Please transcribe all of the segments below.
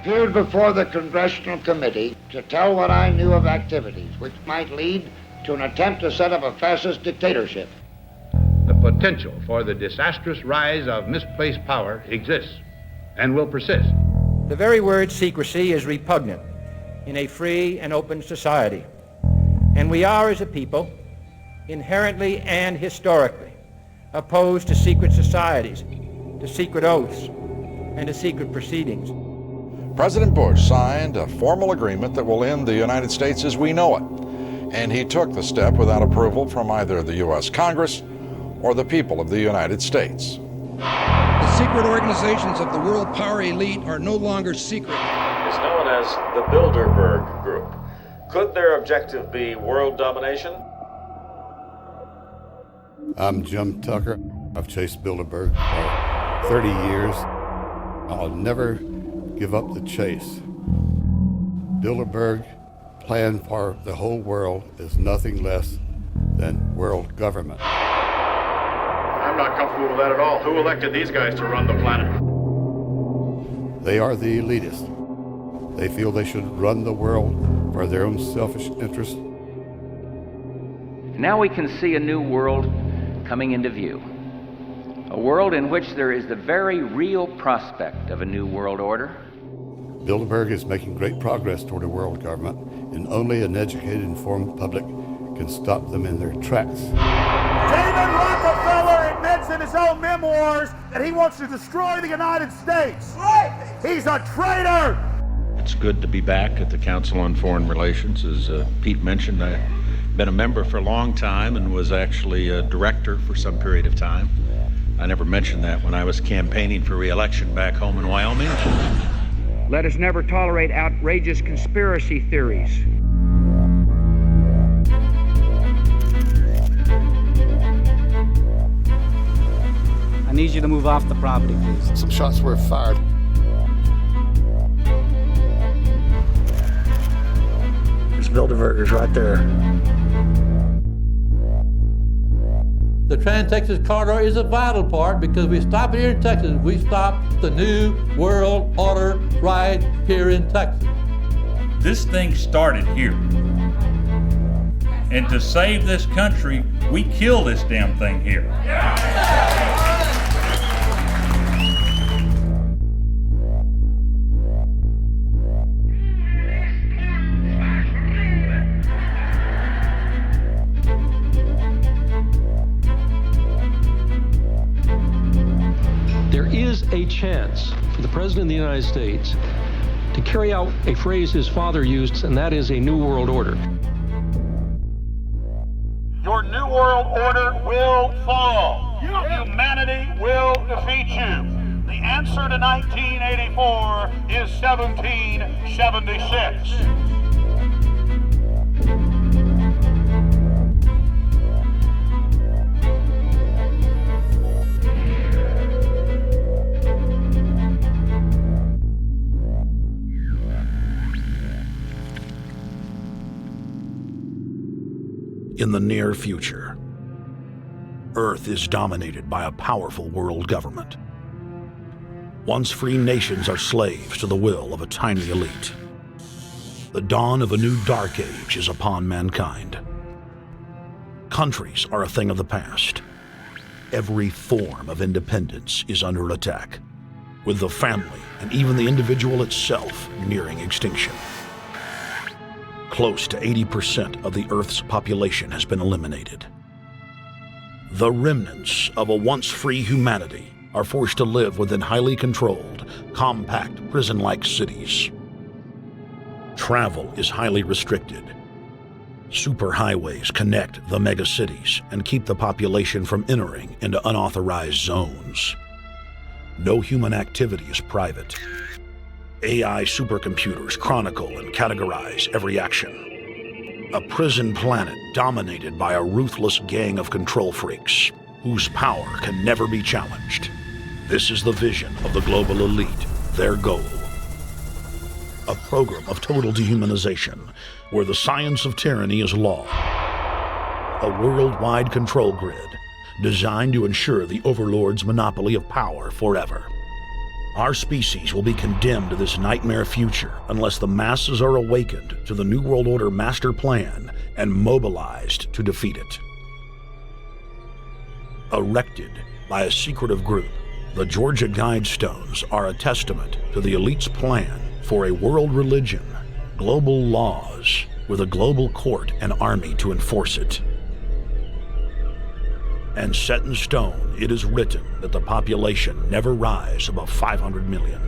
appeared before the Congressional Committee to tell what I knew of activities which might lead to an attempt to set up a fascist dictatorship. The potential for the disastrous rise of misplaced power exists and will persist. The very word secrecy is repugnant in a free and open society. And we are, as a people, inherently and historically opposed to secret societies, to secret oaths, and to secret proceedings. President Bush signed a formal agreement that will end the United States as we know it. And he took the step without approval from either the U.S. Congress or the people of the United States. The secret organizations of the world power elite are no longer secret. It's known as the Bilderberg Group. Could their objective be world domination? I'm Jim Tucker. I've chased Bilderberg for 30 years. I'll never give up the chase. Bilderberg plan for the whole world is nothing less than world government. I'm not comfortable with that at all. Who elected these guys to run the planet? They are the elitists. They feel they should run the world for their own selfish interests. Now we can see a new world coming into view. A world in which there is the very real prospect of a new world order. Bilderberg is making great progress toward a world government, and only an educated, informed public can stop them in their tracks. David Rockefeller admits in his own memoirs that he wants to destroy the United States. Right. He's a traitor. It's good to be back at the Council on Foreign Relations. As Pete mentioned, I've been a member for a long time and was actually a director for some period of time. I never mentioned that when I was campaigning for re-election back home in Wyoming. Let us never tolerate outrageous conspiracy theories. I need you to move off the property, please. Some shots were fired. There's Bilderbergers right there. The Trans-Texas Corridor is a vital part because we stop it here in Texas. We stop the New World Order right here in Texas. This thing started here. And to save this country, we kill this damn thing here. There is a chance for the President of the United States to carry out a phrase his father used, and that is a New World Order. Your New World Order will fall. Humanity will defeat you. The answer to 1984 is 1776. In the near future, Earth is dominated by a powerful world government. Once free nations are slaves to the will of a tiny elite. The dawn of a new dark age is upon mankind. Countries are a thing of the past. Every form of independence is under attack, with the family and even the individual itself nearing extinction. Close to 80% of the Earth's population has been eliminated. The remnants of a once-free humanity are forced to live within highly controlled, compact, prison-like cities. Travel is highly restricted. Superhighways connect the megacities and keep the population from entering into unauthorized zones. No human activity is private. AI supercomputers chronicle and categorize every action. A prison planet dominated by a ruthless gang of control freaks whose power can never be challenged. This is the vision of the global elite, their goal. A program of total dehumanization where the science of tyranny is law. A worldwide control grid designed to ensure the overlord's monopoly of power forever. Our species will be condemned to this nightmare future unless the masses are awakened to the New World Order master plan and mobilized to defeat it. Erected by a secretive group, the Georgia Guidestones are a testament to the elite's plan for a world religion, global laws, with a global court and army to enforce it. And set in stone, it is written that the population never rise above 500 million.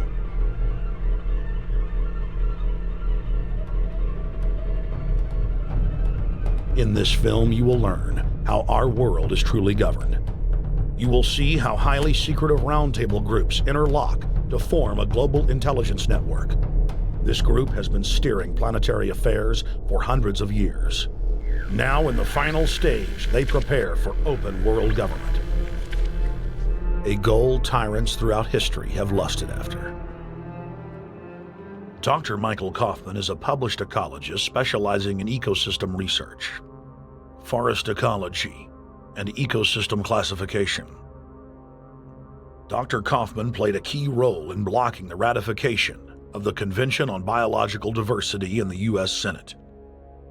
In this film, you will learn how our world is truly governed. You will see how highly secretive roundtable groups interlock to form a global intelligence network. This group has been steering planetary affairs for hundreds of years. Now, in the final stage, they prepare for open world government. A goal tyrants throughout history have lusted after. Dr. Michael Kaufman is a published ecologist specializing in ecosystem research, forest ecology, and ecosystem classification. Dr. Kaufman played a key role in blocking the ratification of the Convention on Biological Diversity in the U.S. Senate.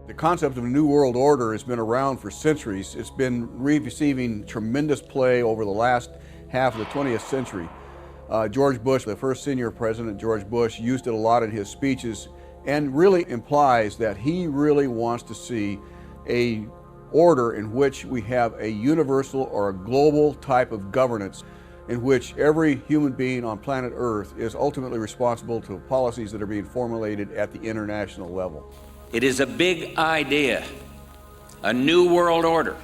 The concept of a New World Order has been around for centuries. It's been receiving tremendous play over the last half of the 20th century. George Bush, the first senior president, George Bush, used it a lot in his speeches and really implies that he really wants to see a order in which we have a universal or a global type of governance in which every human being on planet Earth is ultimately responsible to policies that are being formulated at the international level. It is a big idea, a new world order.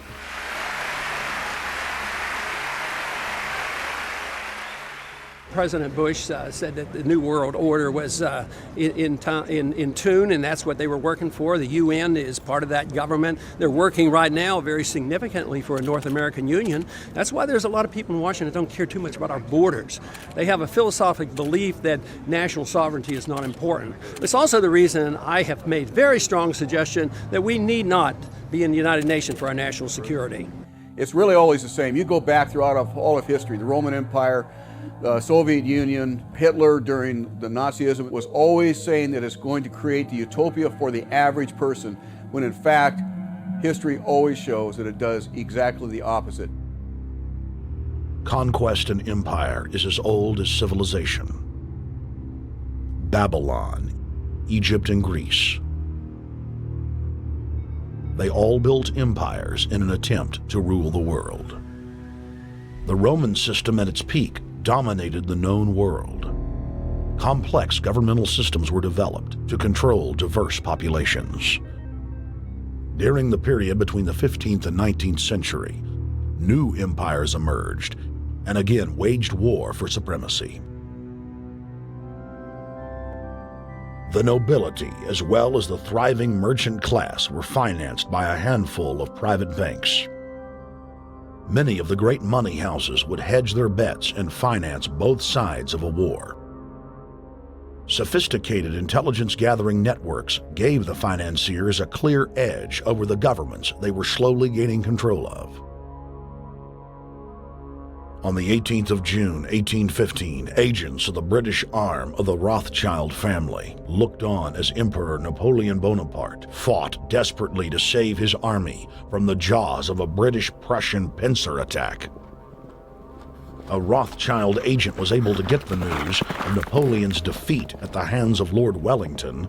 President Bush said that the New World Order was in tune, and that's what they were working for. The UN is part of that government. They're working right now very significantly for a North American Union. That's why there's a lot of people in Washington that don't care too much about our borders. They have a philosophic belief that national sovereignty is not important. It's also the reason I have made very strong suggestion that we need not be in the United Nations for our national security. It's really always the same. You go back throughout all of history, the Roman Empire, the Soviet Union, Hitler during the Nazism was always saying that it's going to create the utopia for the average person, when in fact, history always shows that it does exactly the opposite. Conquest and empire is as old as civilization. Babylon, Egypt, and Greece. They all built empires in an attempt to rule the world. The Roman system at its peak dominated the known world. Complex governmental systems were developed to control diverse populations. During the period between the 15th and 19th century, new empires emerged and again waged war for supremacy. The nobility, as well as the thriving merchant class, were financed by a handful of private banks. Many of the great money houses would hedge their bets and finance both sides of a war. Sophisticated intelligence-gathering networks gave the financiers a clear edge over the governments they were slowly gaining control of. On the 18th of June, 1815, agents of the British arm of the Rothschild family looked on as Emperor Napoleon Bonaparte fought desperately to save his army from the jaws of a British-Prussian pincer attack. A Rothschild agent was able to get the news of Napoleon's defeat at the hands of Lord Wellington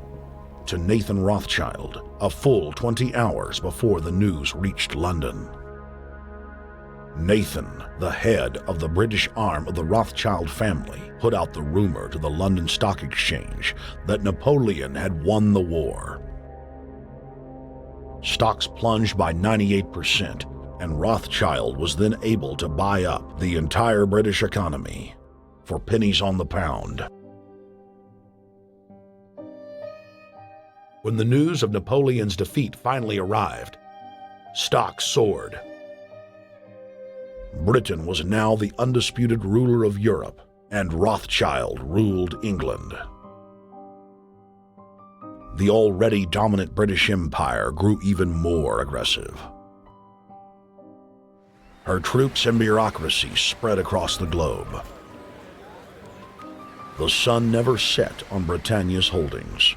to Nathan Rothschild, a full 20 hours before the news reached London. Nathan, the head of the British arm of the Rothschild family, put out the rumor to the London Stock Exchange that Napoleon had won the war. Stocks plunged by 98%, and Rothschild was then able to buy up the entire British economy for pennies on the pound. When the news of Napoleon's defeat finally arrived, stocks soared. Britain was now the undisputed ruler of Europe, and Rothschild ruled England. The already dominant British Empire grew even more aggressive. Her troops and bureaucracy spread across the globe. The sun never set on Britannia's holdings.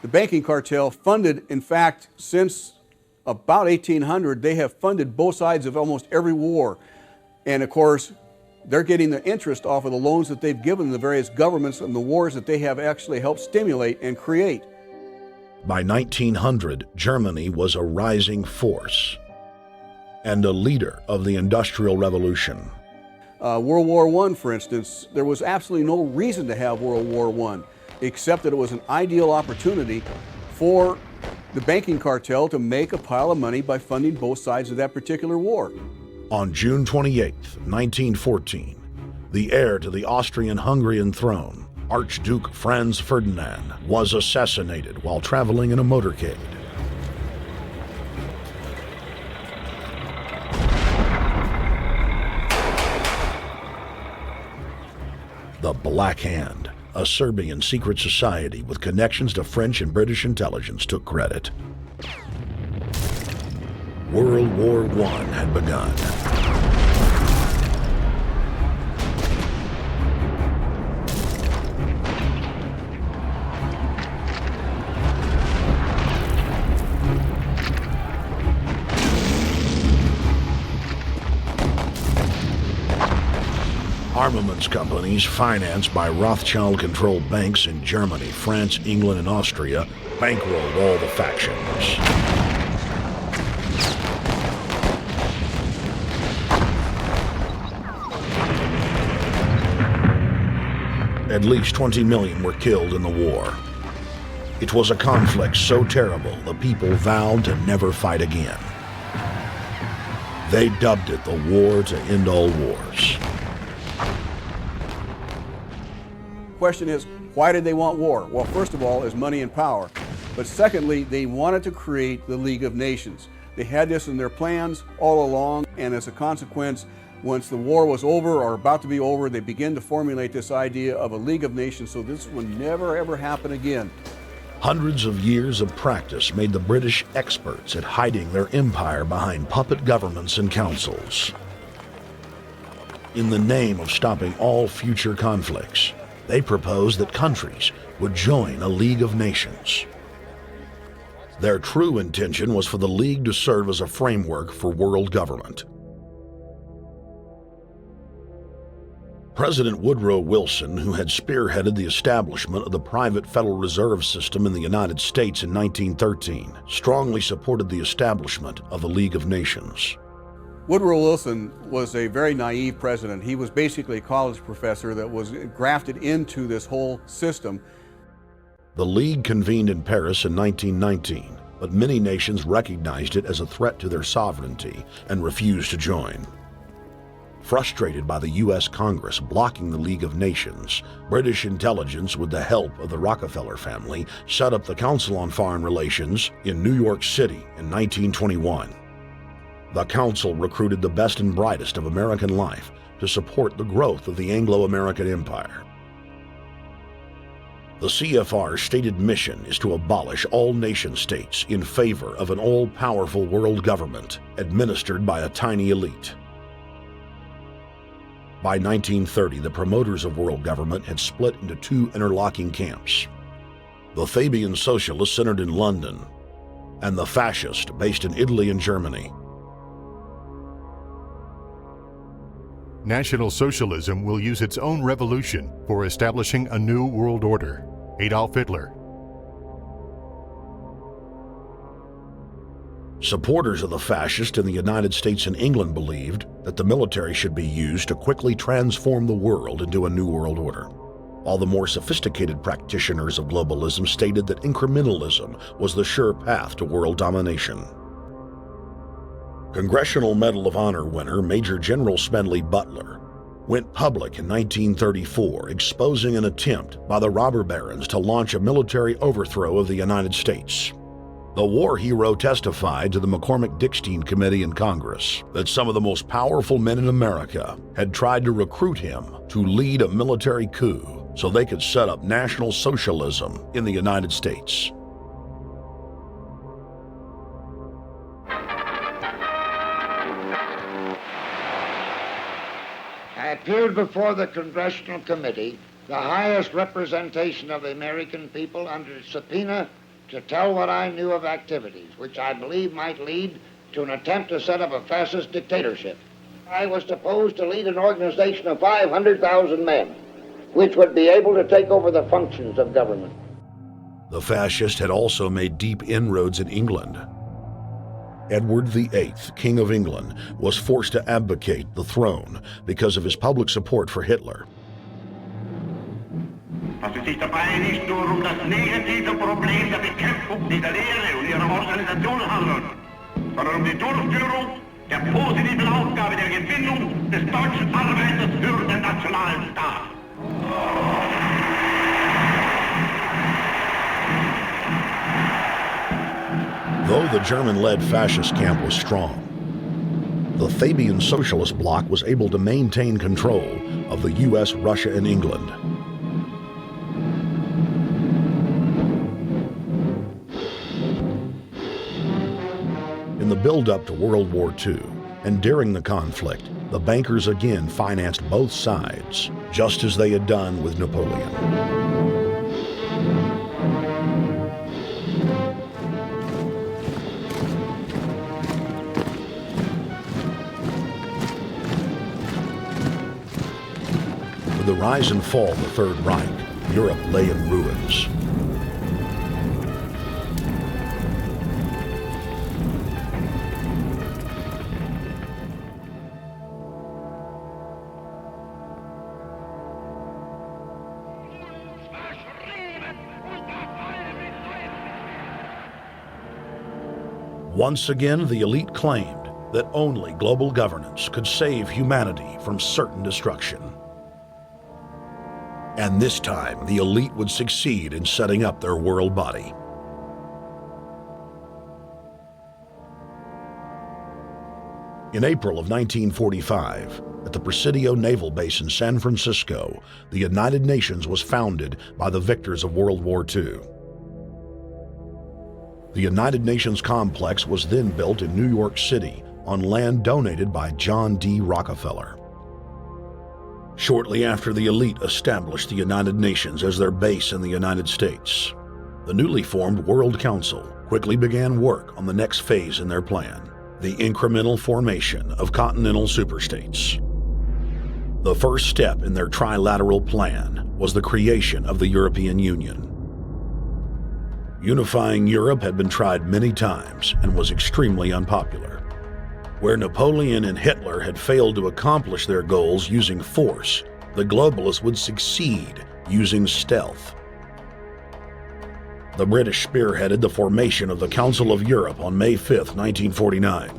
The banking cartel funded, in fact, since about 1800, they have funded both sides of almost every war. And of course, they're getting the interest off of the loans that they've given the various governments and the wars that they have actually helped stimulate and create. By 1900, Germany was a rising force and a leader of the Industrial Revolution. World War I, for instance, there was absolutely no reason to have World War I, except that it was an ideal opportunity for the banking cartel to make a pile of money by funding both sides of that particular war. On June 28, 1914, the heir to the Austrian-Hungarian throne, Archduke Franz Ferdinand, was assassinated while traveling in a motorcade. The Black Hand, a Serbian secret society with connections to French and British intelligence, took credit. World War I had begun. Armaments companies financed by Rothschild-controlled banks in Germany, France, England, and Austria bankrolled all the factions. At least 20 million were killed in the war. It was a conflict so terrible the people vowed to never fight again. They dubbed it the war to end all wars. Question is, why did they want war? Well, first of all, is money and power. But secondly, they wanted to create the League of Nations. They had this in their plans all along, and as a consequence, once the war was over or about to be over, they began to formulate this idea of a League of Nations so this would never ever happen again. Hundreds of years of practice made the British experts at hiding their empire behind puppet governments and councils. In the name of stopping all future conflicts, they proposed that countries would join a League of Nations. Their true intention was for the League to serve as a framework for world government. President Woodrow Wilson, who had spearheaded the establishment of the private Federal Reserve System in the United States in 1913, strongly supported the establishment of the League of Nations. Woodrow Wilson was a very naive president. He was basically a college professor that was grafted into this whole system. The League convened in Paris in 1919, but many nations recognized it as a threat to their sovereignty and refused to join. Frustrated by the U.S. Congress blocking the League of Nations, British intelligence, with the help of the Rockefeller family, set up the Council on Foreign Relations in New York City in 1921. The council recruited the best and brightest of American life to support the growth of the Anglo-American Empire. The CFR's stated mission is to abolish all nation-states in favor of an all-powerful world government administered by a tiny elite. By 1930, the promoters of world government had split into two interlocking camps: the Fabian socialists centered in London, and the fascists based in Italy and Germany. National Socialism will use its own revolution for establishing a new world order. Adolf Hitler. Supporters of the fascists in the United States and England believed that the military should be used to quickly transform the world into a new world order, while the more sophisticated practitioners of globalism stated that incrementalism was the sure path to world domination. Congressional Medal of Honor winner Major General Smedley Butler went public in 1934, exposing an attempt by the robber barons to launch a military overthrow of the United States. The war hero testified to the McCormick-Dickstein Committee in Congress that some of the most powerful men in America had tried to recruit him to lead a military coup so they could set up National Socialism in the United States. I appeared before the Congressional Committee the highest representation of the American people under subpoena to tell what I knew of activities which I believe might lead to an attempt to set up a fascist dictatorship. I was supposed to lead an organization of 500,000 men, which would be able to take over the functions of government. The fascist had also made deep inroads in England. Edward VIII, King of England, was forced to abdicate the throne because of his public support for Hitler. Was es sich dabei nicht nur um das negative Problem der Bekämpfung dieser Lehre und ihrer Organisation handelt, sondern um die Durchführung der positiven Aufgabe der Gewinnung des deutschen Arbeiters für den nationalen Staat. Though the German-led fascist camp was strong, the Fabian Socialist bloc was able to maintain control of the US, Russia, and England. In the build-up to World War II, and during the conflict, the bankers again financed both sides, just as they had done with Napoleon. With the rise and fall of the Third Reich, Europe lay in ruins. Once again, the elite claimed that only global governance could save humanity from certain destruction. And this time, the elite would succeed in setting up their world body. In April of 1945, at the Presidio Naval Base in San Francisco, the United Nations was founded by the victors of World War II. The United Nations complex was then built in New York City on land donated by John D. Rockefeller. Shortly after the elite established the United Nations as their base in the United States, the newly formed World Council quickly began work on the next phase in their plan, the incremental formation of continental superstates. The first step in their trilateral plan was the creation of the European Union. Unifying Europe had been tried many times and was extremely unpopular. Where Napoleon and Hitler had failed to accomplish their goals using force, the globalists would succeed using stealth. The British spearheaded the formation of the Council of Europe on May 5, 1949.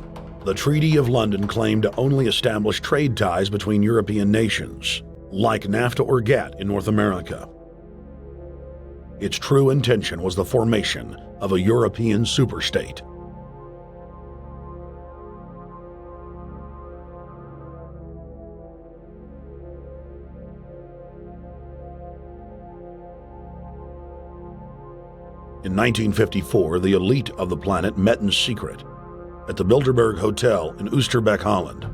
The Treaty of London claimed to only establish trade ties between European nations, like NAFTA or GATT in North America. Its true intention was the formation of a European superstate. In 1954, the elite of the planet met in secret at the Bilderberg Hotel in Oosterbeek, Holland.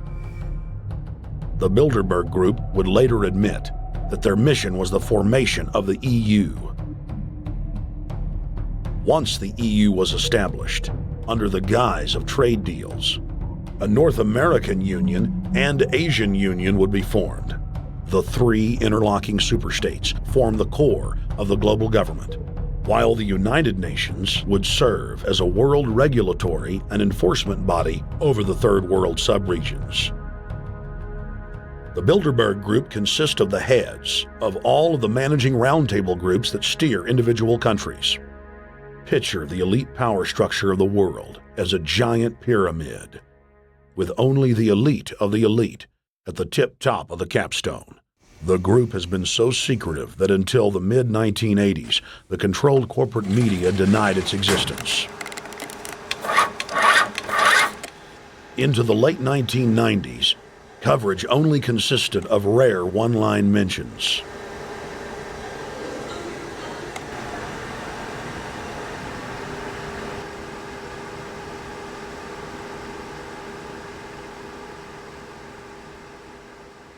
The Bilderberg Group would later admit that their mission was the formation of the EU. Once the EU was established, under the guise of trade deals, a North American Union and Asian Union would be formed. The three interlocking superstates formed the core of the global government, while the United Nations would serve as a world regulatory and enforcement body over the Third World subregions. The Bilderberg Group consists of the heads of all of the managing roundtable groups that steer individual countries. Picture the elite power structure of the world as a giant pyramid, with only the elite of the elite at the tip top of the capstone. The group has been so secretive that until the mid-1980s, the controlled corporate media denied its existence. Into the late 1990s, coverage only consisted of rare one-line mentions.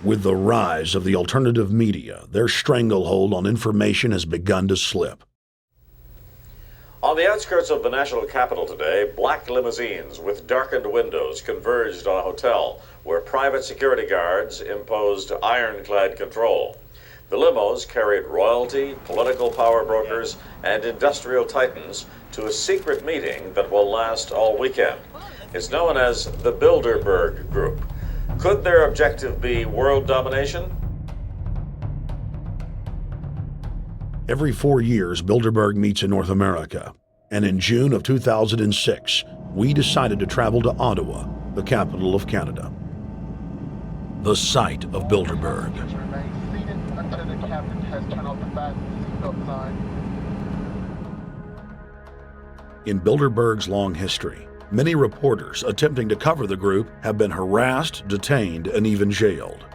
With the rise of the alternative media, their stranglehold on information has begun to slip. On the outskirts of the national capital today, black limousines with darkened windows converged on a hotel where private security guards imposed ironclad control. The limos carried royalty, political power brokers, and industrial titans to a secret meeting that will last all weekend. It's known as the Bilderberg Group. Could their objective be world domination? Every 4 years, Bilderberg meets in North America, and in June of 2006, we decided to travel to Ottawa, the capital of Canada. The site of Bilderberg. In Bilderberg's long history, many reporters attempting to cover the group have been harassed, detained, and even jailed.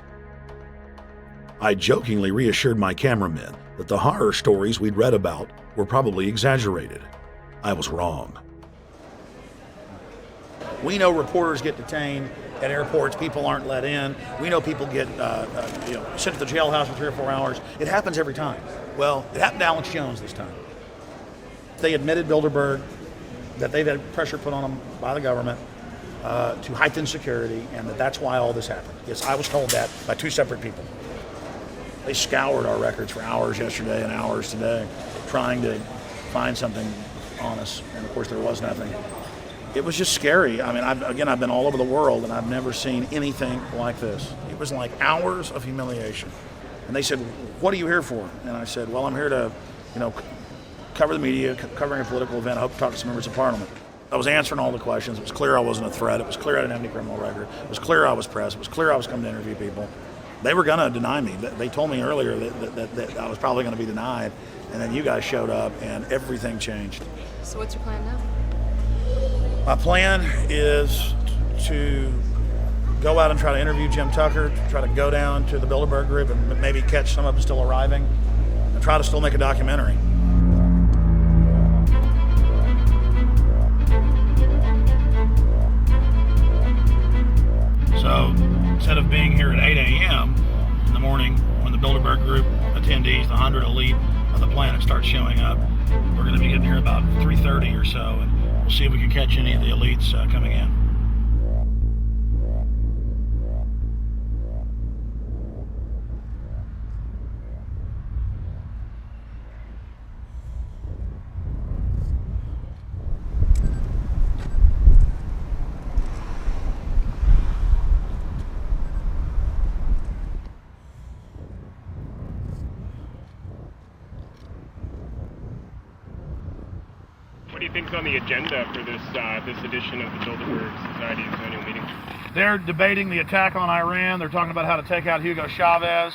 I jokingly reassured my cameramen that the horror stories we'd read about were probably exaggerated. I was wrong. We know reporters get detained at airports, people aren't let in. We know people get sent to the jailhouse for 3 or 4 hours. It happens every time. Well, it happened to Alex Jones this time. They admitted Bilderberg that they've had pressure put on them by the government to heighten security, and that's why all this happened. Yes, I was told that by 2 separate people. They scoured our records for hours yesterday and hours today, trying to find something on us, and of course there was nothing. It was just scary. I mean, I've been all over the world, and I've never seen anything like this. It was like hours of humiliation. And they said, "What are you here for?" And I said, "Well, I'm here to, cover the media, covering a political event. I hope to talk to some members of Parliament." I was answering all the questions. It was clear I wasn't a threat. It was clear I didn't have any criminal record. It was clear I was pressed. It was clear I was coming to interview people. They were going to deny me. They told me earlier that I was probably going to be denied, and then you guys showed up, and everything changed. So what's your plan now? My plan is to go out and try to interview Jim Tucker, to try to go down to the Bilderberg Group and maybe catch some of them still arriving, and try to still make a documentary. So instead of being here at 8 a.m. in the morning when the Bilderberg Group attendees, the 100 elite of the planet, start showing up, we're going to be getting here about 3:30 or so, and we'll see if we can catch any of the elites coming in. What do you think's on the agenda for this edition of the Bilderberg Society's annual meeting? They're debating the attack on Iran. They're talking about how to take out Hugo Chavez.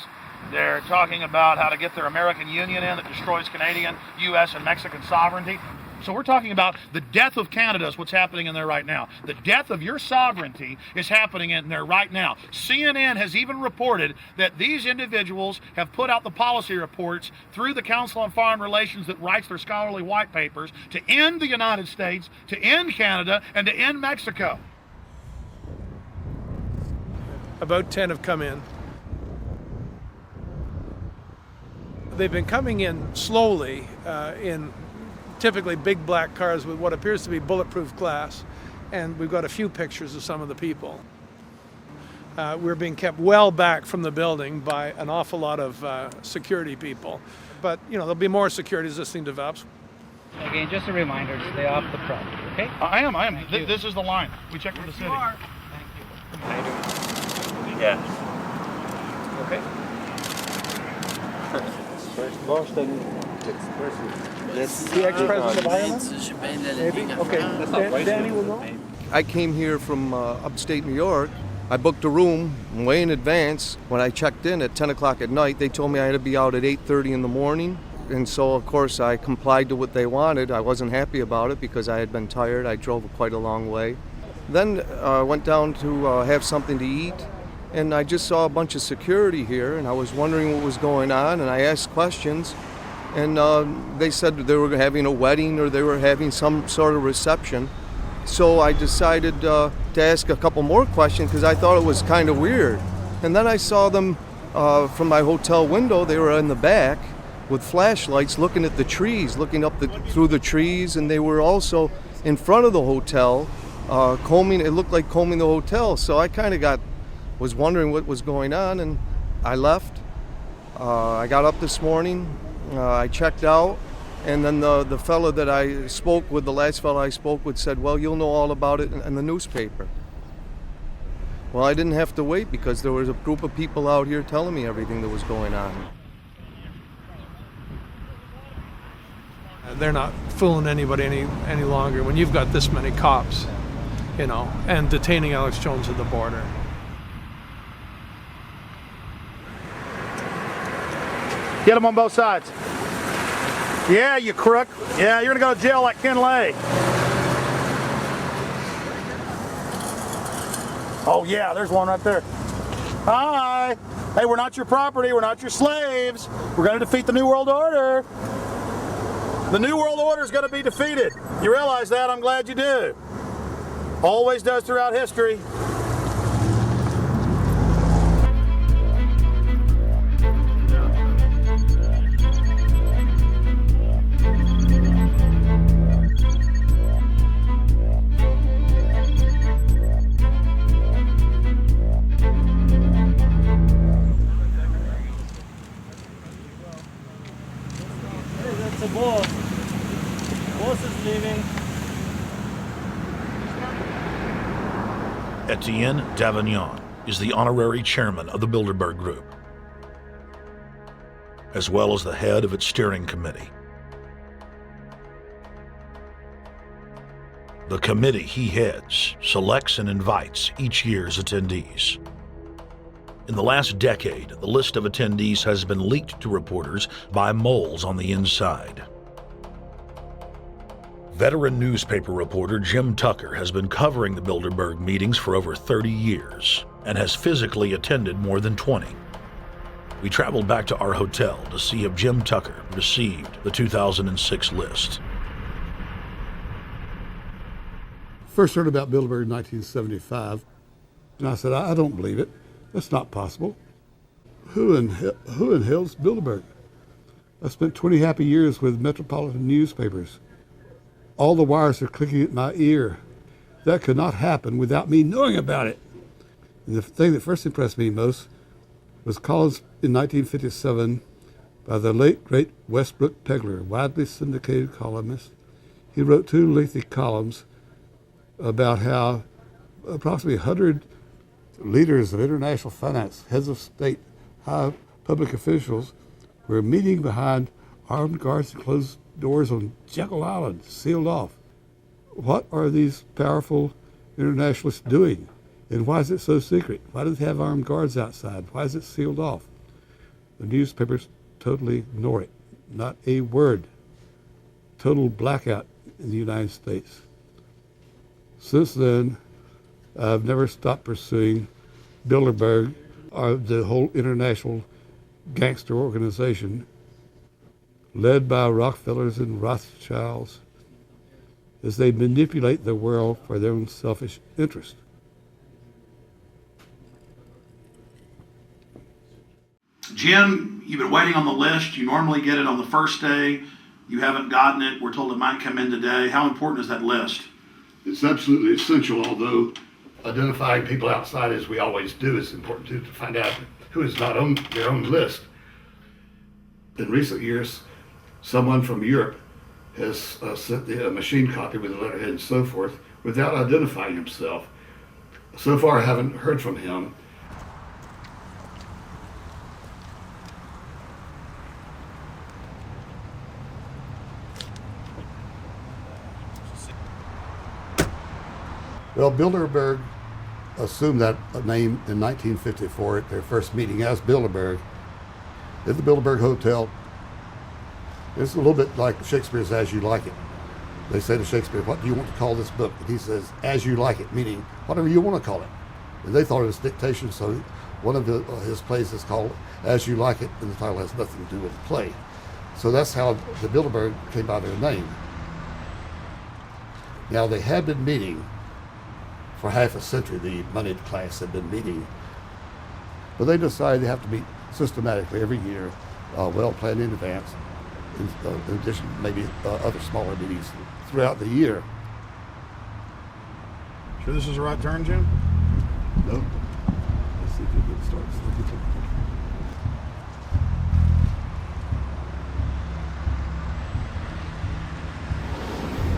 They're talking about how to get their American Union in that destroys Canadian, U.S., and Mexican sovereignty. So we're talking about the death of Canada is what's happening in there right now. The death of your sovereignty is happening in there right now. CNN has even reported that these individuals have put out the policy reports through the Council on Foreign Relations that writes their scholarly white papers to end the United States, to end Canada, and to end Mexico. About 10 have come in. They've been coming in slowly in typically big black cars with what appears to be bulletproof glass, and we've got a few pictures of some of the people. We're being kept well back from the building by an awful lot of security people, but there'll be more security as this thing develops. Again, just a reminder to stay off the property, okay? I am. This is the line. We checked with the city. Thank you. How you doing? Yeah. Okay. First Boston. The ex-president of Ireland? Maybe? Okay. Danny will know. I came here from upstate New York. I booked a room way in advance. When I checked in at 10 o'clock at night, they told me I had to be out at 8:30 in the morning. And so, of course, I complied to what they wanted. I wasn't happy about it because I had been tired. I drove quite a long way. Then I went down to have something to eat, and I just saw a bunch of security here, and I was wondering what was going on, and I asked questions, and they said they were having a wedding or they were having some sort of reception. So I decided to ask a couple more questions because I thought it was kind of weird. And then I saw them from my hotel window. They were in the back with flashlights looking at the trees, looking up through the trees, and they were also in front of the hotel combing. It looked like combing the hotel. So I kind of was wondering what was going on, and I left. I got up this morning, I checked out, and then the fellow that I spoke with, the last fellow I spoke with, said, well, you'll know all about it in the newspaper. Well, I didn't have to wait because there was a group of people out here telling me everything that was going on. They're not fooling anybody any longer when you've got this many cops, and detaining Alex Jones at the border. Get them on both sides. Yeah, you crook. Yeah, you're gonna go to jail like Ken Lay. Oh yeah, there's one right there. Hi. Hey, we're not your property. We're not your slaves. We're gonna defeat the New World Order. The New World Order is gonna be defeated. You realize that? I'm glad you do. Always does throughout history. The boss. Boss is leaving. Etienne Davignon is the honorary chairman of the Bilderberg Group, as well as the head of its steering committee. The committee he heads selects and invites each year's attendees. In the last decade, the list of attendees has been leaked to reporters by moles on the inside. Veteran newspaper reporter Jim Tucker has been covering the Bilderberg meetings for over 30 years and has physically attended more than 20. We traveled back to our hotel to see if Jim Tucker received the 2006 list. First heard about Bilderberg in 1975, and I said, I don't believe it. That's not possible. Who in hell's Bilderberg? I spent 20 happy years with metropolitan newspapers. All the wires are clicking at my ear. That could not happen without me knowing about it. And the thing that first impressed me most was columns in 1957 by the late, great Westbrook Pegler, widely syndicated columnist. He wrote 2 lengthy columns about how approximately 100 leaders of international finance, heads of state, high public officials were meeting behind armed guards and closed doors on Jekyll Island, sealed off. What are these powerful internationalists doing? And why is it so secret? Why do they have armed guards outside? Why is it sealed off? The newspapers totally ignore it. Not a word. Total blackout in the United States. Since then, I've never stopped pursuing Bilderberg or the whole international gangster organization led by Rockefellers and Rothschilds as they manipulate the world for their own selfish interest. Jim, you've been waiting on the list. You normally get it on the first day. You haven't gotten it. We're told it might come in today. How important is that list? It's absolutely essential, although identifying people outside, as we always do, is important too, to find out who is not on their own list. In recent years, someone from Europe has sent a machine copy with a letterhead and so forth without identifying himself. So far, I haven't heard from him. Well, Bilderberg assumed that name in 1954 at their first meeting as Bilderberg at the Bilderberg Hotel. It's a little bit like Shakespeare's As You Like It. They say to Shakespeare, what do you want to call this book? And he says, As You Like It, meaning whatever you want to call it. And they thought it was dictation, so one of his plays is called As You Like It, and the title has nothing to do with the play. So that's how the Bilderberg came by their name. Now, they had been meeting for half a century. The moneyed class had been meeting But they decide they have to meet systematically every year, well planned in advance, in addition to maybe other smaller meetings throughout the year. Sure this is the right turn, Jim? No. Let's see if you can start.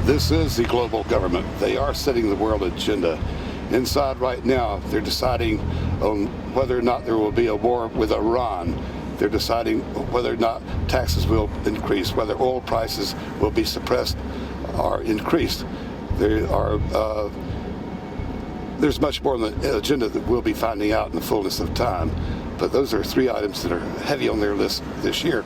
This is the global government. They are setting the world agenda. Inside right now, they're deciding on whether or not there will be a war with Iran. They're deciding whether or not taxes will increase, whether oil prices will be suppressed or increased. There's much more on the agenda that we'll be finding out in the fullness of time. But those are 3 items that are heavy on their list this year.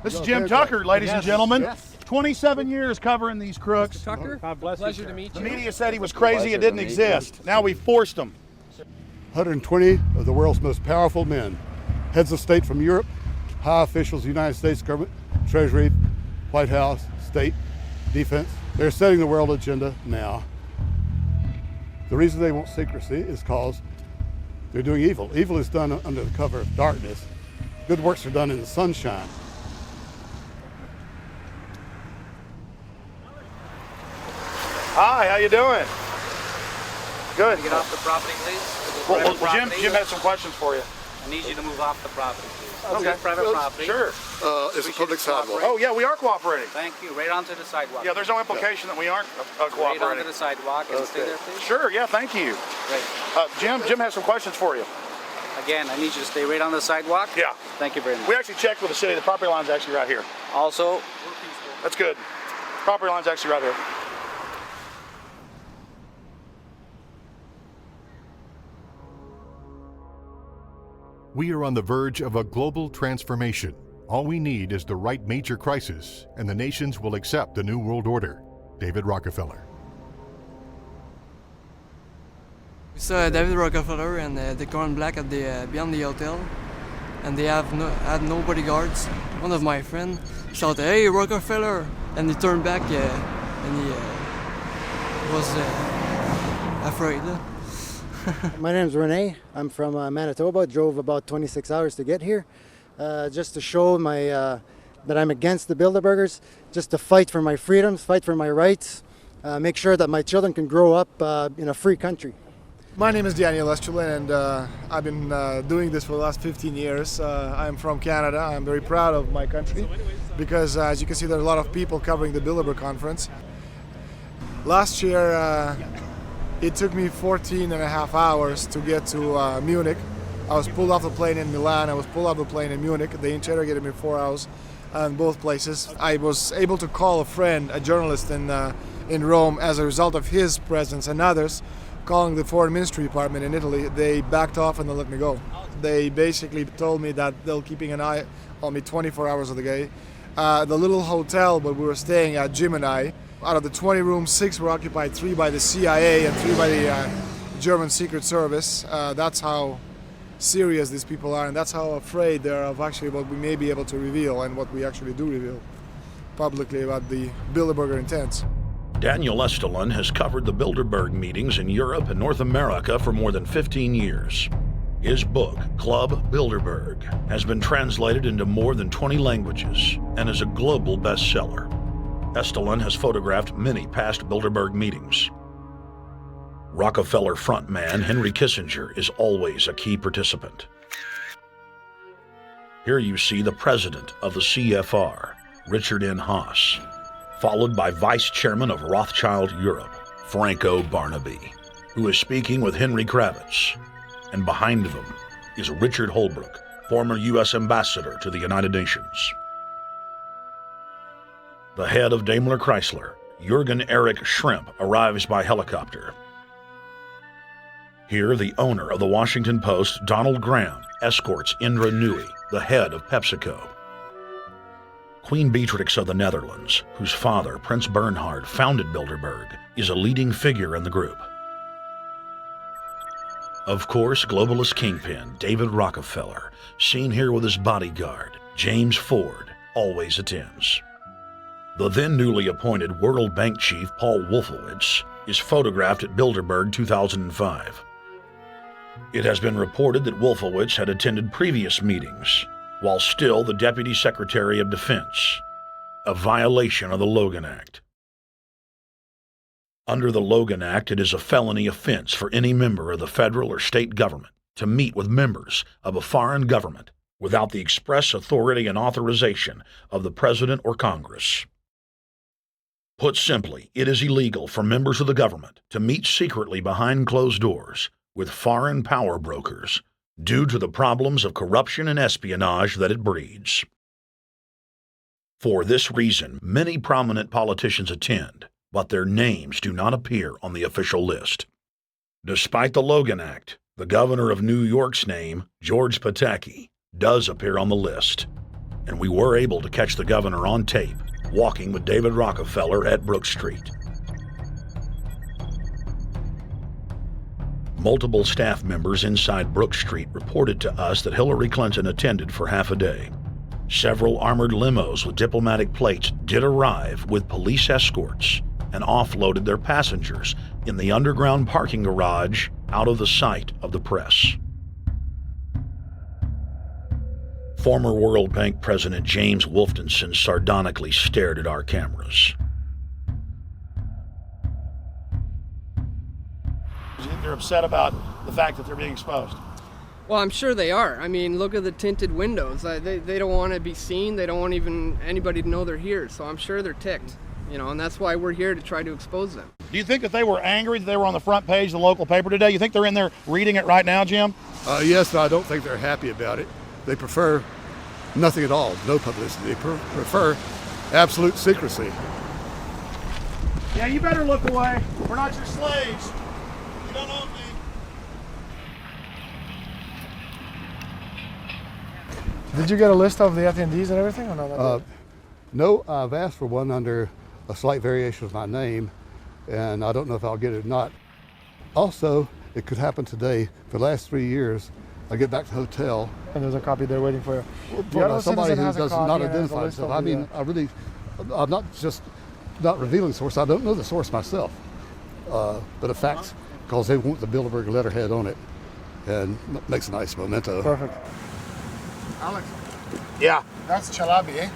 This is Jim Tucker, ladies and gentlemen. 27 years covering these crooks. Mr. Tucker, pleasure to meet The you. media said he was crazy, it didn't exist. Now we forced him. 120 of the world's most powerful men, heads of state from Europe, high officials of the United States government, Treasury, White House, state, defense. They're setting the world agenda now. The reason they want secrecy is because they're doing evil. Evil is done under the cover of darkness. Good works are done in the sunshine. Hi, how you doing? Good. Get off the property, please. Well, Jim has some questions for you. I need you to move off the property, please. Okay. Private property. Sure. It's a public sidewalk. Oh, yeah, we are cooperating. Thank you. Right onto the sidewalk. Yeah, there's no implication that we aren't Right cooperating. onto the sidewalk and stay there, please. Sure, yeah, thank you. Great. Jim has some questions for you. Again, I need you to stay right on the sidewalk. Yeah. Thank you very much. We actually checked with the city. The property line's actually right here. Also, That's good. Property line's actually right here. We are on the verge of a global transformation. All we need is the right major crisis, and the nations will accept the New World Order. David Rockefeller. We saw David Rockefeller and the Corn Black at the beyond the hotel, and they had no bodyguards. One of my friends shouted, "Hey, Rockefeller!" and he turned back and he was afraid. My name's Rene. I'm from Manitoba. Drove about 26 hours to get here, just to show that I'm against the Bilderbergers, just to fight for my freedoms, fight for my rights, make sure that my children can grow up in a free country. My name is Daniel Estrelin, and I've been doing this for the last 15 years. I'm from Canada. I'm very proud of my country because, as you can see, there are a lot of people covering the Bilderberg conference. Last year, it took me 14 and a half hours to get to Munich. I was pulled off the plane in Milan. I was pulled off the plane in Munich. They interrogated me 4 hours in both places. I was able to call a friend, a journalist in Rome, as a result of his presence and others. Calling the foreign ministry department in Italy, they backed off and they let me go. They basically told me that they're keeping an eye on me 24 hours of the day. The little hotel where we were staying at, Jim and I, out of the 20 rooms, 6 were occupied, 3 by the CIA and 3 by the German Secret Service. That's how serious these people are, and that's how afraid they are of actually what we may be able to reveal and what we actually do reveal publicly about the Bilderberger intents. Daniel Estrelin has covered the Bilderberg meetings in Europe and North America for more than 15 years. His book, Club Bilderberg, has been translated into more than 20 languages and is a global bestseller. Estrelin has photographed many past Bilderberg meetings. Rockefeller frontman Henry Kissinger is always a key participant. Here you see the president of the CFR, Richard N. Haas, followed by Vice Chairman of Rothschild Europe, Franco Barnaby, who is speaking with Henry Kravitz. And behind them is Richard Holbrooke, former U.S. Ambassador to the United Nations. The head of Daimler Chrysler, Jürgen Erich Schrimp, arrives by helicopter. Here, the owner of the Washington Post, Donald Graham, escorts Indra Nooyi, the head of PepsiCo. Queen Beatrix of the Netherlands, whose father, Prince Bernhard, founded Bilderberg, is a leading figure in the group. Of course, globalist kingpin David Rockefeller, seen here with his bodyguard, James Ford, always attends. The then newly appointed World Bank chief Paul Wolfowitz is photographed at Bilderberg 2005. It has been reported that Wolfowitz had attended previous meetings while still the Deputy Secretary of Defense, a violation of the Logan Act. Under the Logan Act, it is a felony offense for any member of the federal or state government to meet with members of a foreign government without the express authority and authorization of the President or Congress. Put simply, it is illegal for members of the government to meet secretly behind closed doors with foreign power brokers due to the problems of corruption and espionage that it breeds. For this reason, many prominent politicians attend, but their names do not appear on the official list. Despite the Logan Act, the governor of New York's name, George Pataki, does appear on the list, and we were able to catch the governor on tape walking with David Rockefeller at Brook Street. Multiple staff members inside Brook Street reported to us that Hillary Clinton attended for half a day. Several armored limos with diplomatic plates did arrive with police escorts and offloaded their passengers in the underground parking garage out of the sight of the press. Former World Bank President James Wolfenson sardonically stared at our cameras. They're upset about the fact that they're being exposed. Well, I'm sure they are. I mean, look at the tinted windows. They don't want to be seen. They don't want even anybody to know they're here. So I'm sure they're ticked, and that's why we're here to try to expose them. Do you think that they were angry that they were on the front page of the local paper today? You think they're in there reading it right now, Jim? Yes, but I don't think they're happy about it. They prefer nothing at all, no publicity. They prefer absolute secrecy. Yeah, you better look away. We're not your slaves. You don't own me. Did you get a list of the attendees and everything, or not? No, I've asked for one under a slight variation of my name, and I don't know if I'll get it or not. Also, it could happen today. For the last 3 years, I get back to the hotel. And there's a copy there waiting for you. Somebody who does not identify himself. I mean, I'm not just not revealing the source. I don't know the source myself. But the facts, because they want the Bilderberg letterhead on it, and makes a nice memento. Perfect. Alex. Yeah. That's Chalabi, eh?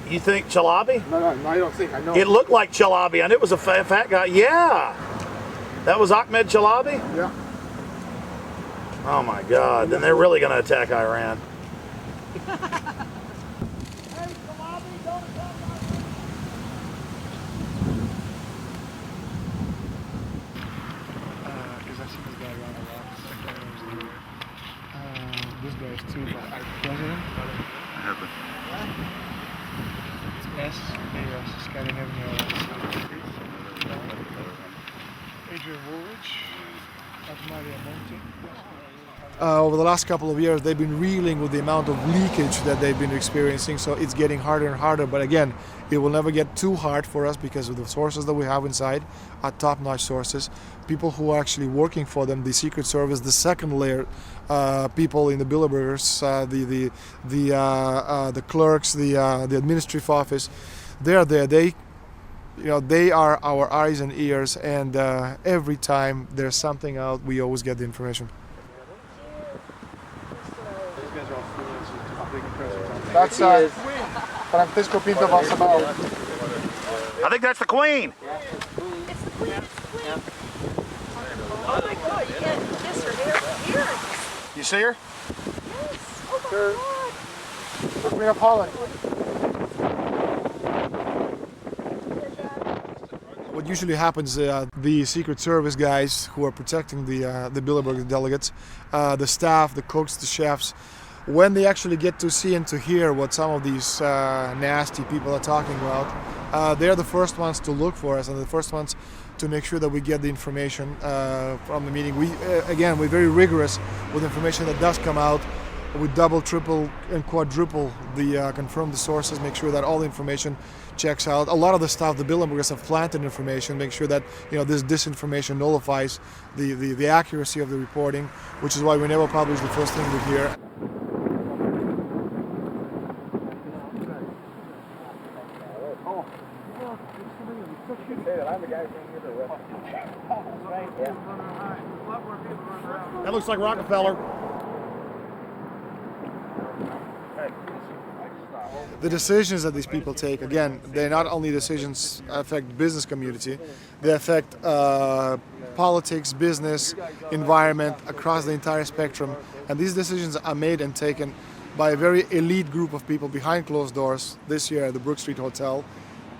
You think Chalabi? No, I don't think. I know. It looked like Chalabi, and it was a fat guy. Yeah. That was Ahmed Chalabi? Yeah. Oh my God, then they're really going to attack Iran. Because I've seen this guy around a lot. This guy is too, but our president. It's S-A-S, Scandinavian. Adrian Woolwich, Maria Monti. Over the last couple of years, they've been reeling with the amount of leakage that they've been experiencing, so it's getting harder and harder. But again, it will never get too hard for us because of the sources that we have inside are top-notch sources. People who are actually working for them, the Secret Service, the second layer, people in the Bilderbergers, the clerks, the administrative office, they're there. They are our eyes and ears, and every time there's something out, we always get the information. That's Francisco Pinto Balsamao. I think that's the Queen. It's the Queen. Oh my God, you can't kiss her hair. You see her? Yes. Oh my God. The Queen of Holland. What usually happens, the Secret Service guys who are protecting the Bilderberg delegates, the staff, the cooks, the chefs, when they actually get to see and to hear what some of these nasty people are talking about, they're the first ones to look for us and the first ones to make sure that we get the information from the meeting. We're very rigorous with information that does come out. We double, triple, and quadruple confirm the sources, make sure that all the information checks out. A lot of the stuff, the Bilderbergers have planted information, make sure that this disinformation nullifies the accuracy of the reporting, which is why we never publish the first thing we hear. Oh. Say that I'm the guy saying you're the rest. That looks like Rockefeller. The decisions that these people take, again, they're not only decisions affect business community, they affect politics, business, environment, across the entire spectrum. And these decisions are made and taken by a very elite group of people behind closed doors this year at the Brook Street Hotel.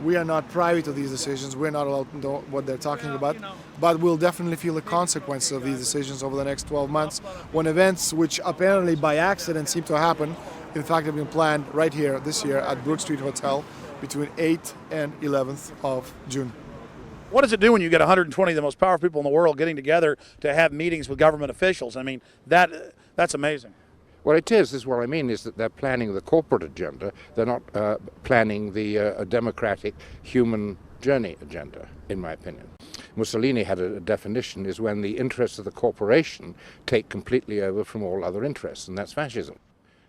We are not privy to these decisions. We're not allowed to know what they're talking about, but we'll definitely feel the consequences of these decisions over the next 12 months when events which apparently by accident seem to happen, in fact, have been planned right here this year at Brook Street Hotel between 8th and 11th of June. What does it do when you get 120 of the most powerful people in the world getting together to have meetings with government officials? I mean, that's amazing. Well, it is what I mean is that they're planning the corporate agenda. They're not planning the democratic human journey agenda, in my opinion. Mussolini had a definition, is when the interests of the corporation take completely over from all other interests, and that's fascism.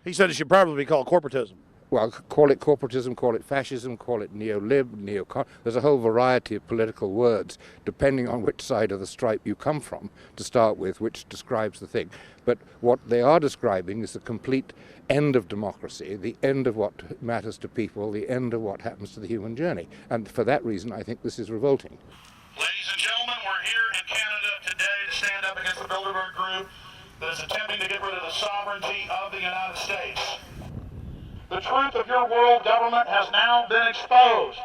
He said it should probably be called corporatism. Well, call it corporatism, call it fascism, call it neo-lib, neocon. There's a whole variety of political words, depending on which side of the stripe you come from, to start with, which describes the thing. But what they are describing is the complete end of democracy, the end of what matters to people, the end of what happens to the human journey. And for that reason, I think this is revolting. Ladies and gentlemen, we're here in Canada today to stand up against the Bilderberg Group that is attempting to get rid of the sovereignty of the United States. The truth of your world government has now been exposed.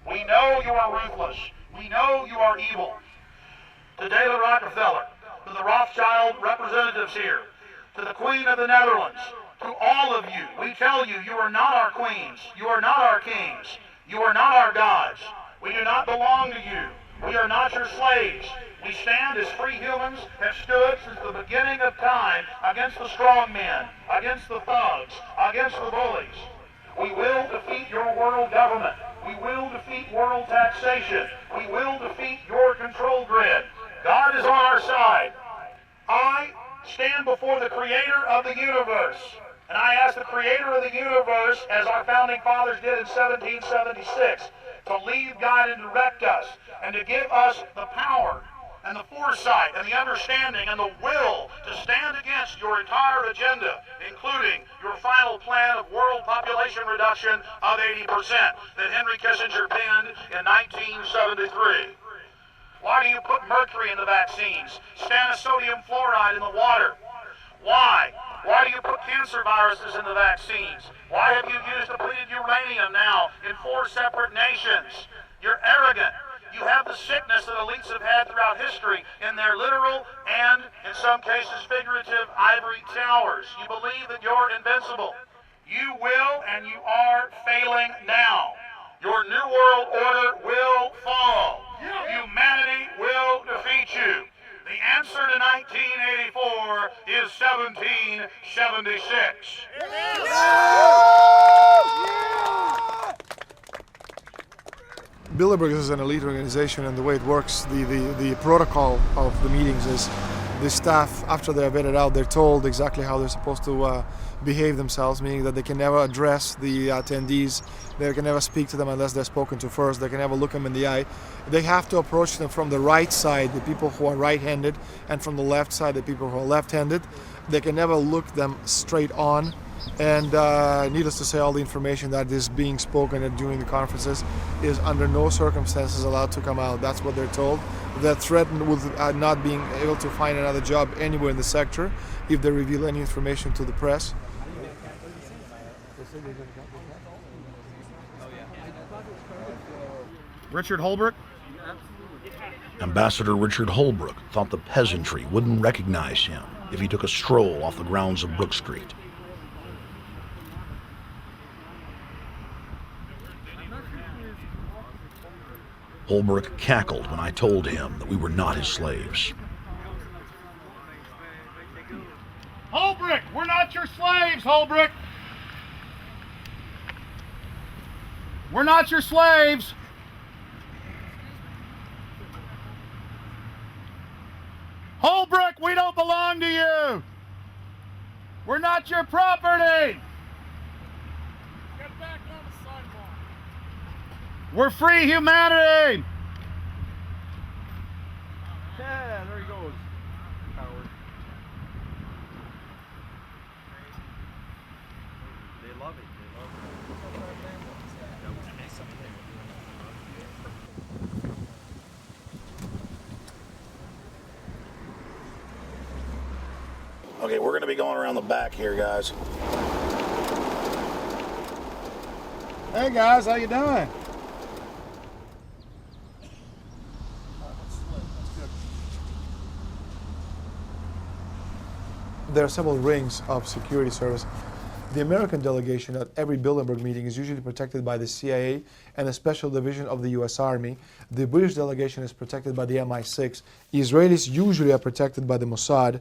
We know you are ruthless. We know you are evil. To David Rockefeller, to the Rothschild representatives here, to the Queen of the Netherlands, to all of you, we tell you, you are not our queens. You are not our kings. You are not our gods. We do not belong to you. We are not your slaves. We stand as free humans, have stood since the beginning of time against the strong men, against the thugs, against the bullies. We will defeat your world government. We will defeat world taxation. We will defeat your control grid. God is on our side. I stand before the creator of the universe, and I ask the creator of the universe, as our founding fathers did in 1776, to lead, guide, and direct us, and to give us the power and the foresight and the understanding and the will to stand against your entire agenda, including your final plan of world population reduction of 80% that Henry Kissinger penned in 1973. Why do you put mercury in the vaccines, sodium fluoride in the water? Why? Why do you put cancer viruses in the vaccines? Why have you used depleted uranium now in 4 separate nations? You're arrogant. You have the sickness that elites have had throughout history in their literal and, in some cases, figurative ivory towers. You believe that you're invincible. You will and you are failing now. Your New World Order will fall. Humanity will defeat you. The answer to 1984 is 1776. Bilderberg is an elite organization, and the way it works, the protocol of the meetings is the staff, after they're vetted out, they're told exactly how they're supposed to behave themselves, meaning that they can never address the attendees, they can never speak to them unless they're spoken to first, they can never look them in the eye. They have to approach them from the right side, the people who are right-handed, and from the left side, the people who are left-handed. They can never look them straight on. And needless to say, all the information that is being spoken during the conferences is under no circumstances allowed to come out. That's what they're told. They're threatened with not being able to find another job anywhere in the sector if they reveal any information to the press. Richard Holbrooke? Ambassador Richard Holbrooke thought the peasantry wouldn't recognize him if he took a stroll off the grounds of Brook Street. Holbrooke cackled when I told him that we were not his slaves. Holbrooke, we're not your slaves, Holbrooke. We're not your slaves. Holbrooke, we don't belong to you. We're not your property. Get back on the sidewalk. We're free humanity! Yeah, there he goes. Howard. They love it. Okay, we're going to be going around the back here, guys. Hey guys, how you doing? There are several rings of security service. The American delegation at every Bilderberg meeting is usually protected by the CIA and a special division of the US Army. The British delegation is protected by the MI6. Israelis usually are protected by the Mossad.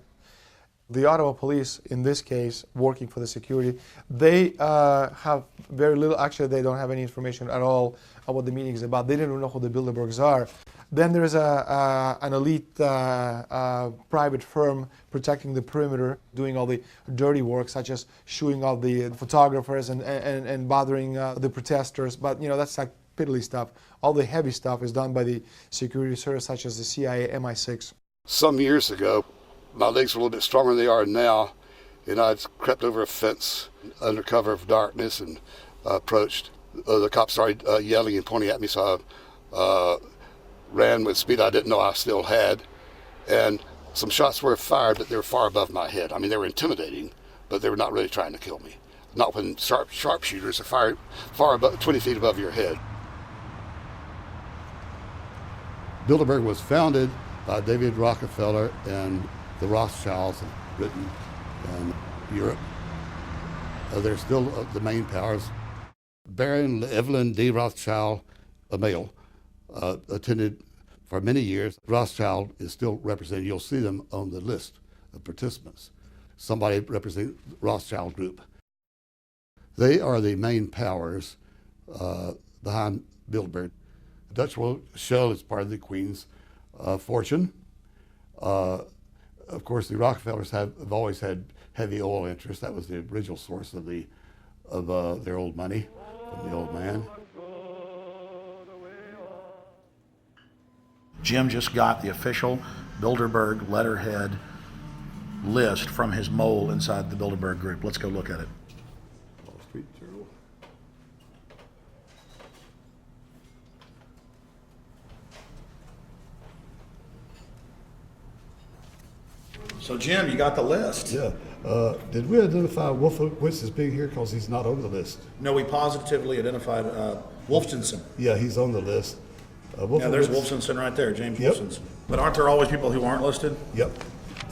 The Ottawa police, in this case, working for the security, they have very little, actually they don't have any information at all on what the meeting is about. They didn't know who the Bilderbergs are. Then there's an elite private firm protecting the perimeter, doing all the dirty work, such as shooing all the photographers and bothering the protesters. But you know, that's like piddly stuff. All the heavy stuff is done by the security service, such as the CIA, MI6. Some years ago, my legs were a little bit stronger than they are now, and I'd crept over a fence under cover of darkness and approached. The cops started yelling and pointing at me, so I ran with speed I didn't know I still had, and some shots were fired, but they were far above my head. I mean, they were intimidating, but they were not really trying to kill me. Not when sharpshooters are fired far above, 20 feet above your head. Bilderberg was founded by David Rockefeller and the Rothschilds of Britain and Europe. They're still the main powers. Baron Evelyn D. Rothschild, a male, attended for many years. Rothschild is still represented. You'll see them on the list of participants. Somebody representing the Rothschild group. They are the main powers behind Bilderberg. The Dutch World Shell is part of the Queen's fortune. Of course, the Rockefellers have always had heavy oil interests. That was the original source of their old money from the old man. Jim just got the official Bilderberg letterhead list from his mole inside the Bilderberg group. Let's go look at it. Wall Street Journal. So Jim, you got the list. Yeah. Did we identify Wolfowitz as being here because he's not on the list? No, we positively identified Wolfenson. Yeah, he's on the list. Yeah, there's Wolfenson right there, James Wolfenson. But aren't there always people who aren't listed? Yep.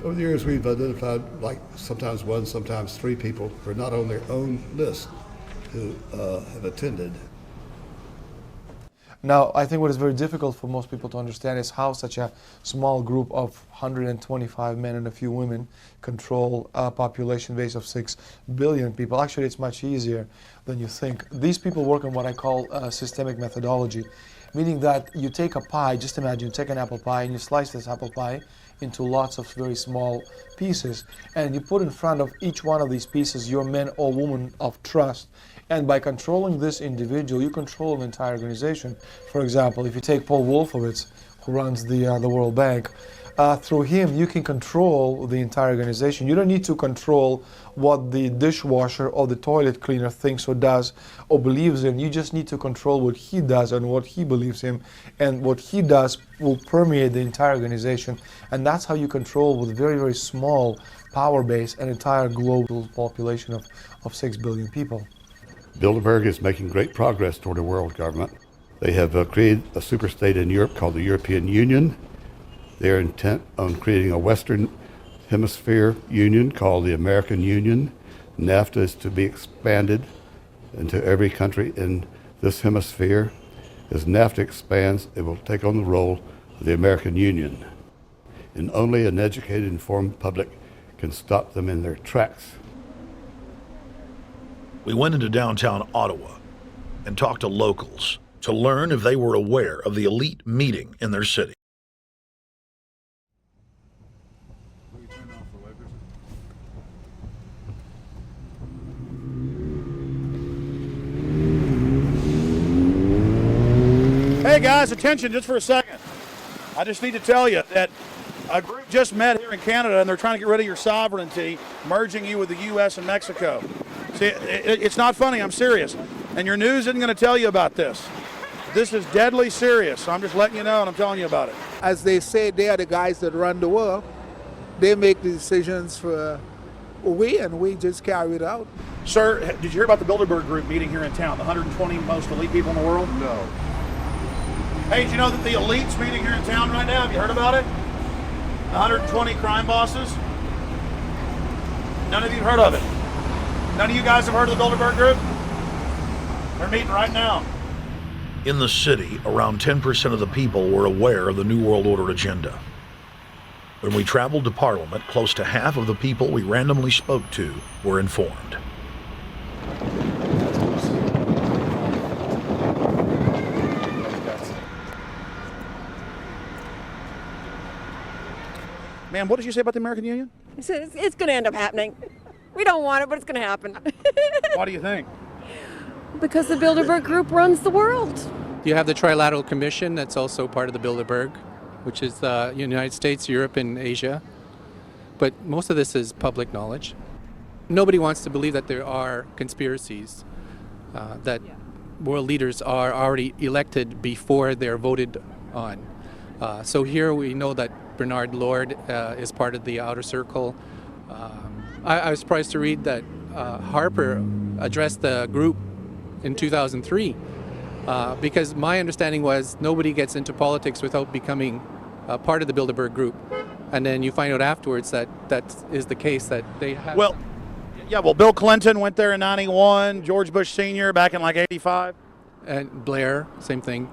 Over the years, we've identified like sometimes one, sometimes three people who are not on their own list who have attended. Now, I think what is very difficult for most people to understand is how such a small group of 125 men and a few women control a population base of 6 billion people. Actually, it's much easier than you think. These people work on what I call systemic methodology, meaning that you take a pie, just imagine you take an apple pie and you slice this apple pie into lots of very small pieces, and you put in front of each one of these pieces your men or women of trust. And by controlling this individual, you control an entire organization. For example, if you take Paul Wolfowitz, who runs the World Bank, through him you can control the entire organization. You don't need to control what the dishwasher or the toilet cleaner thinks or does or believes in. You just need to control what he does and what he believes in, and what he does will permeate the entire organization. And that's how you control, with very, very small power base, an entire global population of 6 billion people. Bilderberg is making great progress toward a world government. They have created a superstate in Europe called the European Union. They're intent on creating a Western Hemisphere Union called the American Union. NAFTA is to be expanded into every country in this hemisphere. As NAFTA expands, it will take on the role of the American Union. And only an educated, informed public can stop them in their tracks. We went into downtown Ottawa and talked to locals to learn if they were aware of the elite meeting in their city. Hey guys, attention just for a second. I just need to tell you that a group just met here in Canada and they're trying to get rid of your sovereignty, merging you with the U.S. and Mexico. See, it's not funny, I'm serious. And your news isn't going to tell you about this. This is deadly serious, so I'm just letting you know and I'm telling you about it. As they say, they are the guys that run the world. They make the decisions for and we just carry it out. Sir, did you hear about the Bilderberg Group meeting here in town, the 120 most elite people in the world? No. Hey, did you know that the elite's meeting here in town right now? Have you heard about it? 120 crime bosses? None of you have heard of it. None of you guys have heard of the Bilderberg Group? They're meeting right now. In the city, around 10% of the people were aware of the New World Order agenda. When we traveled to Parliament, close to half of the people we randomly spoke to were informed. Ma'am, what did you say about the American Union? It's going to end up happening. We don't want it, but it's going to happen. Why do you think? Because the Bilderberg Group runs the world. You have the Trilateral Commission that's also part of the Bilderberg, which is the United States, Europe, and Asia. But most of this is public knowledge. Nobody wants to believe that there are conspiracies, that world leaders are already elected before they're voted on. So here we know that Bernard Lord is part of the outer circle. I was surprised to read that Harper addressed the group in 2003 because my understanding was nobody gets into politics without becoming part of the Bilderberg Group. And then you find out afterwards that that is the case, that they have... Well, Bill Clinton went there in 91, George Bush Sr. back in like 85. And Blair, same thing.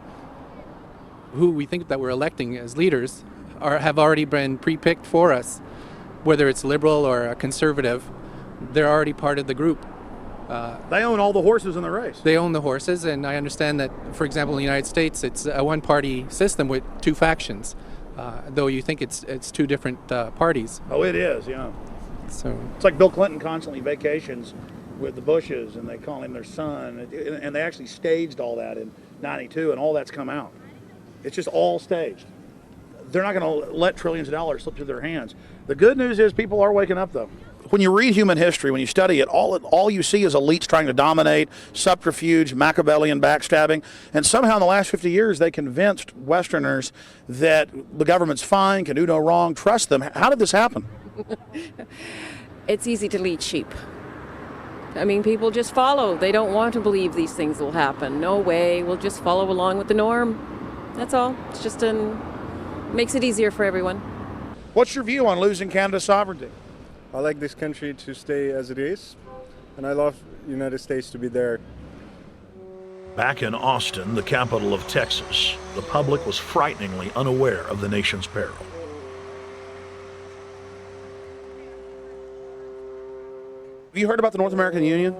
Who we think that we're electing as leaders have already been pre-picked for us. Whether it's liberal or a conservative, they're already part of the group. They own all the horses in the race. They own the horses, and I understand that, for example, in the United States, it's a one-party system with two factions, though you think it's two different parties. Oh, it is, yeah. So it's like Bill Clinton constantly vacations with the Bushes, and they call him their son, and they actually staged all that in '92, and all that's come out. It's just all staged. They're not going to let trillions of dollars slip through their hands. The good news is people are waking up, though. When you read human history, when you study it, all you see is elites trying to dominate, subterfuge, Machiavellian backstabbing, and somehow in the last 50 years they convinced Westerners that the government's fine, can do no wrong, trust them. How did this happen? It's easy to lead sheep. I mean, people just follow. They don't want to believe these things will happen. No way. We'll just follow along with the norm. That's all. It's just makes it easier for everyone. What's your view on losing Canada's sovereignty? I like this country to stay as it is, and I love the United States to be there. Back in Austin, the capital of Texas, the public was frighteningly unaware of the nation's peril. Have you heard about the North American Union?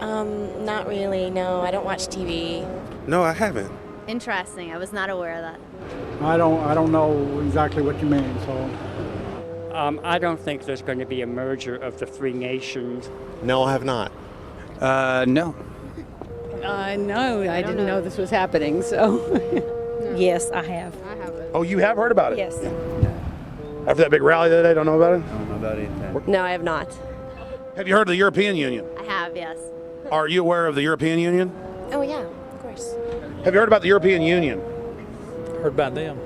Not really, no. I don't watch TV. No, I haven't. Interesting. I was not aware of that. I don't know exactly what you mean, so. I don't think there's going to be a merger of the three nations. No, I have not. No. No, I didn't know this was happening, so. Yes, I have. Oh, you have heard about it? Yes. After that big rally the other day, don't know about it? I don't know about anything. No, I have not. Have you heard of the European Union? I have, yes. Are you aware of the European Union? Oh, yeah, of course. Have you heard about the European Union? Heard about them.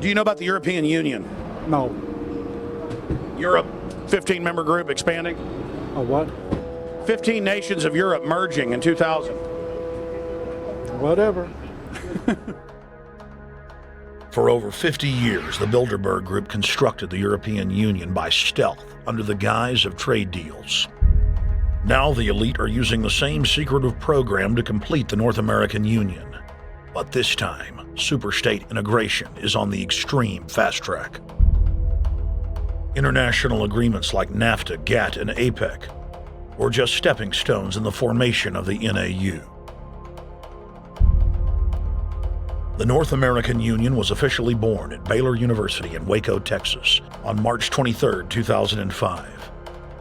Do you know about the European Union? No. Europe, 15-member group expanding? A what? 15 nations of Europe merging in 2000. Whatever. For over 50 years, the Bilderberg Group constructed the European Union by stealth under the guise of trade deals. Now the elite are using the same secretive program to complete the North American Union. But this time, superstate integration is on the extreme fast track. International agreements like NAFTA, GATT, and APEC were just stepping stones in the formation of the NAU. The North American Union was officially born at Baylor University in Waco, Texas, on March 23, 2005.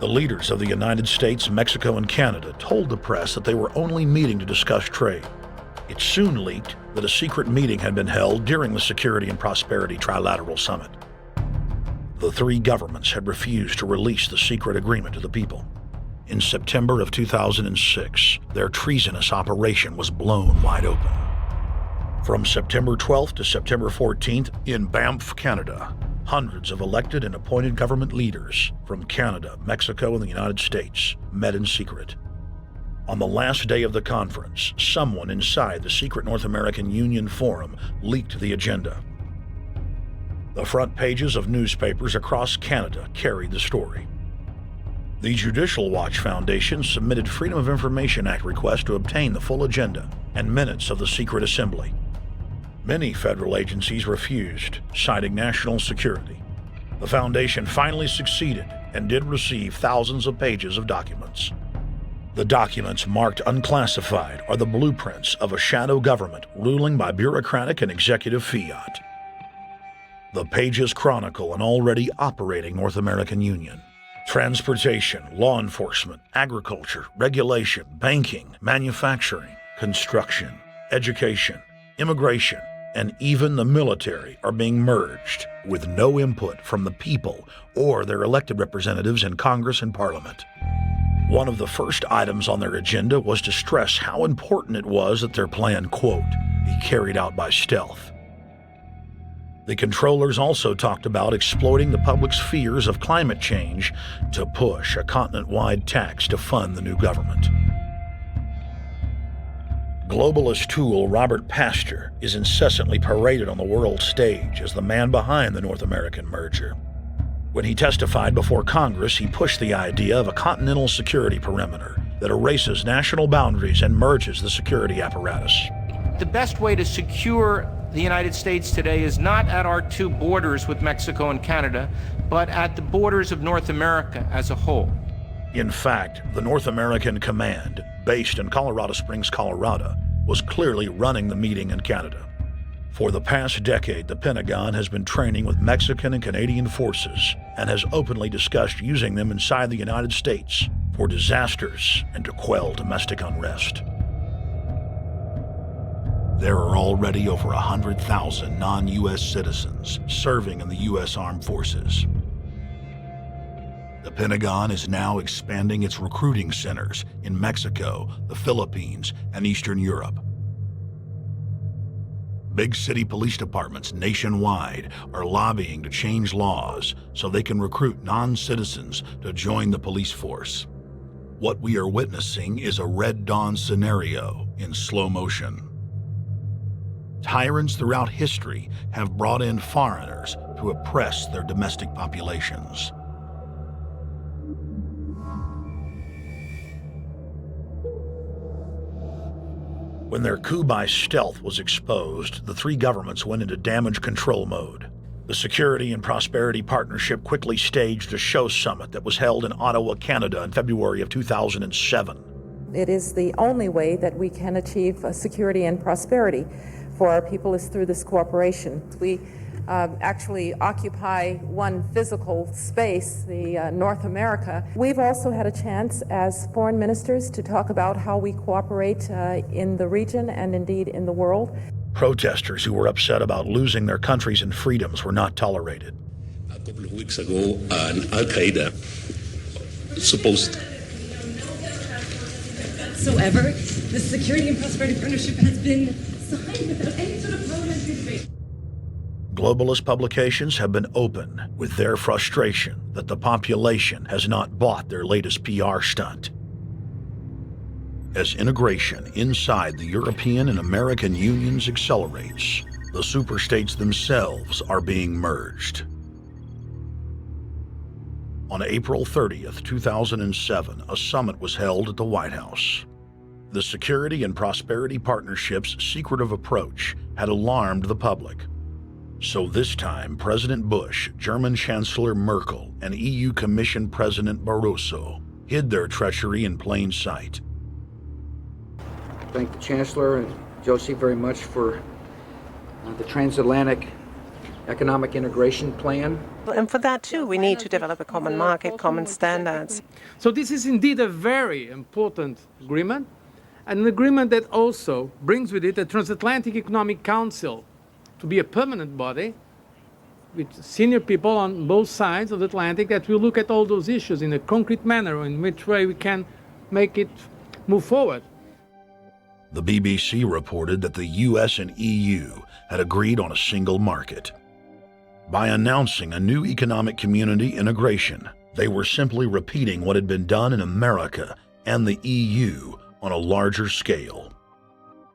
The leaders of the United States, Mexico, and Canada told the press that they were only meeting to discuss trade. It soon leaked that a secret meeting had been held during the Security and Prosperity Trilateral Summit. The three governments had refused to release the secret agreement to the people. In September of 2006, their treasonous operation was blown wide open. From September 12th to September 14th, in Banff, Canada, hundreds of elected and appointed government leaders from Canada, Mexico, and the United States met in secret. On the last day of the conference, someone inside the secret North American Union Forum leaked the agenda. The front pages of newspapers across Canada carried the story. The Judicial Watch Foundation submitted Freedom of Information Act requests to obtain the full agenda and minutes of the secret assembly. Many federal agencies refused, citing national security. The foundation finally succeeded and did receive thousands of pages of documents. The documents marked unclassified are the blueprints of a shadow government ruling by bureaucratic and executive fiat. The pages chronicle an already operating North American Union. Transportation, law enforcement, agriculture, regulation, banking, manufacturing, construction, education, immigration, and even the military are being merged with no input from the people or their elected representatives in Congress and Parliament. One of the first items on their agenda was to stress how important it was that their plan, quote, be carried out by stealth. The controllers also talked about exploiting the public's fears of climate change to push a continent-wide tax to fund the new government. Globalist tool Robert Pastor is incessantly paraded on the world stage as the man behind the North American merger. When he testified before Congress, he pushed the idea of a continental security perimeter that erases national boundaries and merges the security apparatus. The best way to secure the United States today is not at our two borders with Mexico and Canada, but at the borders of North America as a whole. In fact, the North American Command, based in Colorado Springs, Colorado, was clearly running the meeting in Canada. For the past decade, the Pentagon has been training with Mexican and Canadian forces and has openly discussed using them inside the United States for disasters and to quell domestic unrest. There are already over 100,000 non-U.S. citizens serving in the U.S. Armed Forces. The Pentagon is now expanding its recruiting centers in Mexico, the Philippines, and Eastern Europe. Big city police departments nationwide are lobbying to change laws so they can recruit non-citizens to join the police force. What we are witnessing is a Red Dawn scenario in slow motion. Tyrants throughout history have brought in foreigners to oppress their domestic populations. When their coup by stealth was exposed, the three governments went into damage control mode. The Security and Prosperity Partnership quickly staged a show summit that was held in Ottawa, Canada in February of 2007. It is the only way that we can achieve security and prosperity for our people is through this cooperation. We actually occupy one physical space, the North America. We've also had a chance as foreign ministers to talk about how we cooperate in the region and indeed in the world. Protesters who were upset about losing their countries and freedoms were not tolerated. A couple of weeks ago, an Al-Qaeda supposed whatsoever. The Security and Prosperity Partnership has been signed without any sort of parliamentary debate. Globalist publications have been open with their frustration that the population has not bought their latest PR stunt. As integration inside the European and American unions accelerates, the superstates themselves are being merged. On April 30th, 2007, a summit was held at the White House. The Security and Prosperity Partnership's secretive approach had alarmed the public. So this time, President Bush, German Chancellor Merkel, and EU Commission President Barroso hid their treachery in plain sight. Thank the Chancellor and Josie very much for the transatlantic economic integration plan. And for that too, we need to develop a common market, common standards. So this is indeed a very important agreement, an agreement that also brings with it a transatlantic economic council to be a permanent body with senior people on both sides of the Atlantic that will look at all those issues in a concrete manner, in which way we can make it move forward. The BBC reported that the US and EU had agreed on a single market. By announcing a new economic community integration, they were simply repeating what had been done in America and the EU on a larger scale.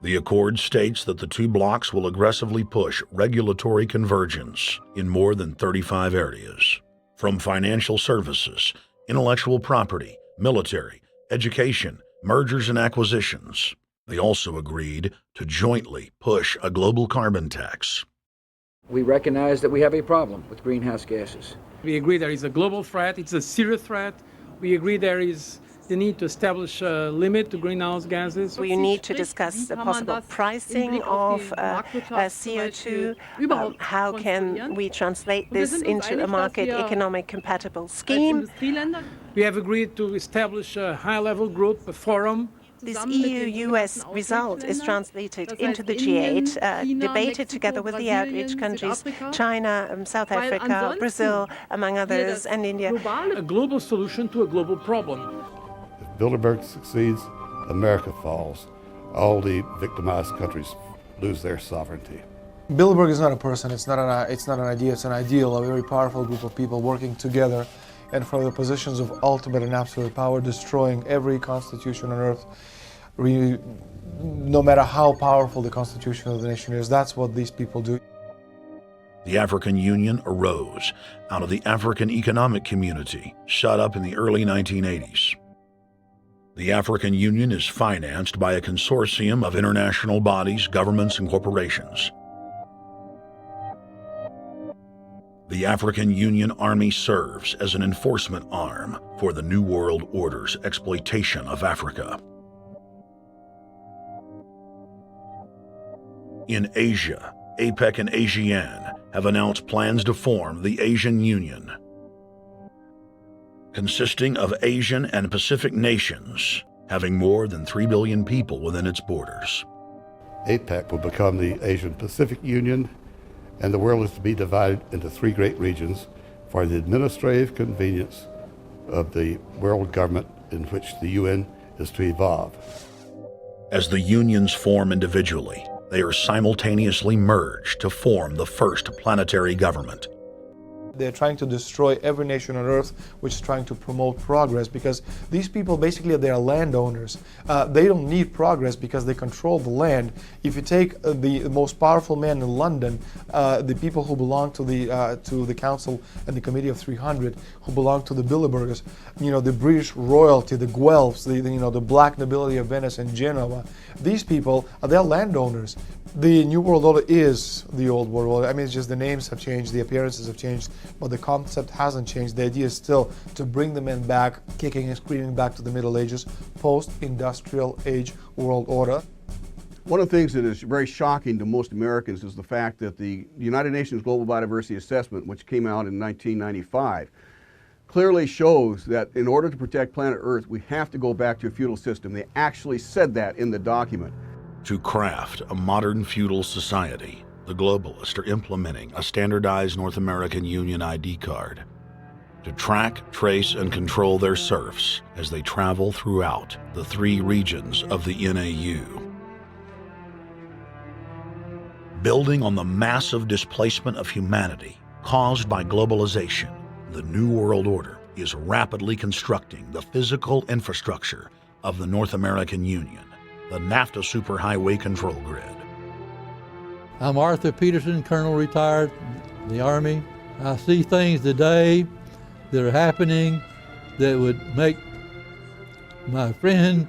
The accord states that the two blocs will aggressively push regulatory convergence in more than 35 areas, from financial services, intellectual property, military, education, mergers and acquisitions. They also agreed to jointly push a global carbon tax. We recognize that we have a problem with greenhouse gases. We agree there is a global threat, it's a serious threat. We agree there is the need to establish a limit to greenhouse gases. We need to discuss the possible pricing of CO2. How can we translate this into a market economic compatible scheme? We have agreed to establish a high-level group, a forum. This EU-US result is translated into the G8, debated together with the outreach countries, China, South Africa, Brazil, among others, and India. A global solution to a global problem. If Bilderberg succeeds, America falls. All the victimized countries lose their sovereignty. Bilderberg is not a person, it's not an idea, it's an ideal, a very powerful group of people working together and from the positions of ultimate and absolute power, destroying every constitution on earth, no matter how powerful the constitution of the nation is. That's what these people do. The African Union arose out of the African Economic Community, set up in the early 1980s. The African Union is financed by a consortium of international bodies, governments, and corporations. The African Union Army serves as an enforcement arm for the New World Order's exploitation of Africa. In Asia, APEC and ASEAN have announced plans to form the Asian Union, consisting of Asian and Pacific nations, having more than 3 billion people within its borders. APEC will become the Asian Pacific Union, and the world is to be divided into 3 great regions for the administrative convenience of the world government in which the UN is to evolve. As the unions form individually, they are simultaneously merged to form the first planetary government. They're trying to destroy every nation on earth which is trying to promote progress, because these people basically they are landowners. They don't need progress because they control the land. If you take the most powerful man in London, the people who belong to the Council and the Committee of 300, who belong to the Bilderbergers, the British royalty, the Guelphs, the black nobility of Venice and Genoa, these people they're landowners. The New World Order is the Old World Order. I mean, it's just the names have changed, the appearances have changed, but the concept hasn't changed. The idea is still to bring the men back, kicking and screaming back to the Middle Ages, post-industrial age world order. One of the things that is very shocking to most Americans is the fact that the United Nations Global Biodiversity Assessment, which came out in 1995, clearly shows that in order to protect planet Earth, we have to go back to a feudal system. They actually said that in the document. To craft a modern feudal society, the globalists are implementing a standardized North American Union ID card to track, trace, and control their serfs as they travel throughout the 3 regions of the NAU. Building on the massive displacement of humanity caused by globalization, the New World Order is rapidly constructing the physical infrastructure of the North American Union, the NAFTA Superhighway Control Grid. I'm Arthur Peterson, Colonel retired in the Army. I see things today that are happening that would make my friend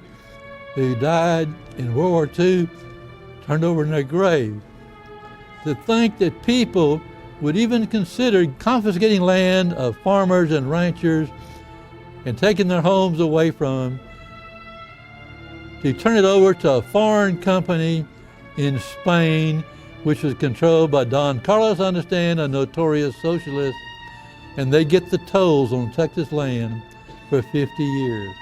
who died in World War II turned over in their grave. To think that people would even consider confiscating land of farmers and ranchers and taking their homes away from them to turn it over to a foreign company in Spain, which was controlled by Don Carlos, I understand, a notorious socialist, and they get the tolls on Texas land for 50 years.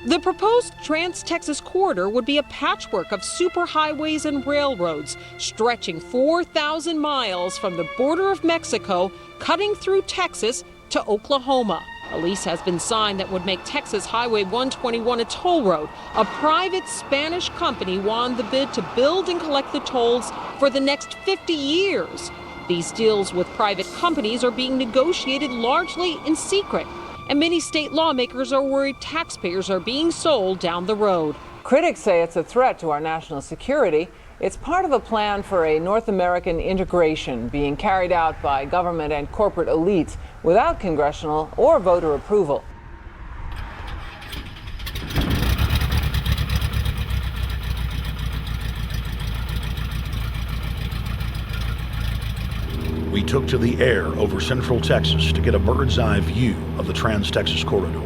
The proposed Trans-Texas corridor would be a patchwork of superhighways and railroads stretching 4,000 miles from the border of Mexico, cutting through Texas to Oklahoma. A lease has been signed that would make Texas Highway 121 a toll road. A private Spanish company won the bid to build and collect the tolls for the next 50 years. These deals with private companies are being negotiated largely in secret, and many state lawmakers are worried taxpayers are being sold down the road. Critics say it's a threat to our national security. It's part of a plan for a North American integration being carried out by government and corporate elites without congressional or voter approval. We took to the air over central Texas to get a bird's eye view of the Trans-Texas Corridor,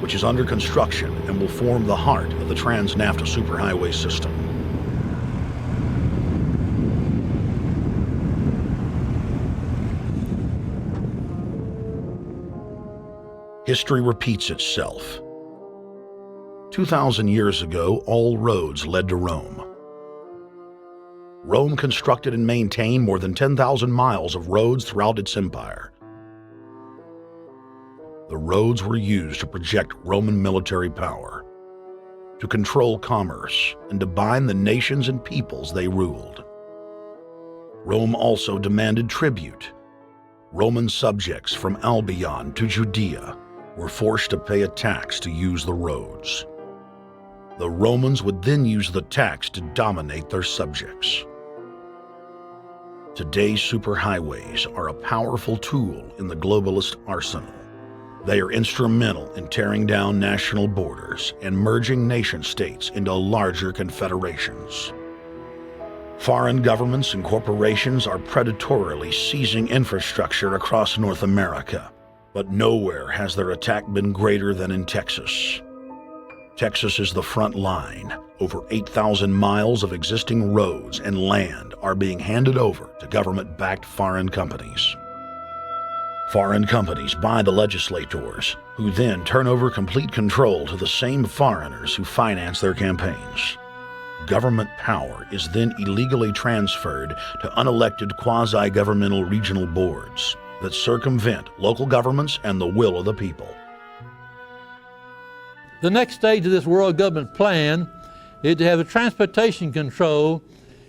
which is under construction and will form the heart of the Trans-NAFTA superhighway system. History repeats itself. 2,000 years ago, all roads led to Rome. Rome constructed and maintained more than 10,000 miles of roads throughout its empire. The roads were used to project Roman military power, to control commerce, and to bind the nations and peoples they ruled. Rome also demanded tribute. Roman subjects from Albion to Judea were forced to pay a tax to use the roads. The Romans would then use the tax to dominate their subjects. Today's superhighways are a powerful tool in the globalist arsenal. They are instrumental in tearing down national borders and merging nation-states into larger confederations. Foreign governments and corporations are predatorily seizing infrastructure across North America, but nowhere has their attack been greater than in Texas. Texas is the front line. Over 8,000 miles of existing roads and land are being handed over to government-backed foreign companies. Foreign companies buy the legislators, who then turn over complete control to the same foreigners who finance their campaigns. Government power is then illegally transferred to unelected quasi-governmental regional boards that circumvent local governments and the will of the people. The next stage of this world government plan is to have a transportation control,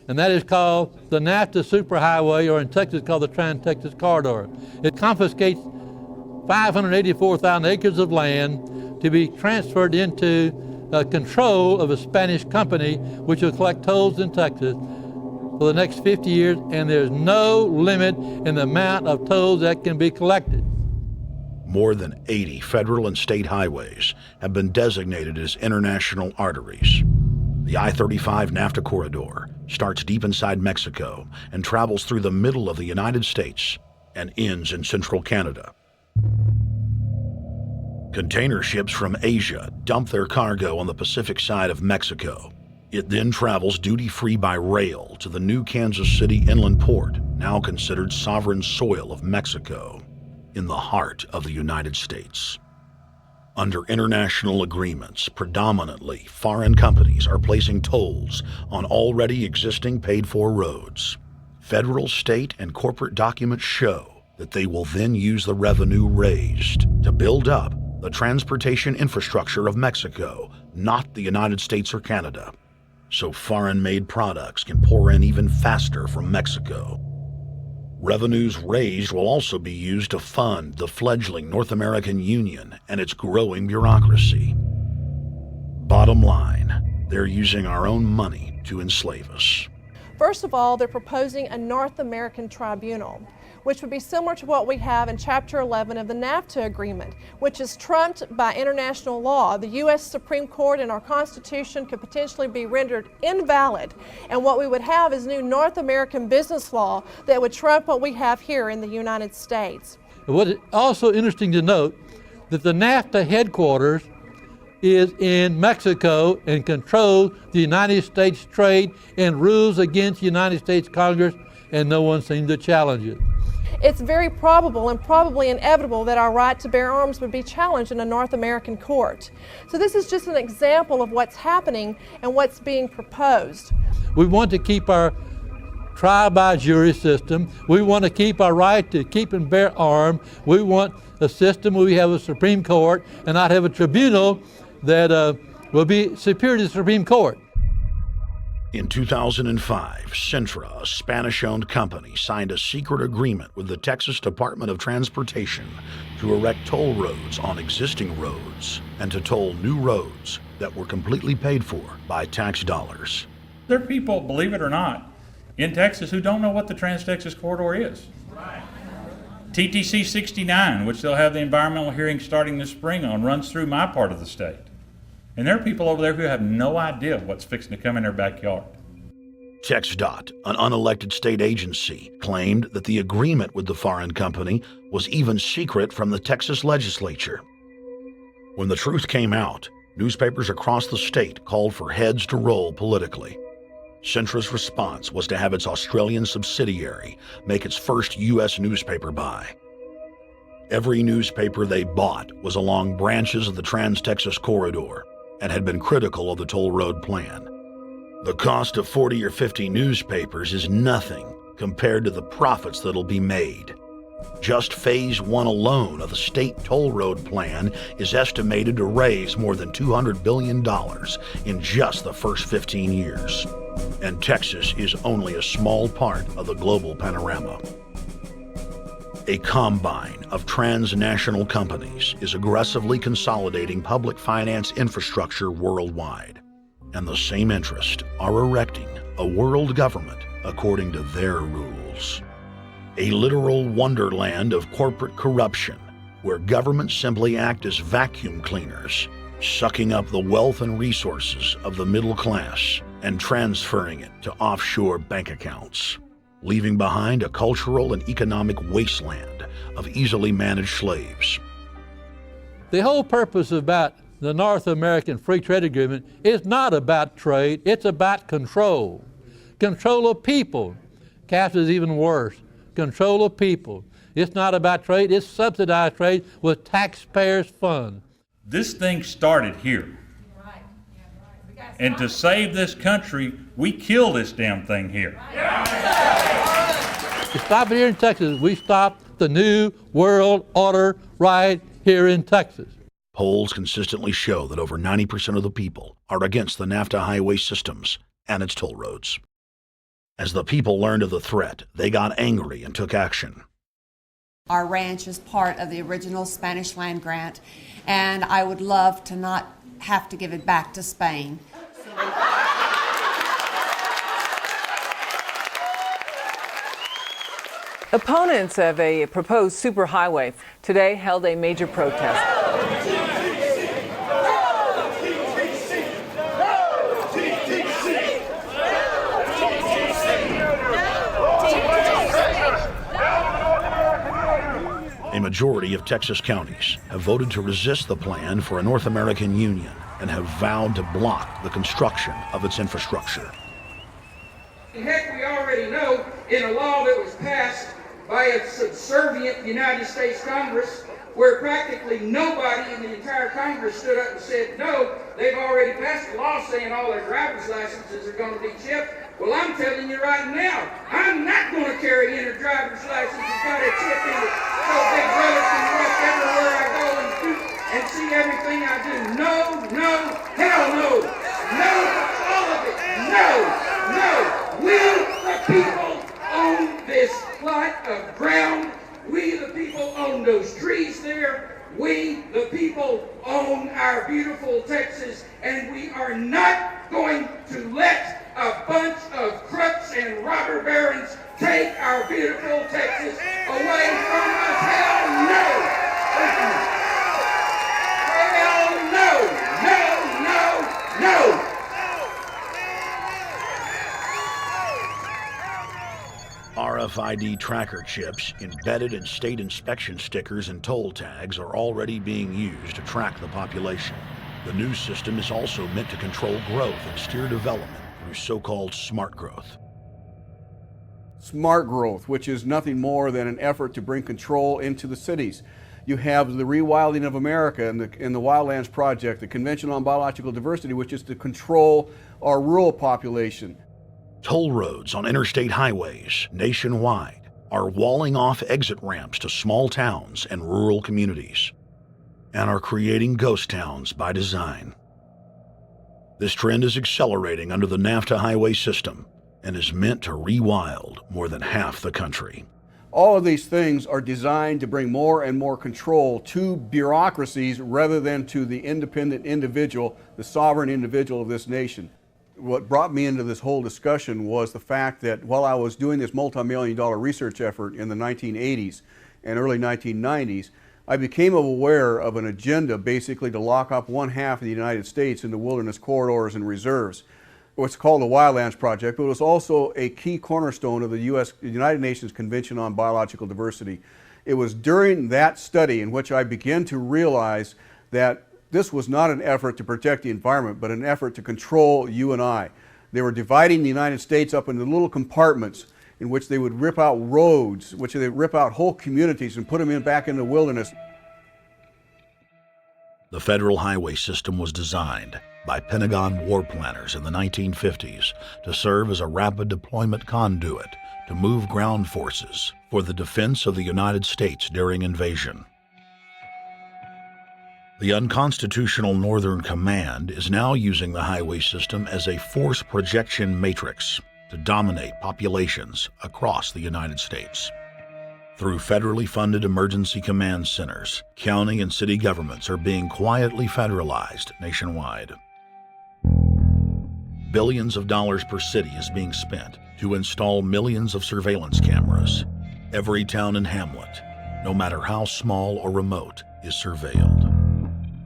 and that is called the NAFTA superhighway, or in Texas called the Trans-Texas Corridor. It confiscates 584,000 acres of land to be transferred into control of a Spanish company which will collect tolls in Texas for the next 50 years, and there's no limit in the amount of tolls that can be collected. More than 80 federal and state highways have been designated as international arteries. The I-35 NAFTA corridor starts deep inside Mexico and travels through the middle of the United States and ends in central Canada. Container ships from Asia dump their cargo on the Pacific side of Mexico. It then travels duty-free by rail to the new Kansas City inland port, now considered sovereign soil of Mexico, in the heart of the United States. Under international agreements, predominantly foreign companies are placing tolls on already existing paid-for roads. Federal, state, and corporate documents show that they will then use the revenue raised to build up the transportation infrastructure of Mexico, not the United States or Canada, so foreign-made products can pour in even faster from Mexico. Revenues raised will also be used to fund the fledgling North American Union and its growing bureaucracy. Bottom line, they're using our own money to enslave us. First of all, they're proposing a North American tribunal, which would be similar to what we have in Chapter 11 of the NAFTA agreement, which is trumped by international law. The U.S. Supreme Court and our Constitution could potentially be rendered invalid, and what we would have is new North American business law that would trump what we have here in the United States. What is also interesting to note that the NAFTA headquarters is in Mexico and controls the United States trade and rules against the United States Congress, and no one seems to challenge it. it's very probable and probably inevitable that our right to bear arms would be challenged in a North American court. So this is just an example of what's happening and what's being proposed. We want to keep our trial by jury system. We want to keep our right to keep and bear arms. We want a system where we have a Supreme Court and not have a tribunal that will be superior to the Supreme Court. In 2005, Cintra, a Spanish-owned company, signed a secret agreement with the Texas Department of Transportation to erect toll roads on existing roads and to toll new roads that were completely paid for by tax dollars. There are people, believe it or not, in Texas who don't know what the Trans-Texas Corridor is. TTC 69, which they'll have the environmental hearing starting this spring on, runs through my part of the state. And there are people over there who have no idea what's fixing to come in their backyard. TxDOT, an unelected state agency, claimed that the agreement with the foreign company was even secret from the Texas legislature. When the truth came out, newspapers across the state called for heads to roll politically. Cintra's response was to have its Australian subsidiary make its first U.S. newspaper buy. Every newspaper they bought was along branches of the Trans-Texas Corridor and had been critical of the toll road plan. The cost of 40 or 50 newspapers is nothing compared to the profits that'll be made. Just Phase 1 alone of the state toll road plan is estimated to raise more than $200 billion in just the first 15 years. And Texas is only a small part of the global panorama. A combine of transnational companies is aggressively consolidating public finance infrastructure worldwide, and the same interests are erecting a world government according to their rules. A literal wonderland of corporate corruption, where governments simply act as vacuum cleaners, sucking up the wealth and resources of the middle class and transferring it to offshore bank accounts, leaving behind a cultural and economic wasteland of easily managed slaves. The whole purpose about the North American Free Trade Agreement is not about trade, it's about control. Control of people. CAFTA is even worse. Control of people. It's not about trade, it's subsidized trade with taxpayers' funds. This thing started here. And to save this country, we kill this damn thing here. To stop it here in Texas, we stop the New World Order right here in Texas. Polls consistently show that over 90% of the people are against the NAFTA highway systems and its toll roads. As the people learned of the threat, they got angry and took action. Our ranch is part of the original Spanish land grant, and I would love to not have to give it back to Spain. Opponents of a proposed superhighway today held a major protest. A majority of Texas counties have voted to resist the plan for a North American Union and have vowed to block the construction of its infrastructure. Heck, we already know in a law that was passed by a subservient United States Congress, where practically nobody in the entire Congress stood up and said no, they've already passed a law saying all their driver's licenses are going to be chipped. Well, I'm telling you right now, I'm not going to carry in a driver's license that's got a chip in it so Big Brother can watch everywhere I go and see everything I do. No, no, hell no. No, all of it. No, no. We, the people, own this plot of ground. We, the people, own those trees there. We, the people, own our beautiful Texas, and we are not going to let a bunch of crooks and robber barons take our beautiful Texas away from us. Hell no! Hell no! No, no, no! RFID tracker chips embedded in state inspection stickers and toll tags are already being used to track the population. The new system is also meant to control growth and steer development through so-called smart growth. Smart growth, which is nothing more than an effort to bring control into the cities. You have the rewilding of America and the Wildlands Project, the Convention on Biological Diversity, which is to control our rural population. Toll roads on interstate highways nationwide are walling off exit ramps to small towns and rural communities, and are creating ghost towns by design. This trend is accelerating under the NAFTA highway system and is meant to rewild more than half the country. All of these things are designed to bring more and more control to bureaucracies rather than to the independent individual, the sovereign individual of this nation. What brought me into this whole discussion was the fact that while I was doing this multi-million-dollar research effort in the 1980s and early 1990s, I became aware of an agenda basically to lock up one half of the United States into wilderness corridors and reserves. What's called the Wildlands Project, but it was also a key cornerstone of the United Nations Convention on Biological Diversity. It was during that study in which I began to realize that this was not an effort to protect the environment, but an effort to control you and I. They were dividing the United States up into little compartments in which they would rip out roads, which they would rip out whole communities and put them back in the wilderness. The federal highway system was designed by Pentagon war planners in the 1950s to serve as a rapid deployment conduit to move ground forces for the defense of the United States during invasion. The unconstitutional Northern Command is now using the highway system as a force projection matrix to dominate populations across the United States. Through federally funded emergency command centers, county and city governments are being quietly federalized nationwide. Billions of dollars per city is being spent to install millions of surveillance cameras. Every town and hamlet, no matter how small or remote, is surveilled.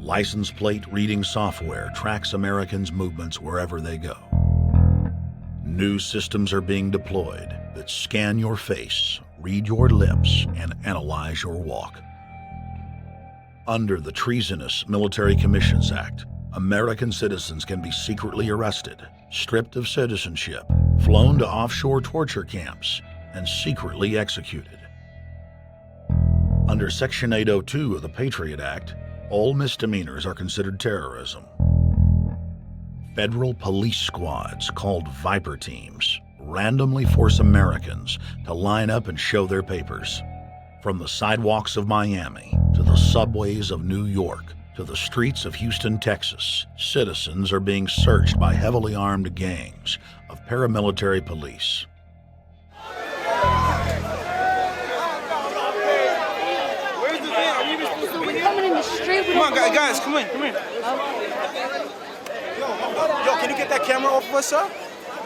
License plate reading software tracks Americans' movements wherever they go. New systems are being deployed that scan your face, read your lips, and analyze your walk. Under the Treasonous Military Commissions Act, American citizens can be secretly arrested, stripped of citizenship, flown to offshore torture camps, and secretly executed. Under Section 802 of the Patriot Act, all misdemeanors are considered terrorism. Federal police squads, called Viper teams, randomly force Americans to line up and show their papers. From the sidewalks of Miami to the subways of New York to the streets of Houston, Texas, citizens are being searched by heavily armed gangs of paramilitary police. Where's the van? Are we even supposed to be coming in the street? Come on, guys, come in. Yo, can you get that camera off of us, sir?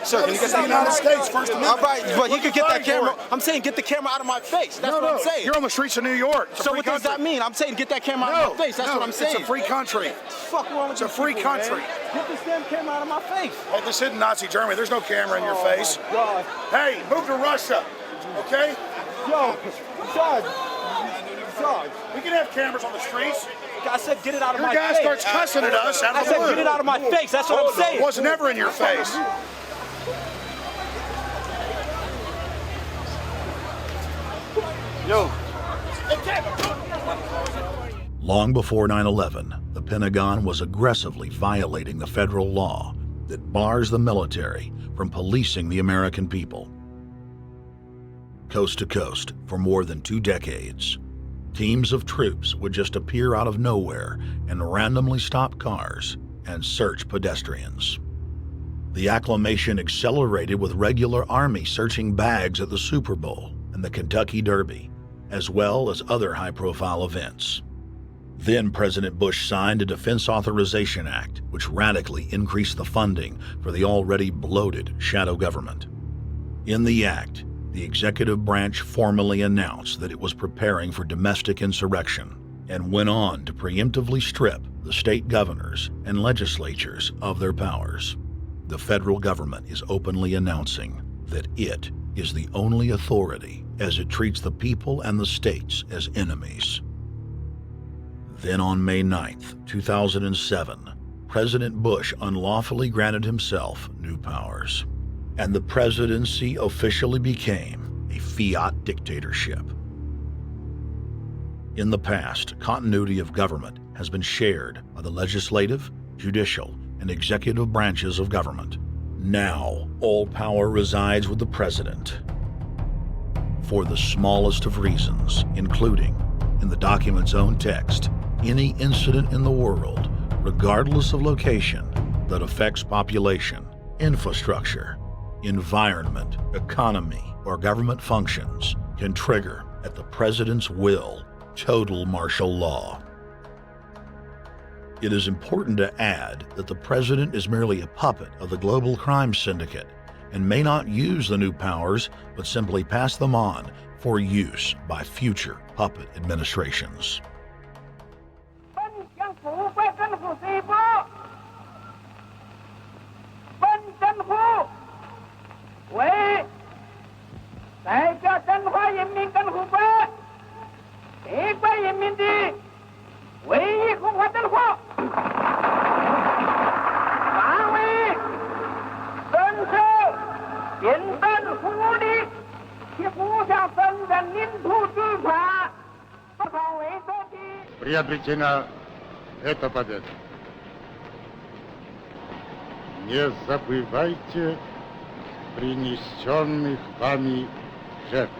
Sir, can you get that United States First Amendment? All right, but you can get that camera. I'm saying get the camera out of my face. That's what I'm saying. You're on the streets of New York. So what does that mean? I'm saying get that camera out of my face. That's what I'm saying. It's a free country. Fuck wrong with It's a free country. Get this damn camera out of my face. Hey, this isn't Nazi Germany. There's no camera in your face. God. Hey, move to Russia, okay? Yo, God. We can have cameras on the streets. I said get it out of my face. Your guy starts cussing at us out of the blue. I said get it out of my face. That's what I'm saying. It was never in your face. Yo. Long before 9/11, the Pentagon was aggressively violating the federal law that bars the military from policing the American people. Coast to coast, for more than 2 decades, teams of troops would just appear out of nowhere and randomly stop cars and search pedestrians. The acclamation accelerated with regular Army searching bags at the Super Bowl and the Kentucky Derby, as well as other high-profile events. Then President Bush signed a Defense Authorization Act, which radically increased the funding for the already bloated shadow government. In the act, the executive branch formally announced that it was preparing for domestic insurrection and went on to preemptively strip the state governors and legislatures of their powers. The federal government is openly announcing that it is the only authority as it treats the people and the states as enemies. Then on May 9th, 2007, President Bush unlawfully granted himself new powers. and the presidency officially became a fiat dictatorship. In the past, continuity of government has been shared by the legislative, judicial, and executive branches of government. Now, all power resides with the president. For the smallest of reasons, including, in the document's own text, any incident in the world, regardless of location, that affects population, infrastructure, environment, economy, or government functions can trigger, at the president's will, total martial law. It is important to add that the president is merely a puppet of the global crime syndicate and may not use the new powers, but simply pass them on for use by future puppet administrations. Приобретена эта победа. Не забывайте принесенных вами жертв.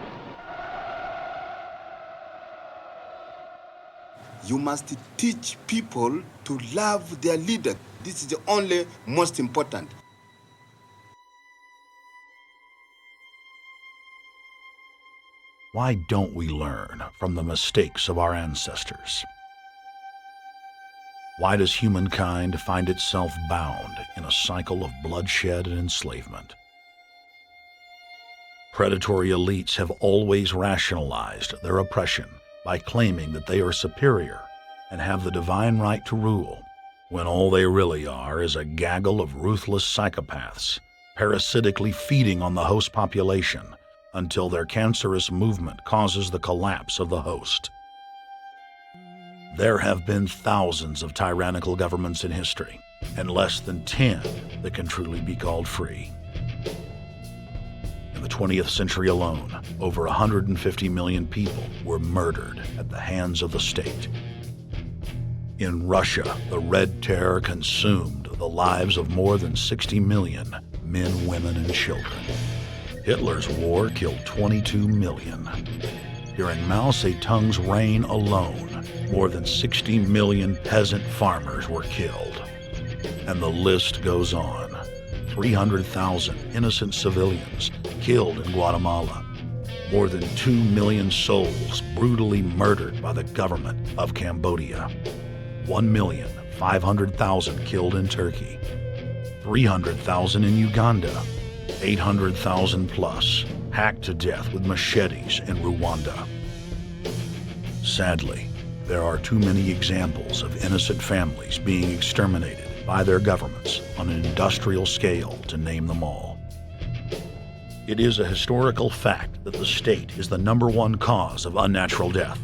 You must teach people to love their leader. This is the only most important. Why don't we learn from the mistakes of our ancestors? Why does humankind find itself bound in a cycle of bloodshed and enslavement? Predatory elites have always rationalized their oppression by claiming that they are superior and have the divine right to rule, when all they really are is a gaggle of ruthless psychopaths, parasitically feeding on the host population until their cancerous movement causes the collapse of the host. There have been thousands of tyrannical governments in history, and less than 10 that can truly be called free. In the 20th century alone, over 150 million people were murdered at the hands of the state. In Russia, the Red Terror consumed the lives of more than 60 million men, women, and children. Hitler's war killed 22 million. During Mao Zedong's reign alone, more than 60 million peasant farmers were killed. And the list goes on. 300,000 innocent civilians killed in Guatemala. More than 2 million souls brutally murdered by the government of Cambodia. 1,500,000 killed in Turkey. 300,000 in Uganda. 800,000 plus hacked to death with machetes in Rwanda. Sadly, there are too many examples of innocent families being exterminated by their governments on an industrial scale to name them all. It is a historical fact that the state is the #1 cause of unnatural death.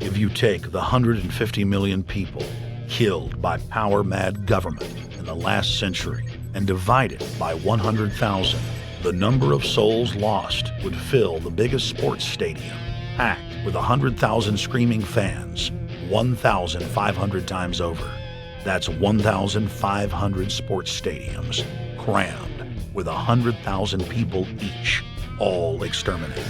If you take the 150 million people killed by power-mad government in the last century and divide it by 100,000, the number of souls lost would fill the biggest sports stadium, packed with 100,000 screaming fans, 1,500 times over. That's 1,500 sports stadiums, crammed with 100,000 people each, all exterminated.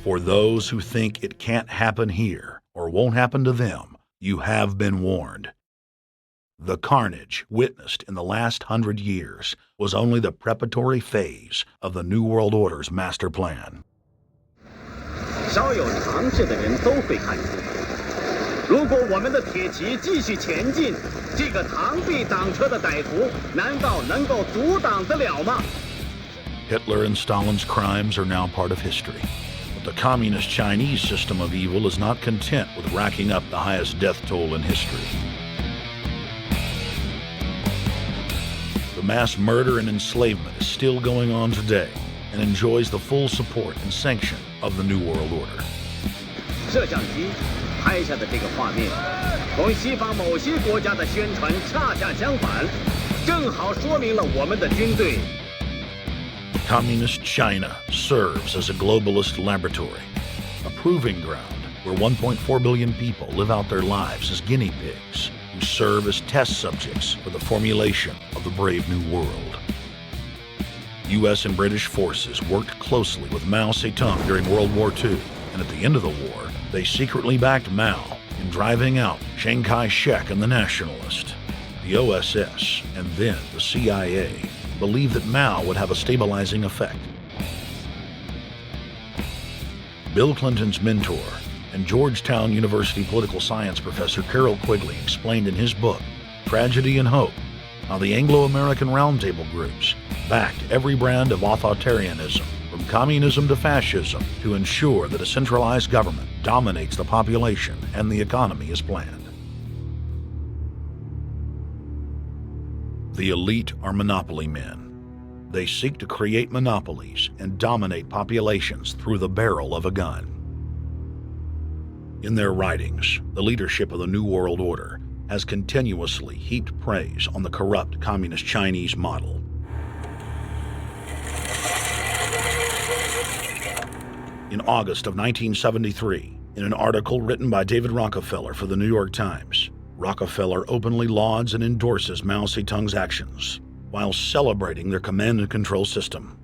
For those who think it can't happen here or won't happen to them, you have been warned. The carnage witnessed in the last 100 years was only the preparatory phase of the New World Order's master plan. 少有常识的人都会看出，如果我们的铁骑继续前进，这个螳臂挡车的歹徒难道能够阻挡得了吗？ Hitler and Stalin's crimes are now part of history. But the communist Chinese system of evil is not content with racking up the highest death toll in history. The mass murder and enslavement is still going on today and enjoys the full support and sanction of the New World Order. 摄像机拍下的这个画面，同西方某些国家的宣传恰恰相反。正好说明了我们的军队。 Communist China serves as a globalist laboratory, a proving ground where 1.4 billion people live out their lives as guinea pigs who serve as test subjects for the formulation of the brave new world. U.S. and British forces worked closely with Mao Zedong during World War II, and at the end of the war, they secretly backed Mao in driving out Chiang Kai-shek and the Nationalists. The OSS, and then the CIA, believed that Mao would have a stabilizing effect. Bill Clinton's mentor and Georgetown University political science professor Carroll Quigley explained in his book, Tragedy and Hope, how the Anglo-American Roundtable groups backed every brand of authoritarianism, from communism to fascism, to ensure that a centralized government dominates the population and the economy as planned. The elite are monopoly men. They seek to create monopolies and dominate populations through the barrel of a gun. In their writings, the leadership of the New World Order has continuously heaped praise on the corrupt Communist Chinese model. In August of 1973, in an article written by David Rockefeller for the New York Times, Rockefeller openly lauds and endorses Mao Zedong's actions, while celebrating their command and control system.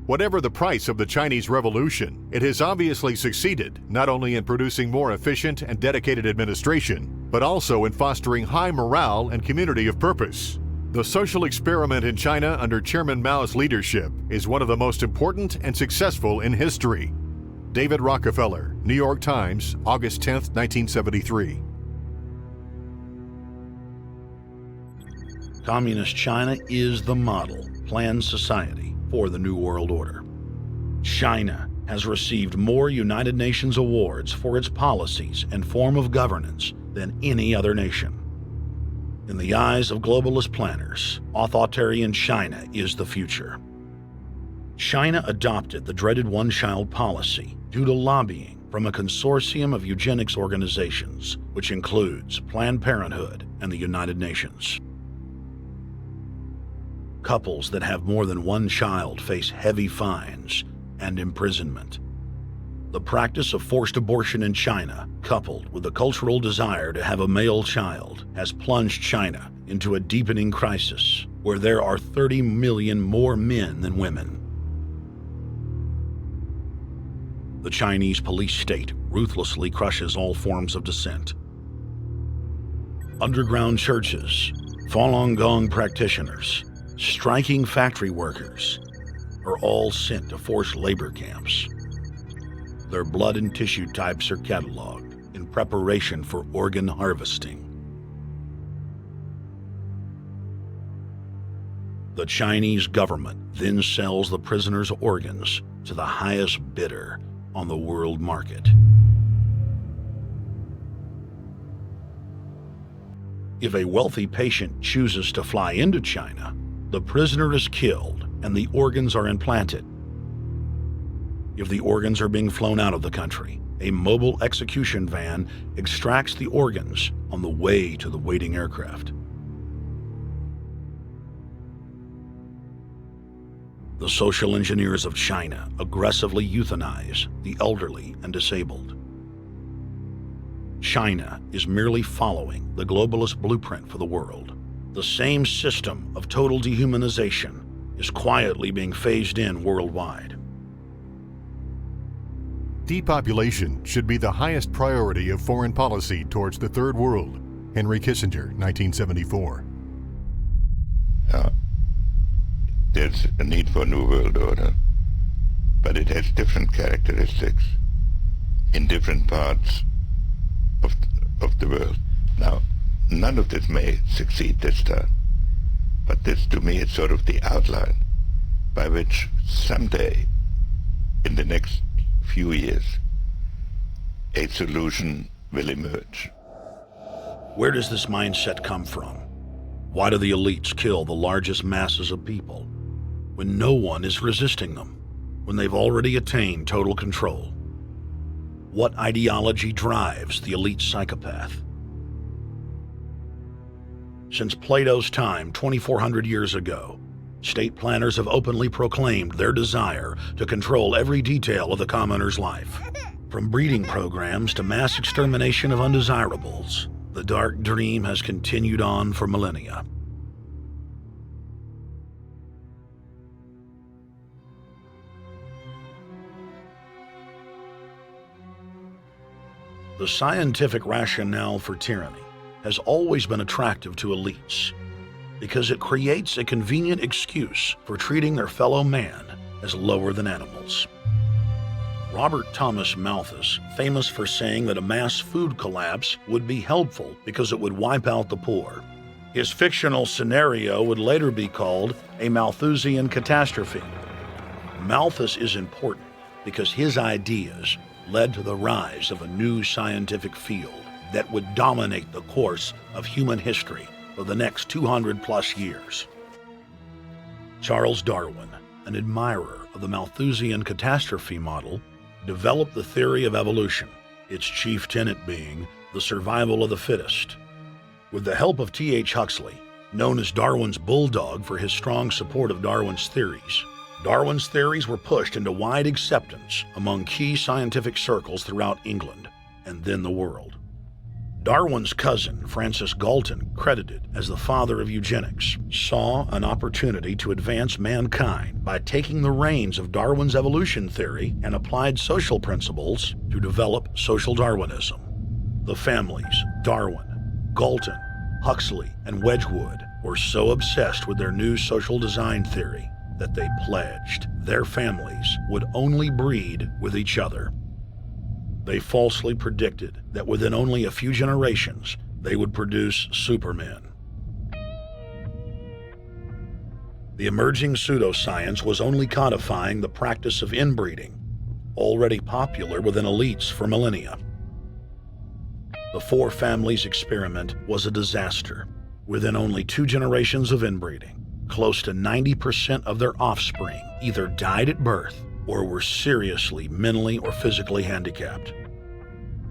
Whatever the price of the Chinese Revolution, it has obviously succeeded not only in producing more efficient and dedicated administration, but also in fostering high morale and community of purpose. The social experiment in China under Chairman Mao's leadership is one of the most important and successful in history. David Rockefeller, New York Times, August 10, 1973. Communist China is the model planned society for the New World Order. China has received more United Nations awards for its policies and form of governance than any other nation. In the eyes of globalist planners, authoritarian China is the future. China adopted the dreaded one-child policy due to lobbying from a consortium of eugenics organizations, which includes Planned Parenthood and the United Nations. Couples that have more than one child face heavy fines and imprisonment. The practice of forced abortion in China, coupled with the cultural desire to have a male child, has plunged China into a deepening crisis where there are 30 million more men than women. The Chinese police state ruthlessly crushes all forms of dissent. Underground churches, Falun Gong practitioners, striking factory workers are all sent to forced labor camps. Their blood and tissue types are cataloged in preparation for organ harvesting. The Chinese government then sells the prisoners' organs to the highest bidder on the world market. If a wealthy patient chooses to fly into China, the prisoner is killed and the organs are implanted. If the organs are being flown out of the country, a mobile execution van extracts the organs on the way to the waiting aircraft. The social engineers of China aggressively euthanize the elderly and disabled. China is merely following the globalist blueprint for the world. The same system of total dehumanization is quietly being phased in worldwide. Depopulation should be the highest priority of foreign policy towards the Third World. Henry Kissinger, 1974. There's a need for a new world order, but it has different characteristics in different parts of the world. Now, none of this may succeed this time, but this to me is sort of the outline by which someday, in the next few years, a solution will emerge. Where does this mindset come from? Why do the elites kill the largest masses of people when no one is resisting them, when they've already attained total control? What ideology drives the elite psychopath? Since Plato's time 2,400 years ago, state planners have openly proclaimed their desire to control every detail of the commoner's life. From breeding programs to mass extermination of undesirables, the dark dream has continued on for millennia. The scientific rationale for tyranny has always been attractive to elites because it creates a convenient excuse for treating their fellow man as lower than animals. Robert Thomas Malthus, famous for saying that a mass food collapse would be helpful because it would wipe out the poor. His fictional scenario would later be called a Malthusian catastrophe. Malthus is important because his ideas led to the rise of a new scientific field that would dominate the course of human history for the next 200+ years. Charles Darwin, an admirer of the Malthusian catastrophe model, developed the theory of evolution, its chief tenet being the survival of the fittest. With the help of T.H. Huxley, known as Darwin's bulldog for his strong support of Darwin's theories were pushed into wide acceptance among key scientific circles throughout England and then the world. Darwin's cousin, Francis Galton, credited as the father of eugenics, saw an opportunity to advance mankind by taking the reins of Darwin's evolution theory and applied social principles to develop social Darwinism. The families Darwin, Galton, Huxley, and Wedgwood were so obsessed with their new social design theory that they pledged their families would only breed with each other. They falsely predicted that within only a few generations, they would produce supermen. The emerging pseudoscience was only codifying the practice of inbreeding, already popular within elites for millennia. The Four Families experiment was a disaster. Within only 2 generations of inbreeding, close to 90% of their offspring either died at birth or were seriously mentally or physically handicapped.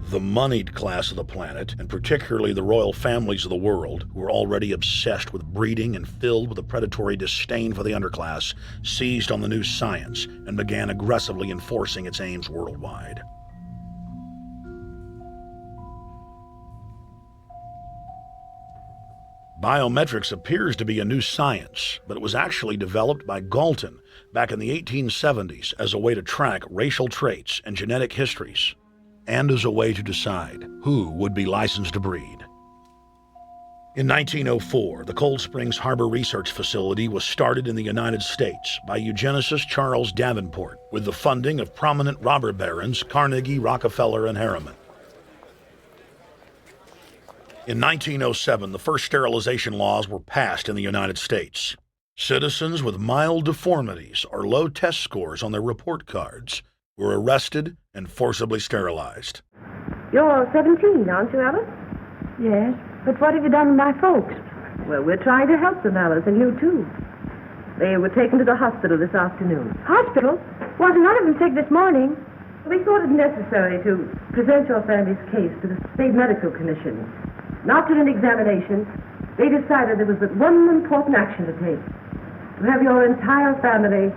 The moneyed class of the planet, and particularly the royal families of the world, who were already obsessed with breeding and filled with a predatory disdain for the underclass, seized on the new science and began aggressively enforcing its aims worldwide. Biometrics appears to be a new science, but it was actually developed by Galton back in the 1870s as a way to track racial traits and genetic histories, and as a way to decide who would be licensed to breed. In 1904, the Cold Springs Harbor Research Facility was started in the United States by eugenicist Charles Davenport with the funding of prominent robber barons Carnegie, Rockefeller, and Harriman. In 1907, the first sterilization laws were passed in the United States. Citizens with mild deformities or low test scores on their report cards were arrested and forcibly sterilized. You're 17, aren't you, Alice? Yes, but what have you done with my folks? Well, we're trying to help them, Alice, and you too. They were taken to the hospital this afternoon. Hospital? Wasn't none of them sick this morning? We thought it necessary to present your family's case to the State Medical Commission. After an examination, they decided there was but one important action to take: to have your entire family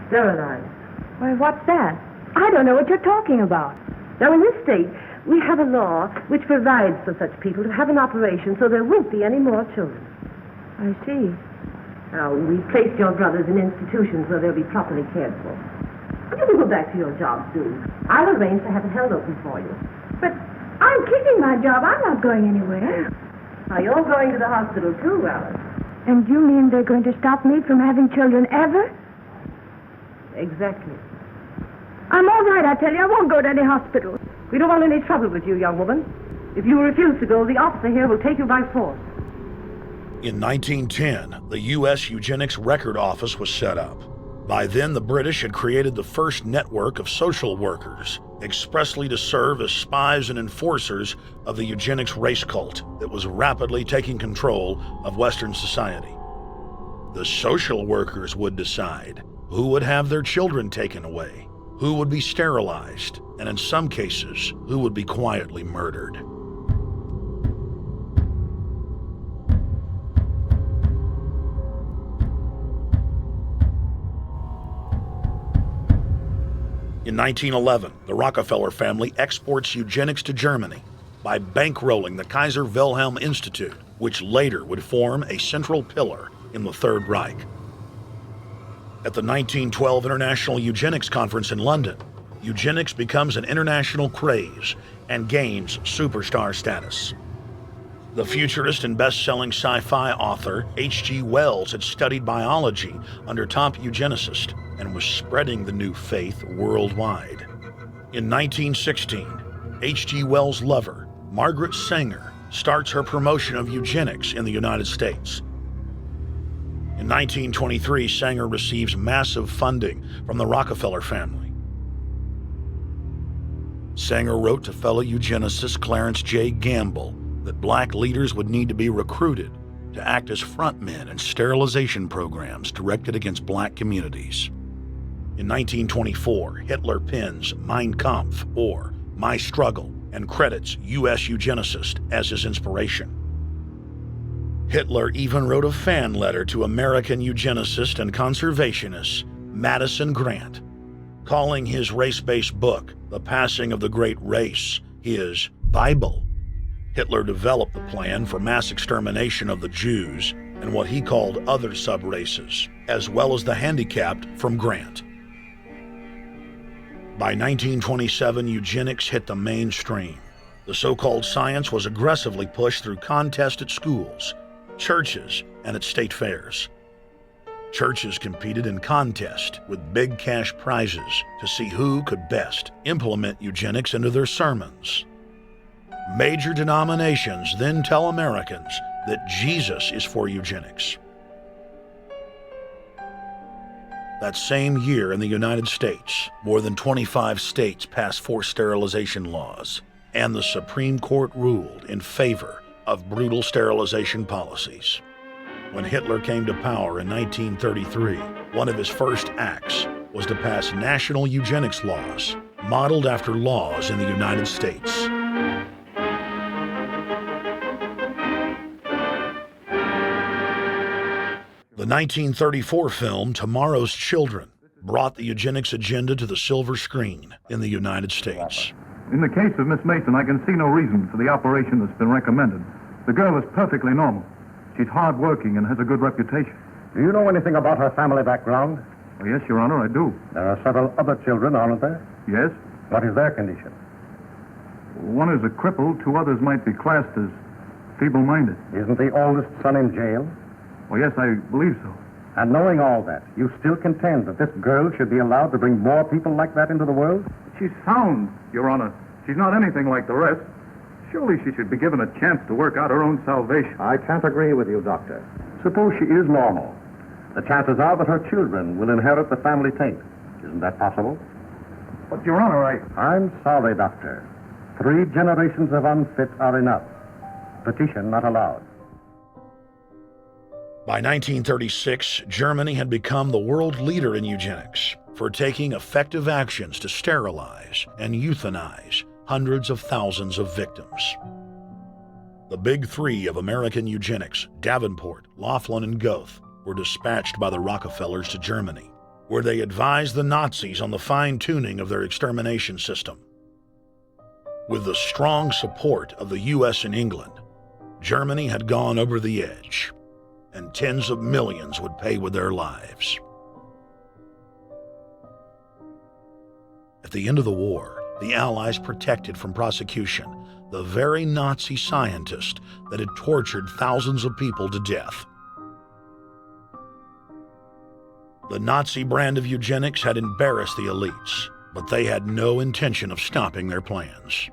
sterilized. Why, what's that? I don't know what you're talking about. Now, in this state, we have a law which provides for such people to have an operation so there won't be any more children. I see. Now, we've placed your brothers in institutions where they'll be properly cared for. You can go back to your job soon. I'll arrange to have it held open for you. But I'm keeping my job. I'm not going anywhere. Now, you're going to the hospital too, Alice. And you mean they're going to stop me from having children ever? Exactly. I'm all right, I tell you. I won't go to any hospital. We don't want any trouble with you, young woman. If you refuse to go, the officer here will take you by force. In 1910, the U.S. Eugenics Record Office was set up. By then, the British had created the first network of social workers, expressly to serve as spies and enforcers of the eugenics race cult that was rapidly taking control of Western society. The social workers would decide who would have their children taken away, who would be sterilized, and in some cases, who would be quietly murdered. In 1911, the Rockefeller family exports eugenics to Germany by bankrolling the Kaiser Wilhelm Institute, which later would form a central pillar in the Third Reich. At the 1912 International Eugenics Conference in London, eugenics becomes an international craze and gains superstar status. The futurist and best-selling sci-fi author H.G. Wells had studied biology under top eugenicists and was spreading the new faith worldwide. In 1916, H.G. Wells' lover, Margaret Sanger, starts her promotion of eugenics in the United States. In 1923, Sanger receives massive funding from the Rockefeller family. Sanger wrote to fellow eugenicist Clarence J. Gamble that black leaders would need to be recruited to act as frontmen in sterilization programs directed against black communities. In 1924, Hitler pens Mein Kampf, or My Struggle, and credits U.S. eugenicist as his inspiration. Hitler even wrote a fan letter to American eugenicist and conservationist Madison Grant, calling his race-based book, The Passing of the Great Race, his Bible. Hitler developed the plan for mass extermination of the Jews and what he called other sub-races, as well as the handicapped from Grant. By 1927, eugenics hit the mainstream. The so-called science was aggressively pushed through contests at schools, churches, and at state fairs. Churches competed in contests with big cash prizes to see who could best implement eugenics into their sermons. Major denominations then tell Americans that Jesus is for eugenics. That same year in the United States, more than 25 states passed forced sterilization laws, and the Supreme Court ruled in favor of brutal sterilization policies. When Hitler came to power in 1933, one of his first acts was to pass national eugenics laws, modeled after laws in the United States. The 1934 film Tomorrow's Children brought the eugenics agenda to the silver screen in the United States. In the case of Miss Mason, I can see no reason for the operation that's been recommended. The girl is perfectly normal. She's hard-working and has a good reputation. Do you know anything about her family background? Oh, yes, Your Honor, I do. There are several other children, aren't there? Yes. What is their condition? One is a cripple. Two others might be classed as feeble-minded. Isn't the oldest son in jail? Oh, yes, I believe so. And knowing all that, you still contend that this girl should be allowed to bring more people like that into the world? She's sound, Your Honor. She's not anything like the rest. Surely she should be given a chance to work out her own salvation. I can't agree with you, Doctor. Suppose she is normal. The chances are that her children will inherit the family taint. Isn't that possible? But, Your Honor, I'm sorry, Doctor. 3 generations of unfit are enough. Petition not allowed. By 1936, Germany had become the world leader in eugenics for taking effective actions to sterilize and euthanize hundreds of thousands of victims. The big 3 of American eugenics, Davenport, Laughlin, and Goethe, were dispatched by the Rockefellers to Germany, where they advised the Nazis on the fine-tuning of their extermination system. With the strong support of the U.S. and England, Germany had gone over the edge, and tens of millions would pay with their lives. At the end of the war, the Allies protected from prosecution the very Nazi scientist that had tortured thousands of people to death. The Nazi brand of eugenics had embarrassed the elites, but they had no intention of stopping their plans.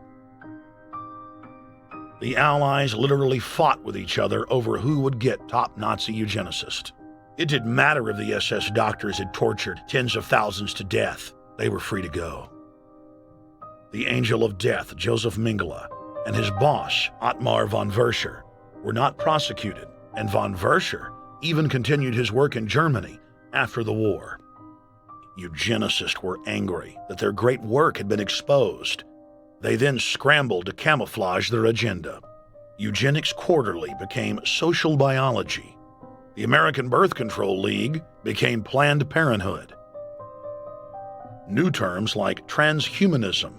The Allies literally fought with each other over who would get top Nazi eugenicist. It didn't matter if the SS doctors had tortured tens of thousands to death. They were free to go. The Angel of Death, Joseph Mengele, and his boss, Ottmar von Verscher, were not prosecuted, and von Verscher even continued his work in Germany after the war. Eugenicists were angry that their great work had been exposed. They then scrambled to camouflage their agenda. Eugenics Quarterly became Social Biology. The American Birth Control League became Planned Parenthood. New terms like transhumanism,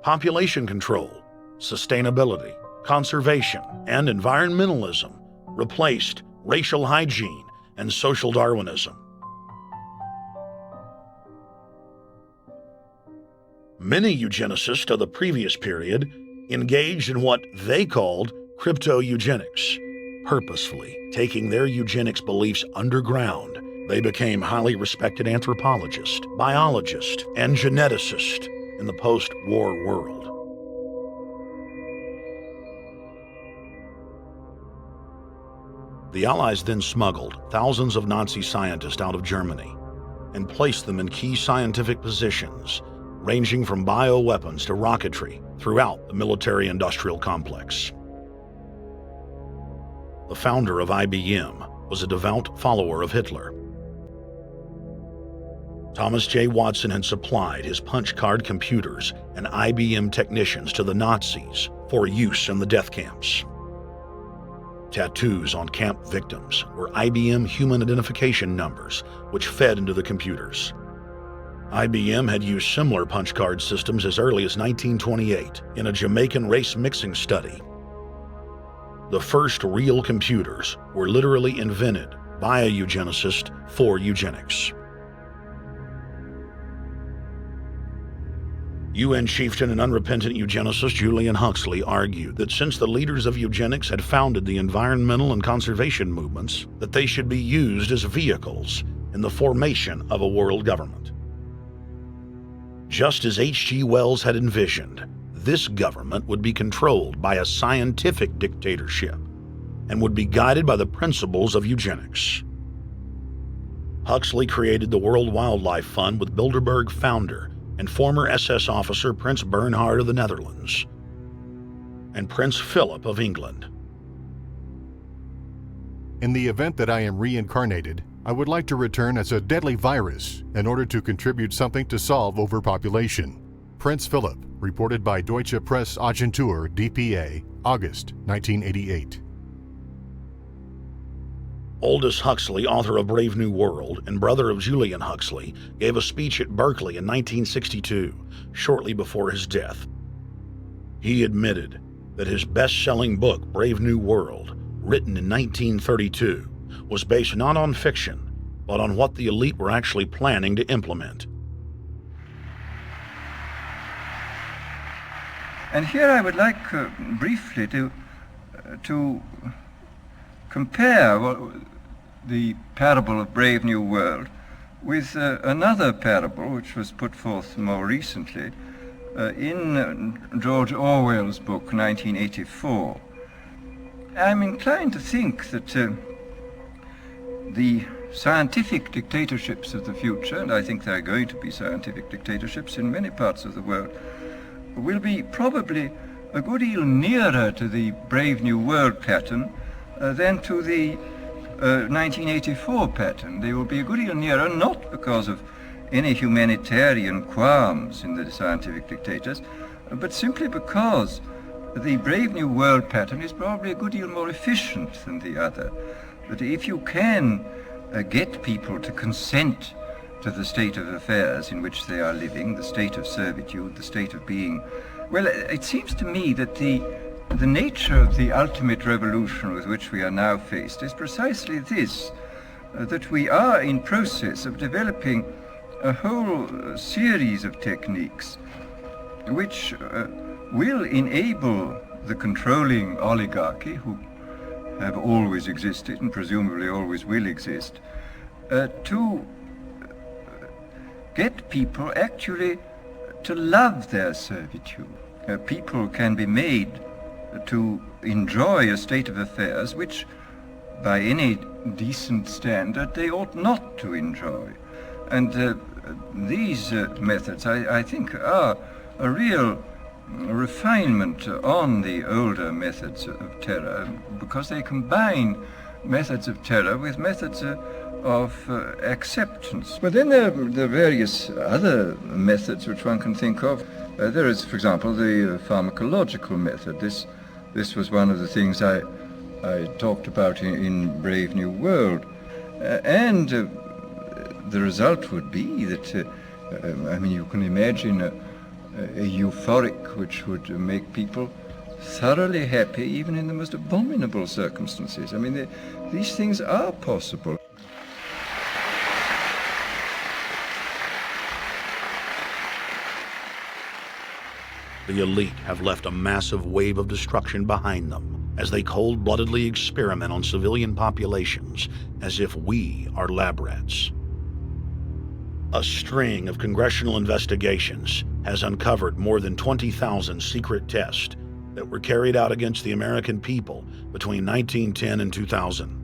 population control, sustainability, conservation, and environmentalism replaced racial hygiene and social Darwinism. Many eugenicists of the previous period engaged in what they called crypto-eugenics, purposefully taking their eugenics beliefs underground. They became highly respected anthropologists, biologists, and geneticists in the post-war world. The Allies then smuggled thousands of Nazi scientists out of Germany and placed them in key scientific positions, ranging from bioweapons to rocketry throughout the military-industrial complex. The founder of IBM was a devout follower of Hitler. Thomas J. Watson had supplied his punch card computers and IBM technicians to the Nazis for use in the death camps. Tattoos on camp victims were IBM human identification numbers, which fed into the computers. IBM had used similar punch card systems as early as 1928 in a Jamaican race mixing study. The first real computers were literally invented by a eugenicist for eugenics. UN chieftain and unrepentant eugenicist Julian Huxley argued that since the leaders of eugenics had founded the environmental and conservation movements, that they should be used as vehicles in the formation of a world government. Just as H.G. Wells had envisioned, this government would be controlled by a scientific dictatorship and would be guided by the principles of eugenics. Huxley created the World Wildlife Fund with Bilderberg founder and former SS officer Prince Bernhard of the Netherlands and Prince Philip of England. In the event that I am reincarnated, I would like to return as a deadly virus in order to contribute something to solve overpopulation. Prince Philip, reported by Deutsche Presse-Agentur DPA, August 1988. Aldous Huxley, author of Brave New World and brother of Julian Huxley, gave a speech at Berkeley in 1962, shortly before his death. He admitted that his best-selling book, Brave New World, written in 1932, was based not on fiction, but on what the elite were actually planning to implement. And here I would like briefly to compare the parable of Brave New World with another parable which was put forth more recently in George Orwell's book 1984. I'm inclined to think that the scientific dictatorships of the future, and I think there are going to be scientific dictatorships in many parts of the world, will be probably a good deal nearer to the Brave New World pattern than to the 1984 pattern. They will be a good deal nearer, not because of any humanitarian qualms in the scientific dictators, but simply because the Brave New World pattern is probably a good deal more efficient than the other. That if you can get people to consent to the state of affairs in which they are living, the state of servitude, the state of being, well, it seems to me that the nature of the ultimate revolution with which we are now faced is precisely this, that we are in process of developing a whole series of techniques which will enable the controlling oligarchy, who have always existed and presumably always will exist, to get people actually to love their servitude. People can be made to enjoy a state of affairs which, by any decent standard, they ought not to enjoy. And these methods, I think, are a real refinement on the older methods of terror, because they combine methods of terror with methods of acceptance. But then there are various other methods which one can think of. There is, for example, the pharmacological method. This was one of the things I talked about in Brave New World. And the result would be that I mean, you can imagine a euphoric which would make people thoroughly happy even in the most abominable circumstances. I mean, these things are possible. The elite have left a massive wave of destruction behind them as they cold-bloodedly experiment on civilian populations as if we are lab rats. A string of congressional investigations has uncovered more than 20,000 secret tests that were carried out against the American people between 1910 and 2000.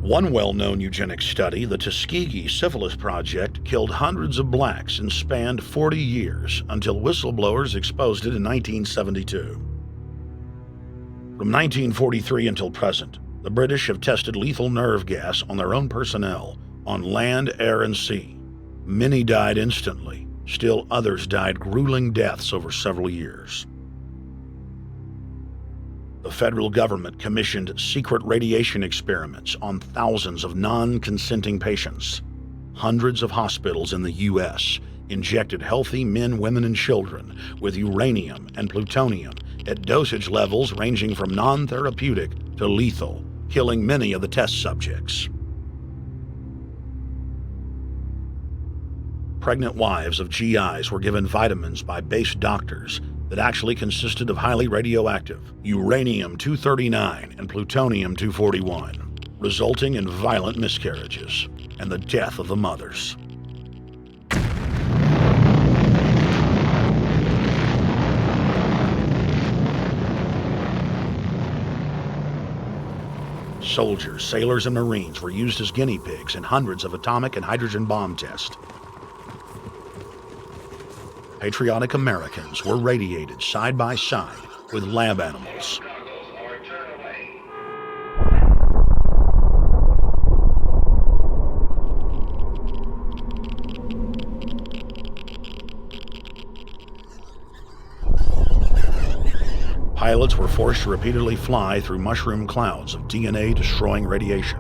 One well-known eugenics study, the Tuskegee Syphilis Project, killed hundreds of blacks and spanned 40 years until whistleblowers exposed it in 1972. From 1943 until present, the British have tested lethal nerve gas on their own personnel, on land, air, and sea. Many died instantly. Still others died grueling deaths over several years. The federal government commissioned secret radiation experiments on thousands of non-consenting patients. Hundreds of hospitals in the U.S. injected healthy men, women, and children with uranium and plutonium at dosage levels ranging from non-therapeutic to lethal, killing many of the test subjects. Pregnant wives of GIs were given vitamins by base doctors that actually consisted of highly radioactive uranium-239 and plutonium-241, resulting in violent miscarriages and the death of the mothers. Soldiers, sailors, and Marines were used as guinea pigs in hundreds of atomic and hydrogen bomb tests. Patriotic Americans were radiated side by side with lab animals. Pilots were forced to repeatedly fly through mushroom clouds of DNA-destroying radiation.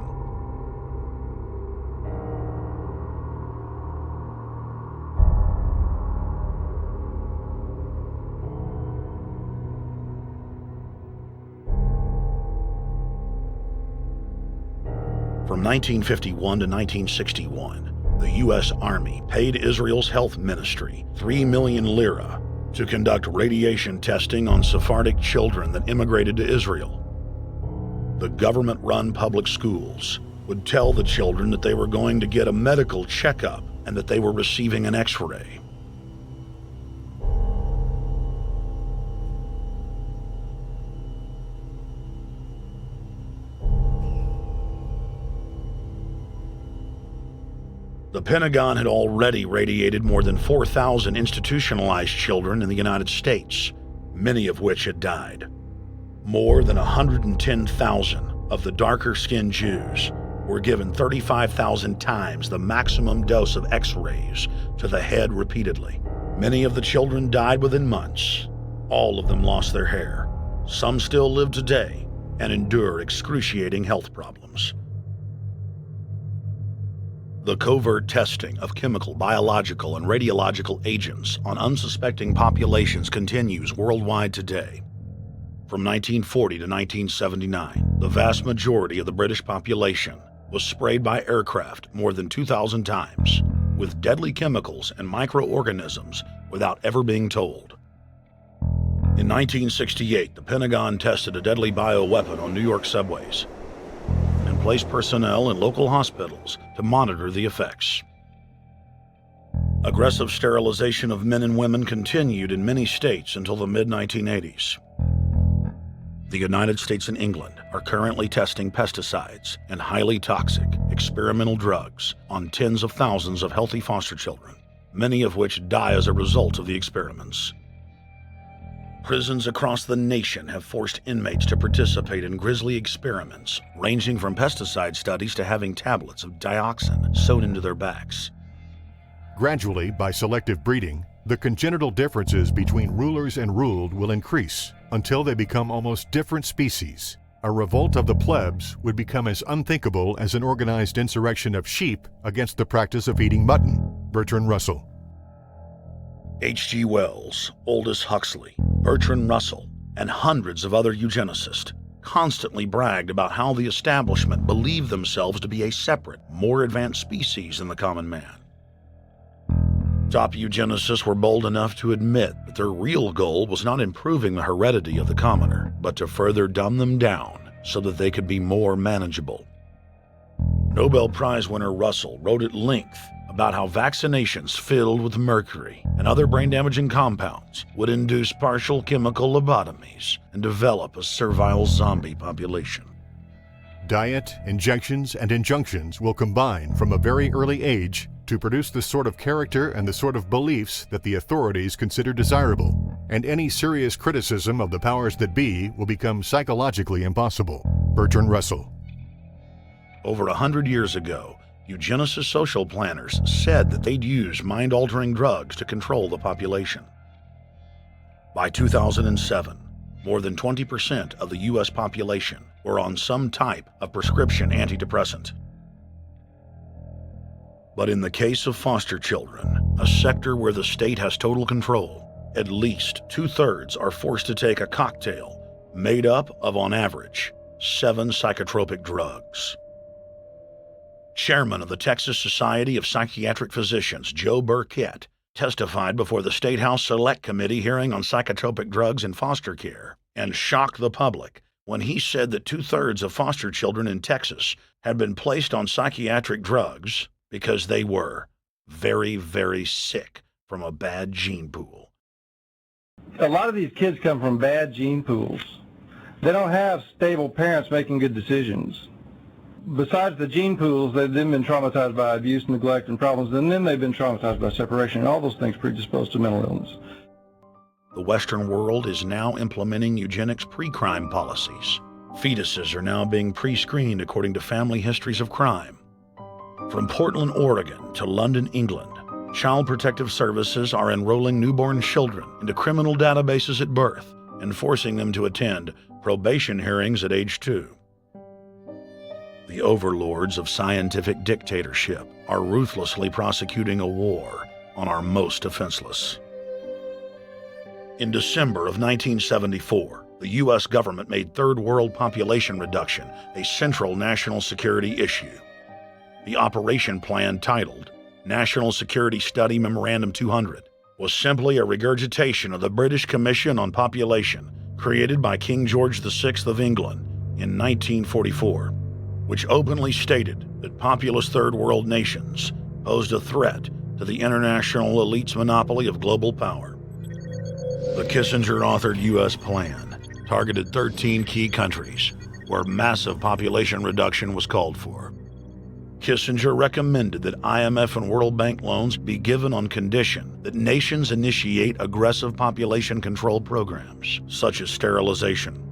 From 1951 to 1961, the U.S. Army paid Israel's health ministry 3 million lira to conduct radiation testing on Sephardic children that immigrated to Israel. The government-run public schools would tell the children that they were going to get a medical checkup and that they were receiving an X-ray. The Pentagon had already radiated more than 4,000 institutionalized children in the United States, many of which had died. More than 110,000 of the darker-skinned Jews were given 35,000 times the maximum dose of X-rays to the head repeatedly. Many of the children died within months. All of them lost their hair. Some still live today and endure excruciating health problems. The covert testing of chemical, biological, and radiological agents on unsuspecting populations continues worldwide today. From 1940 to 1979, the vast majority of the British population was sprayed by aircraft more than 2,000 times with deadly chemicals and microorganisms without ever being told. In 1968, the Pentagon tested a deadly bioweapon on New York subways and placed personnel in local hospitals to monitor the effects. Aggressive sterilization of men and women continued in many states until the mid-1980s. The United States and England are currently testing pesticides and highly toxic experimental drugs on tens of thousands of healthy foster children, many of which die as a result of the experiments. Prisons across the nation have forced inmates to participate in grisly experiments, ranging from pesticide studies to having tablets of dioxin sewn into their backs. Gradually, by selective breeding, the congenital differences between rulers and ruled will increase until they become almost different species. A revolt of the plebs would become as unthinkable as an organized insurrection of sheep against the practice of eating mutton. Bertrand Russell. H.G. Wells, Aldous Huxley, Bertrand Russell, and hundreds of other eugenicists constantly bragged about how the establishment believed themselves to be a separate, more advanced species than the common man. Top eugenicists were bold enough to admit that their real goal was not improving the heredity of the commoner, but to further dumb them down so that they could be more manageable. Nobel Prize winner Russell wrote at length about how vaccinations filled with mercury and other brain-damaging compounds would induce partial chemical lobotomies and develop a servile zombie population. Diet, injections, and injunctions will combine from a very early age to produce the sort of character and the sort of beliefs that the authorities consider desirable, and any serious criticism of the powers that be will become psychologically impossible. Bertrand Russell. Over 100 years ago, eugenicist social planners said that they'd use mind-altering drugs to control the population. By 2007, more than 20% of the U.S. population were on some type of prescription antidepressant. But in the case of foster children, a sector where the state has total control, at least 2/3 are forced to take a cocktail made up of, on average, 7 psychotropic drugs. Chairman of the Texas Society of Psychiatric Physicians, Joe Burkett, testified before the State House Select Committee hearing on psychotropic drugs in foster care and shocked the public when he said that 2/3 of foster children in Texas had been placed on psychiatric drugs because they were very, very sick from a bad gene pool. A lot of these kids come from bad gene pools. They don't have stable parents making good decisions. Besides the gene pools, they've then been traumatized by abuse, neglect, and problems, and then they've been traumatized by separation, and all those things predispose to mental illness. The Western world is now implementing eugenics pre-crime policies. Fetuses are now being pre-screened according to family histories of crime. From Portland, Oregon to London, England, Child Protective Services are enrolling newborn children into criminal databases at birth and forcing them to attend probation hearings at age 2. The overlords of scientific dictatorship are ruthlessly prosecuting a war on our most defenseless. In December of 1974, the U.S. government made third world population reduction a central national security issue. The operation plan, titled National Security Study Memorandum 200, was simply a regurgitation of the British Commission on Population created by King George VI of England in 1944. Which openly stated that populous third world nations posed a threat to the international elite's monopoly of global power. The Kissinger-authored U.S. plan targeted 13 key countries where massive population reduction was called for. Kissinger recommended that IMF and World Bank loans be given on condition that nations initiate aggressive population control programs, such as sterilization.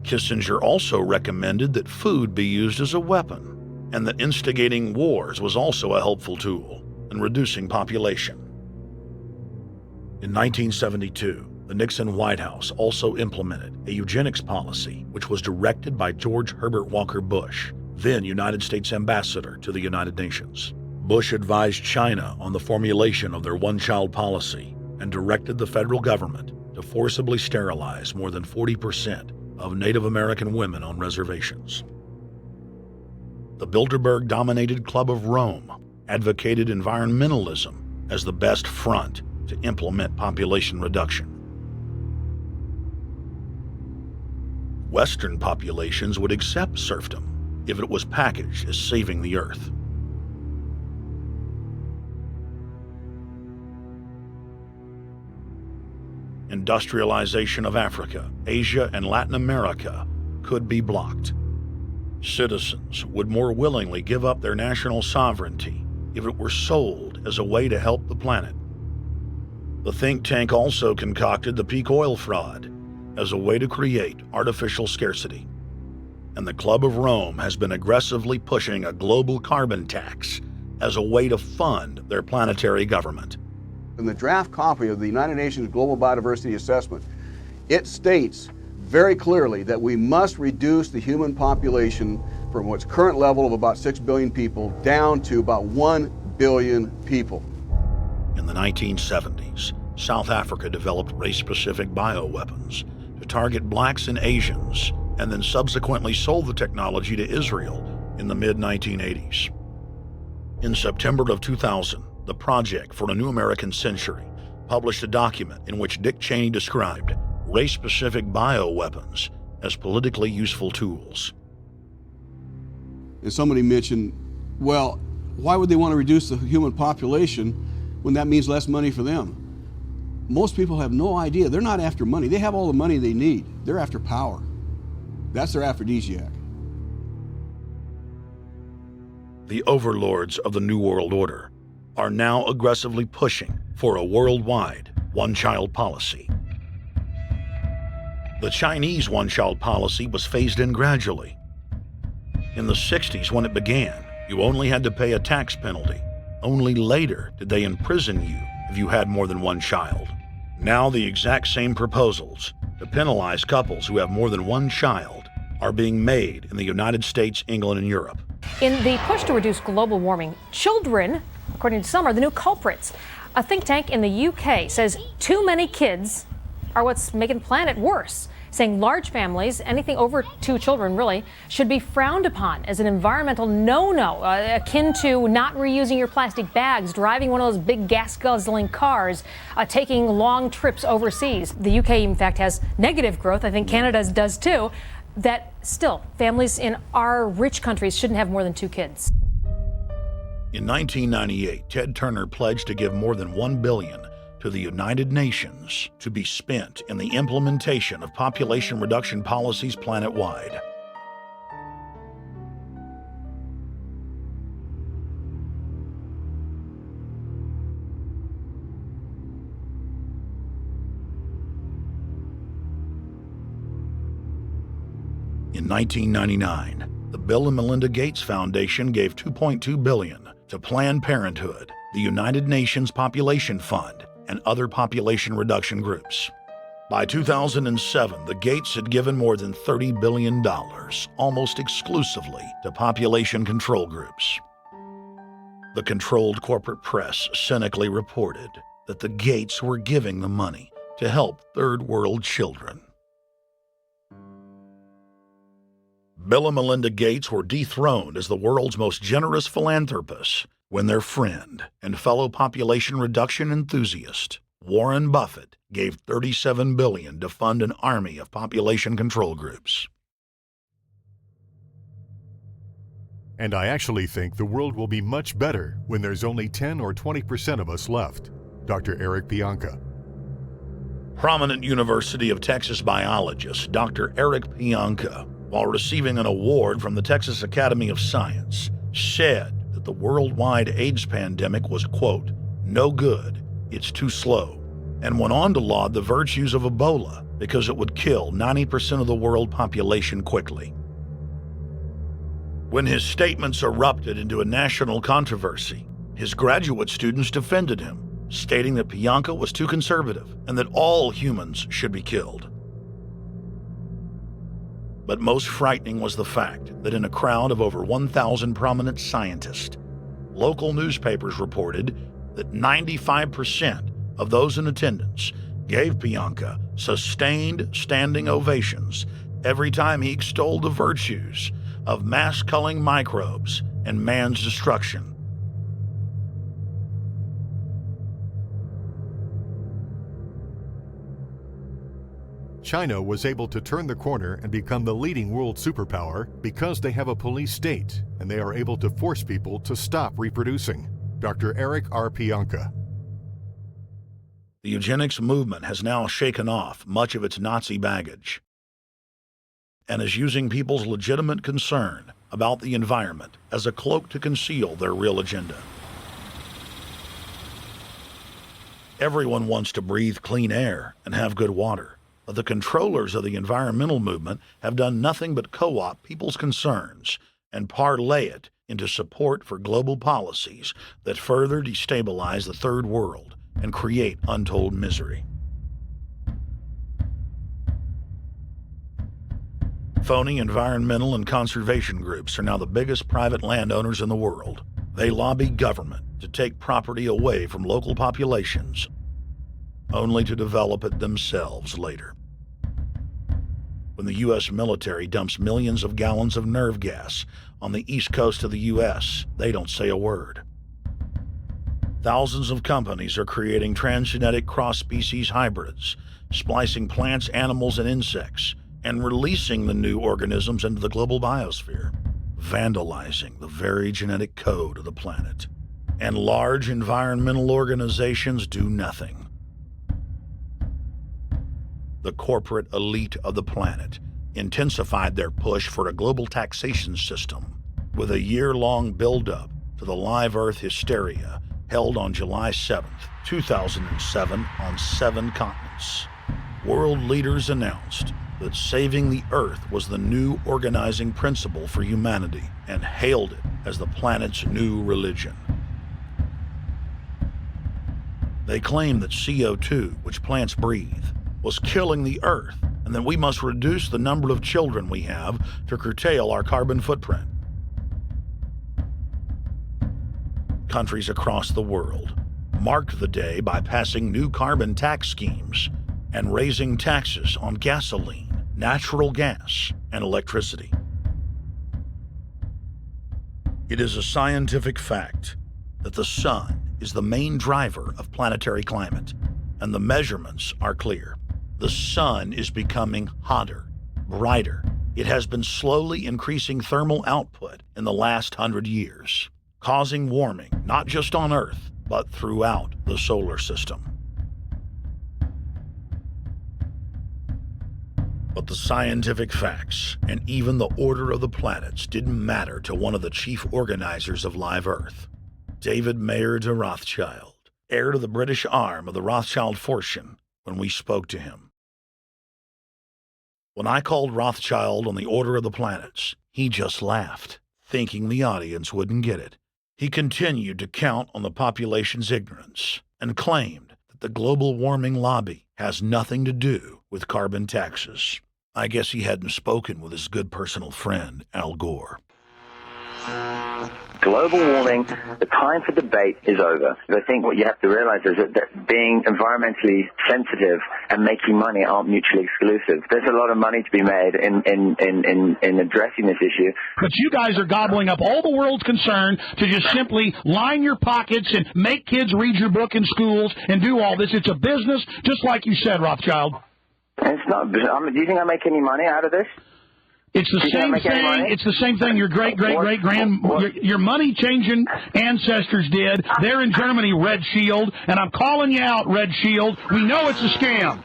Kissinger also recommended that food be used as a weapon, and that instigating wars was also a helpful tool in reducing population. In 1972, the Nixon White House also implemented a eugenics policy which was directed by George Herbert Walker Bush, then United States Ambassador to the United Nations. Bush advised China on the formulation of their one-child policy and directed the federal government to forcibly sterilize more than 40% of Native American women on reservations. The Bilderberg-dominated Club of Rome advocated environmentalism as the best front to implement population reduction. Western populations would accept serfdom if it was packaged as saving the earth. Industrialization of Africa, Asia, and Latin America could be blocked. Citizens would more willingly give up their national sovereignty if it were sold as a way to help the planet. The think tank also concocted the peak oil fraud as a way to create artificial scarcity. And the Club of Rome has been aggressively pushing a global carbon tax as a way to fund their planetary government. In the draft copy of the United Nations Global Biodiversity Assessment, it states very clearly that we must reduce the human population from its current level of about 6 billion people down to about 1 billion people. In the 1970s, South Africa developed race-specific bioweapons to target blacks and Asians, and then subsequently sold the technology to Israel in the mid-1980s. In September of 2000, the Project for a New American Century published a document in which Dick Cheney described race-specific bioweapons as politically useful tools. And somebody mentioned, well, why would they want to reduce the human population when that means less money for them? Most people have no idea. They're not after money. They have all the money they need. They're after power. That's their aphrodisiac. The overlords of the New World Order are now aggressively pushing for a worldwide one-child policy. The Chinese one-child policy was phased in gradually. In the 60s, when it began, you only had to pay a tax penalty. Only later did they imprison you if you had more than one child. Now the exact same proposals to penalize couples who have more than one child are being made in the United States, England, and Europe. In the push to reduce global warming, children, according to some, are the new culprits. A think tank in the UK says too many kids are what's making the planet worse, saying large families, anything over 2 children really, should be frowned upon as an environmental no-no, akin to not reusing your plastic bags, driving one of those big gas-guzzling cars, taking long trips overseas. The UK, in fact, has negative growth. I think Canada does too. That still, families in our rich countries shouldn't have more than 2 kids. In 1998, Ted Turner pledged to give more than $1 billion to the United Nations to be spent in the implementation of population reduction policies planet-wide. In 1999, the Bill and Melinda Gates Foundation gave $2.2 billion to Planned Parenthood, the United Nations Population Fund, and other population reduction groups. By 2007, the Gates had given more than $30 billion, almost exclusively to population control groups. The controlled corporate press cynically reported that the Gates were giving the money to help third world children. Bill and Melinda Gates were dethroned as the world's most generous philanthropists when their friend and fellow population reduction enthusiast, Warren Buffett, gave $37 billion to fund an army of population control groups. And I actually think the world will be much better when there's only 10 or 20% of us left. Dr. Eric Pianka. Prominent University of Texas biologist Dr. Eric Pianka, while receiving an award from the Texas Academy of Science, said that the worldwide AIDS pandemic was, quote, no good, it's too slow, and went on to laud the virtues of Ebola because it would kill 90% of the world population quickly. When his statements erupted into a national controversy, his graduate students defended him, stating that Pianka was too conservative and that all humans should be killed. But most frightening was the fact that in a crowd of over 1,000 prominent scientists, local newspapers reported that 95% of those in attendance gave Pianka sustained standing ovations every time he extolled the virtues of mass-culling microbes and man's destruction. China was able to turn the corner and become the leading world superpower because they have a police state and they are able to force people to stop reproducing. Dr. Eric R. Pianka. The eugenics movement has now shaken off much of its Nazi baggage and is using people's legitimate concern about the environment as a cloak to conceal their real agenda. Everyone wants to breathe clean air and have good water. But the controllers of the environmental movement have done nothing but co-opt people's concerns and parlay it into support for global policies that further destabilize the third world and create untold misery. Phony environmental and conservation groups are now the biggest private landowners in the world. They lobby government to take property away from local populations, only to develop it themselves later. When the U.S. military dumps millions of gallons of nerve gas on the east coast of the U.S., they don't say a word. Thousands of companies are creating transgenetic cross-species hybrids, splicing plants, animals, and insects, and releasing the new organisms into the global biosphere, vandalizing the very genetic code of the planet. And large environmental organizations do nothing. The corporate elite of the planet intensified their push for a global taxation system with a year-long build-up to the Live Earth hysteria held on July 7th, 2007 on 7 continents. World leaders announced that saving the Earth was the new organizing principle for humanity and hailed it as the planet's new religion. They claimed that CO2, which plants breathe, was killing the Earth, and that we must reduce the number of children we have to curtail our carbon footprint. Countries across the world marked the day by passing new carbon tax schemes and raising taxes on gasoline, natural gas, and electricity. It is a scientific fact that the sun is the main driver of planetary climate, and the measurements are clear. The sun is becoming hotter, brighter. It has been slowly increasing thermal output in the last 100 years, causing warming not just on Earth, but throughout the solar system. But the scientific facts and even the order of the planets didn't matter to one of the chief organizers of Live Earth, David Mayer de Rothschild, heir to the British arm of the Rothschild fortune, when we spoke to him. When I called Rothschild on the order of the planets, he just laughed, thinking the audience wouldn't get it. He continued to count on the population's ignorance and claimed that the global warming lobby has nothing to do with carbon taxes. I guess he hadn't spoken with his good personal friend, Al Gore. Global warming, the time for debate is over. I think what you have to realize is that being environmentally sensitive and making money aren't mutually exclusive. There's a lot of money to be made in addressing this issue. But you guys are gobbling up all the world's concern to just simply line your pockets and make kids read your book in schools and do all this. It's a business, just like you said, Rothschild. It's not. Do you think I make any money out of this? It's the same thing. It's the same thing your your money-changing ancestors did. They're in Germany, Red Shield, and I'm calling you out, Red Shield. We know it's a scam.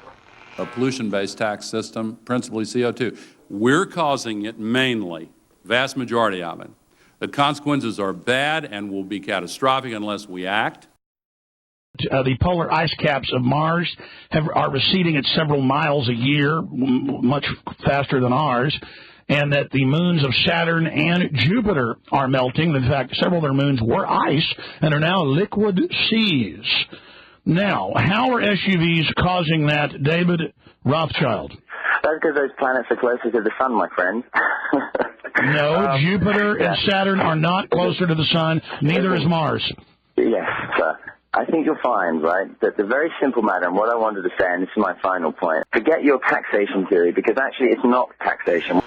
A pollution-based tax system, principally CO2. We're causing it mainly, vast majority of it. The consequences are bad and will be catastrophic unless we act. The polar ice caps of Mars are receding at several miles a year, much faster than ours. And that the moons of Saturn and Jupiter are melting. In fact, several of their moons were ice and are now liquid seas. Now, how are SUVs causing that, David Rothschild? That's because those planets are closer to the sun, my friend. No, Jupiter and Saturn are not closer to the sun. Neither is Mars. Yes, sir. I think you'll find, right, that the very simple matter, and what I wanted to say, and this is my final point, forget your taxation theory, because actually it's not taxation.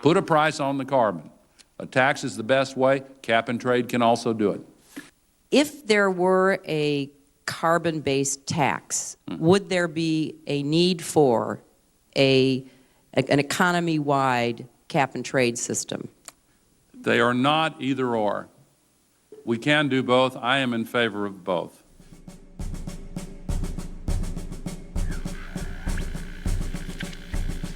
Put a price on the carbon. A tax is the best way. Cap and trade can also do it. If there were a carbon-based tax, would there be a need for an economy-wide cap and trade system? They are not either or. We can do both. I am in favor of both.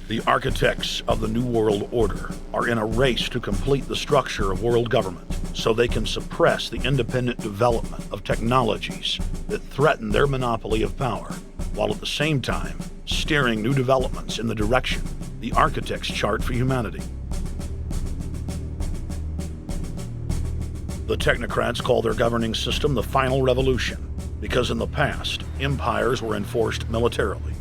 The architects of the New World Order are in a race to complete the structure of world government so they can suppress the independent development of technologies that threaten their monopoly of power, while at the same time steering new developments in the direction the architects chart for humanity. The technocrats call their governing system the final revolution because in the past, empires were enforced militarily.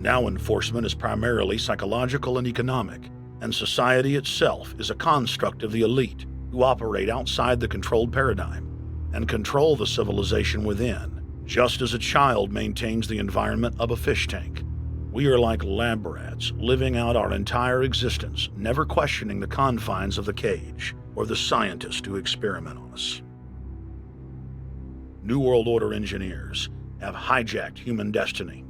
Now enforcement is primarily psychological and economic, and society itself is a construct of the elite who operate outside the controlled paradigm and control the civilization within, just as a child maintains the environment of a fish tank. We are like lab rats, living out our entire existence, never questioning the confines of the cage or the scientists who experiment on us. New World Order engineers have hijacked human destiny.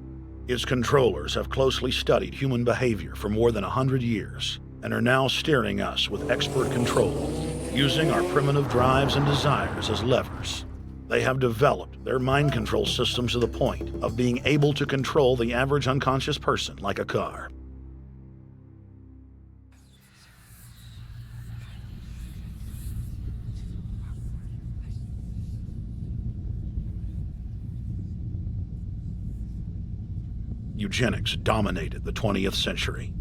Its controllers have closely studied human behavior for more than 100 years and are now steering us with expert control, using our primitive drives and desires as levers. They have developed their mind control systems to the point of being able to control the average unconscious person like a car. Eugenics dominated the 20th century.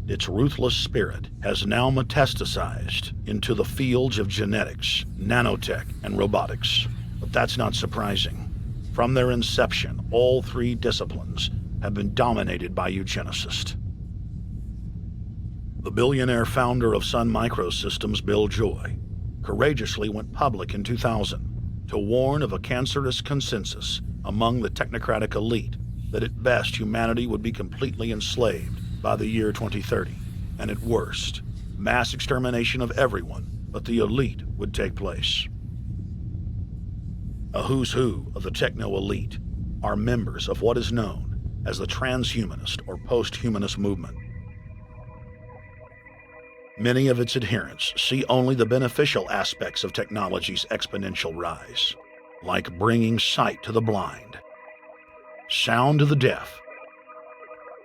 Its ruthless spirit has now metastasized into the fields of genetics, nanotech, and robotics. But that's not surprising. From their inception, all three disciplines have been dominated by eugenicists. The billionaire founder of Sun Microsystems, Bill Joy, courageously went public in 2000 to warn of a cancerous consensus among the technocratic elite that at best humanity would be completely enslaved by the year 2030, and at worst, mass extermination of everyone but the elite would take place. A who's who of the techno-elite are members of what is known as the transhumanist or post-humanist movement. Many of its adherents see only the beneficial aspects of technology's exponential rise, like bringing sight to the blind, sound to the deaf,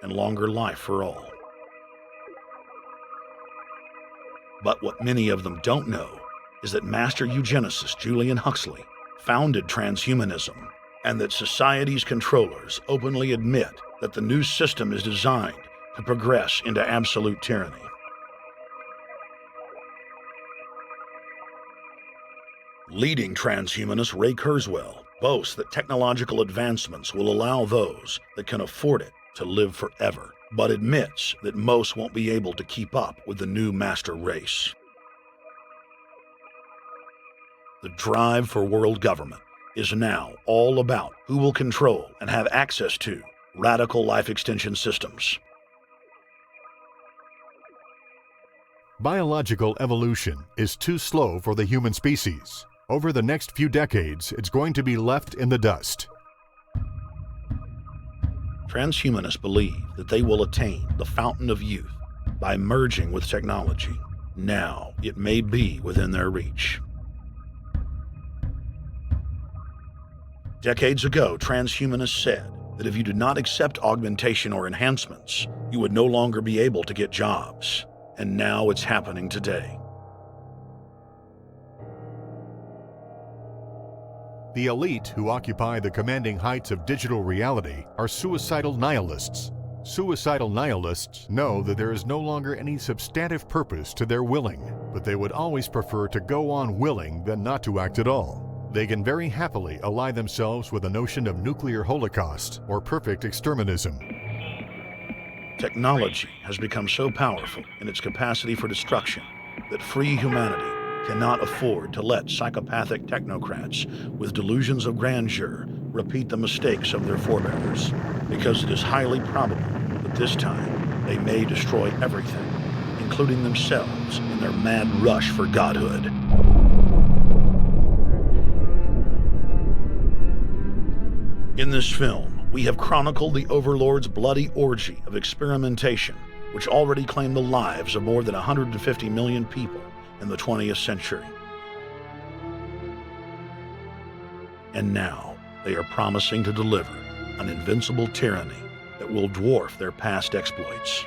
and longer life for all. But what many of them don't know is that master eugenicist Julian Huxley founded transhumanism, and that society's controllers openly admit that the new system is designed to progress into absolute tyranny. Leading transhumanist Ray Kurzweil boasts that technological advancements will allow those that can afford it to live forever, but admits that most won't be able to keep up with the new master race. The drive for world government is now all about who will control and have access to radical life extension systems. Biological evolution is too slow for the human species. Over the next few decades, it's going to be left in the dust. Transhumanists believe that they will attain the fountain of youth by merging with technology. Now, it may be within their reach. Decades ago, transhumanists said that if you did not accept augmentation or enhancements, you would no longer be able to get jobs. And now it's happening today. The elite who occupy the commanding heights of digital reality are suicidal nihilists. Suicidal nihilists know that there is no longer any substantive purpose to their willing, but they would always prefer to go on willing than not to act at all. They can very happily ally themselves with the notion of nuclear holocaust or perfect exterminism. Technology has become so powerful in its capacity for destruction that free humanity cannot afford to let psychopathic technocrats with delusions of grandeur repeat the mistakes of their forebears, because it is highly probable that this time they may destroy everything, including themselves in their mad rush for godhood. In this film, we have chronicled the Overlord's bloody orgy of experimentation, which already claimed the lives of more than 150 million people in the 20th century. And now, they are promising to deliver an invincible tyranny that will dwarf their past exploits.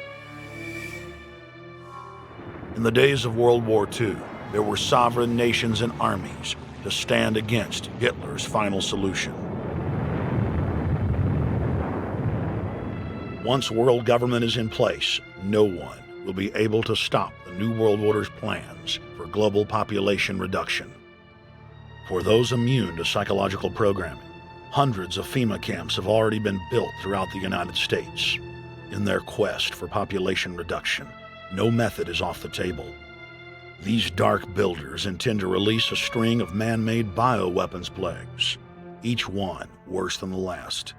In the days of World War II, there were sovereign nations and armies to stand against Hitler's final solution. Once world government is in place, no one will be able to stop the New World Order's plans for global population reduction. For those immune to psychological programming, hundreds of FEMA camps have already been built throughout the United States. In their quest for population reduction, no method is off the table. These dark builders intend to release a string of man-made bioweapons plagues, each one worse than the last,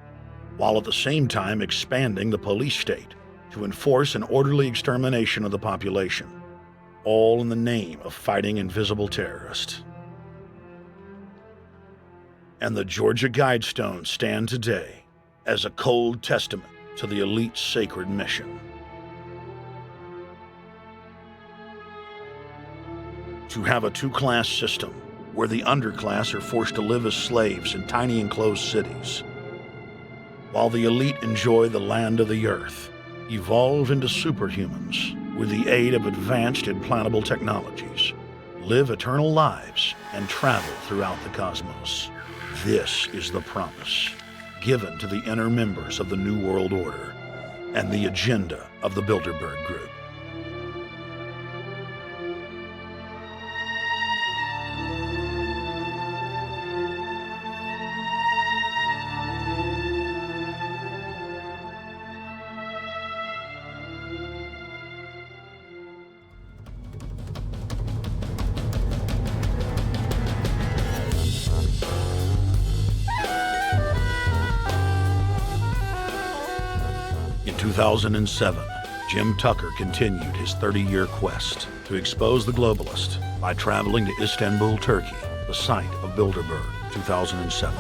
while at the same time expanding the police state to enforce an orderly extermination of the population, all in the name of fighting invisible terrorists. And the Georgia Guidestones stand today as a cold testament to the elite's sacred mission. To have a two-class system where the underclass are forced to live as slaves in tiny enclosed cities, while the elite enjoy the land of the earth, evolve into superhumans with the aid of advanced implantable technologies, live eternal lives, and travel throughout the cosmos. This is the promise given to the inner members of the New World Order and the agenda of the Bilderberg Group. In 2007, Jim Tucker continued his 30-year quest to expose the globalist by traveling to Istanbul, Turkey, the site of Bilderberg, 2007.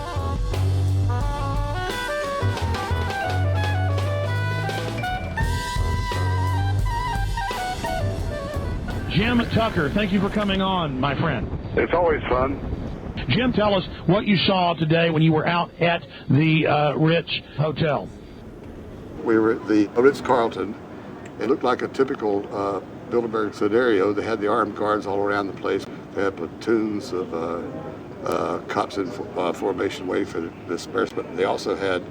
Jim Tucker, thank you for coming on, my friend. It's always fun. Jim, tell us what you saw today when you were out at the Ritz Hotel. We were at the Ritz-Carlton. It looked like a typical Bilderberg scenario. They had the armed guards all around the place. They had platoons of cops in formation waiting for the disbursement. They also had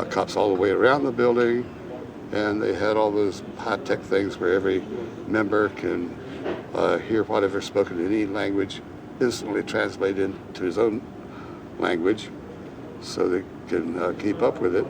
cops all the way around the building, and they had all those high-tech things where every member can hear whatever's spoken in any language, instantly translate into his own language so they can keep up with it.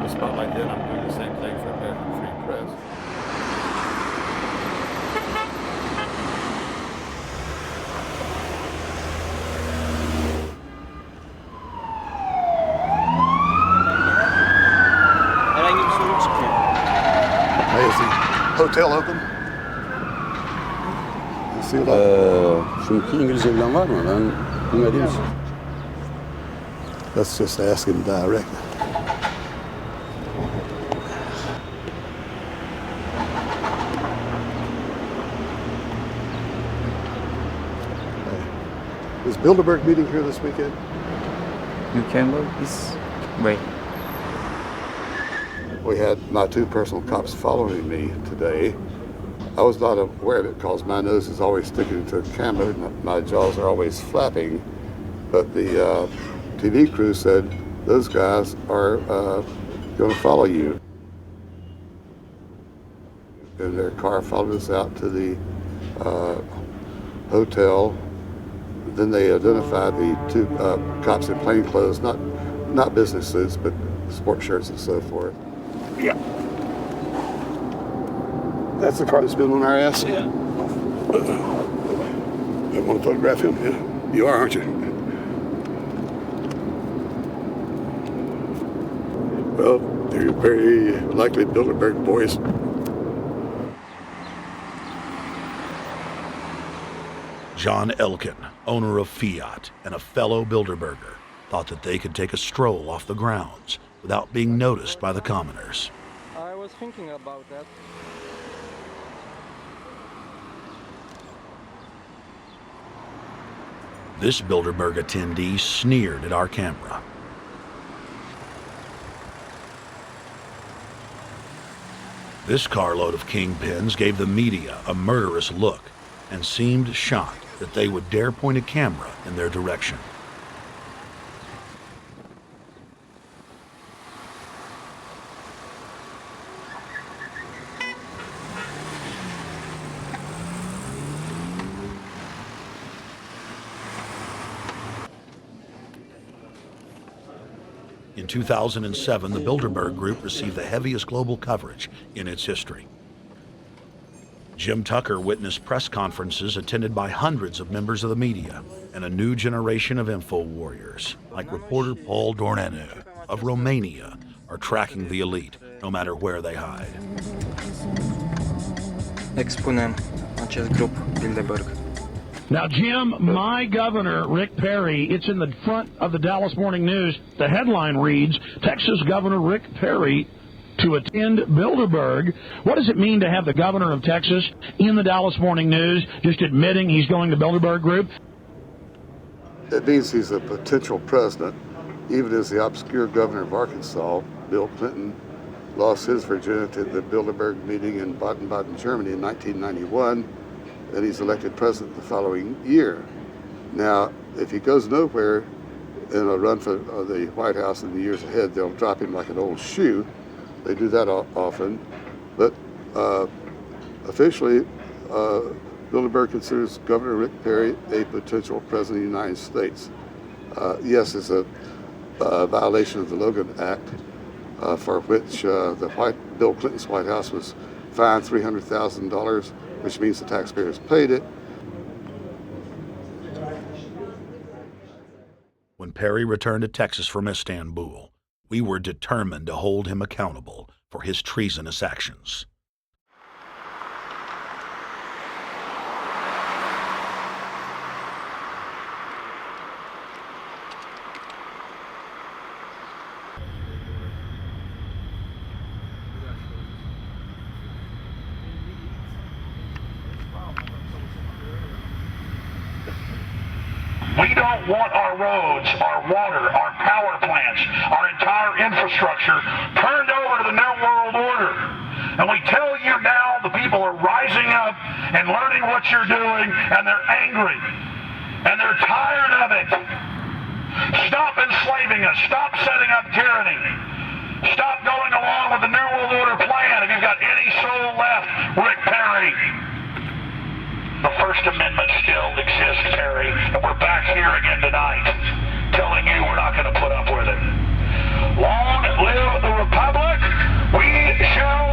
Spotlight did, I'm doing the same thing for American Free Press. Hey, is the hotel open? Çünkü İngilizce bilen var mı? Ben bilmediğim için. Let's just ask him directly. Is Bilderberg meeting here this weekend? You can go this way. We had my two personal cops following me today. I was not aware of it because my nose is always sticking to the camera and my jaws are always flapping. But the TV crew said those guys are going to follow you. And their car followed us out to the hotel. Then they identified the two cops in plain clothes, not business suits, but sport shirts and so forth. Yeah. That's the car that's been on our ass? Yeah. You want to photograph him? Yeah. You are, aren't you? Well, they're very likely Bilderberg boys. John Elkin, owner of Fiat and a fellow Bilderberger, thought that they could take a stroll off the grounds without being noticed by the commoners. I was thinking about that. This Bilderberg attendee sneered at our camera. This carload of kingpins gave the media a murderous look and seemed shocked that they would dare point a camera in their direction. In 2007, the Bilderberg Group received the heaviest global coverage in its history. Jim Tucker witnessed press conferences attended by hundreds of members of the media and a new generation of info warriors, like reporter Paul Dornanu of Romania, are tracking the elite, no matter where they hide. Expunem acest grup Bilderberg. Now, Jim, my governor, Rick Perry, it's in the front of the Dallas Morning News. The headline reads, Texas Governor Rick Perry to attend Bilderberg. What does it mean to have the governor of Texas in the Dallas Morning News just admitting he's going to Bilderberg Group? It means he's a potential president, even as the obscure governor of Arkansas, Bill Clinton, lost his virginity at the Bilderberg meeting in Baden-Baden, Germany in 1991, and he's elected president the following year. Now, if he goes nowhere in a run for the White House in the years ahead, they'll drop him like an old shoe. They do that often, but officially, Bilderberg considers Governor Rick Perry a potential president of the United States. Yes, it's a violation of the Logan Act, for which Bill Clinton's White House was fined $300,000, which means the taxpayers paid it. When Perry returned to Texas from Istanbul, we were determined to hold him accountable for his treasonous actions. We don't want our roads, our water, our power plants, our entire infrastructure turned over to the New World Order. And we tell you now the people are rising up and learning what you're doing, and they're angry. And they're tired of it. Stop enslaving us. Stop setting up tyranny. Stop going along with the New World Order plan if you've got any soul left, Rick Perry. The First Amendment still exists, Perry, and we're back here again tonight, telling you we're not going to put up with it. Long live the Republic. We shall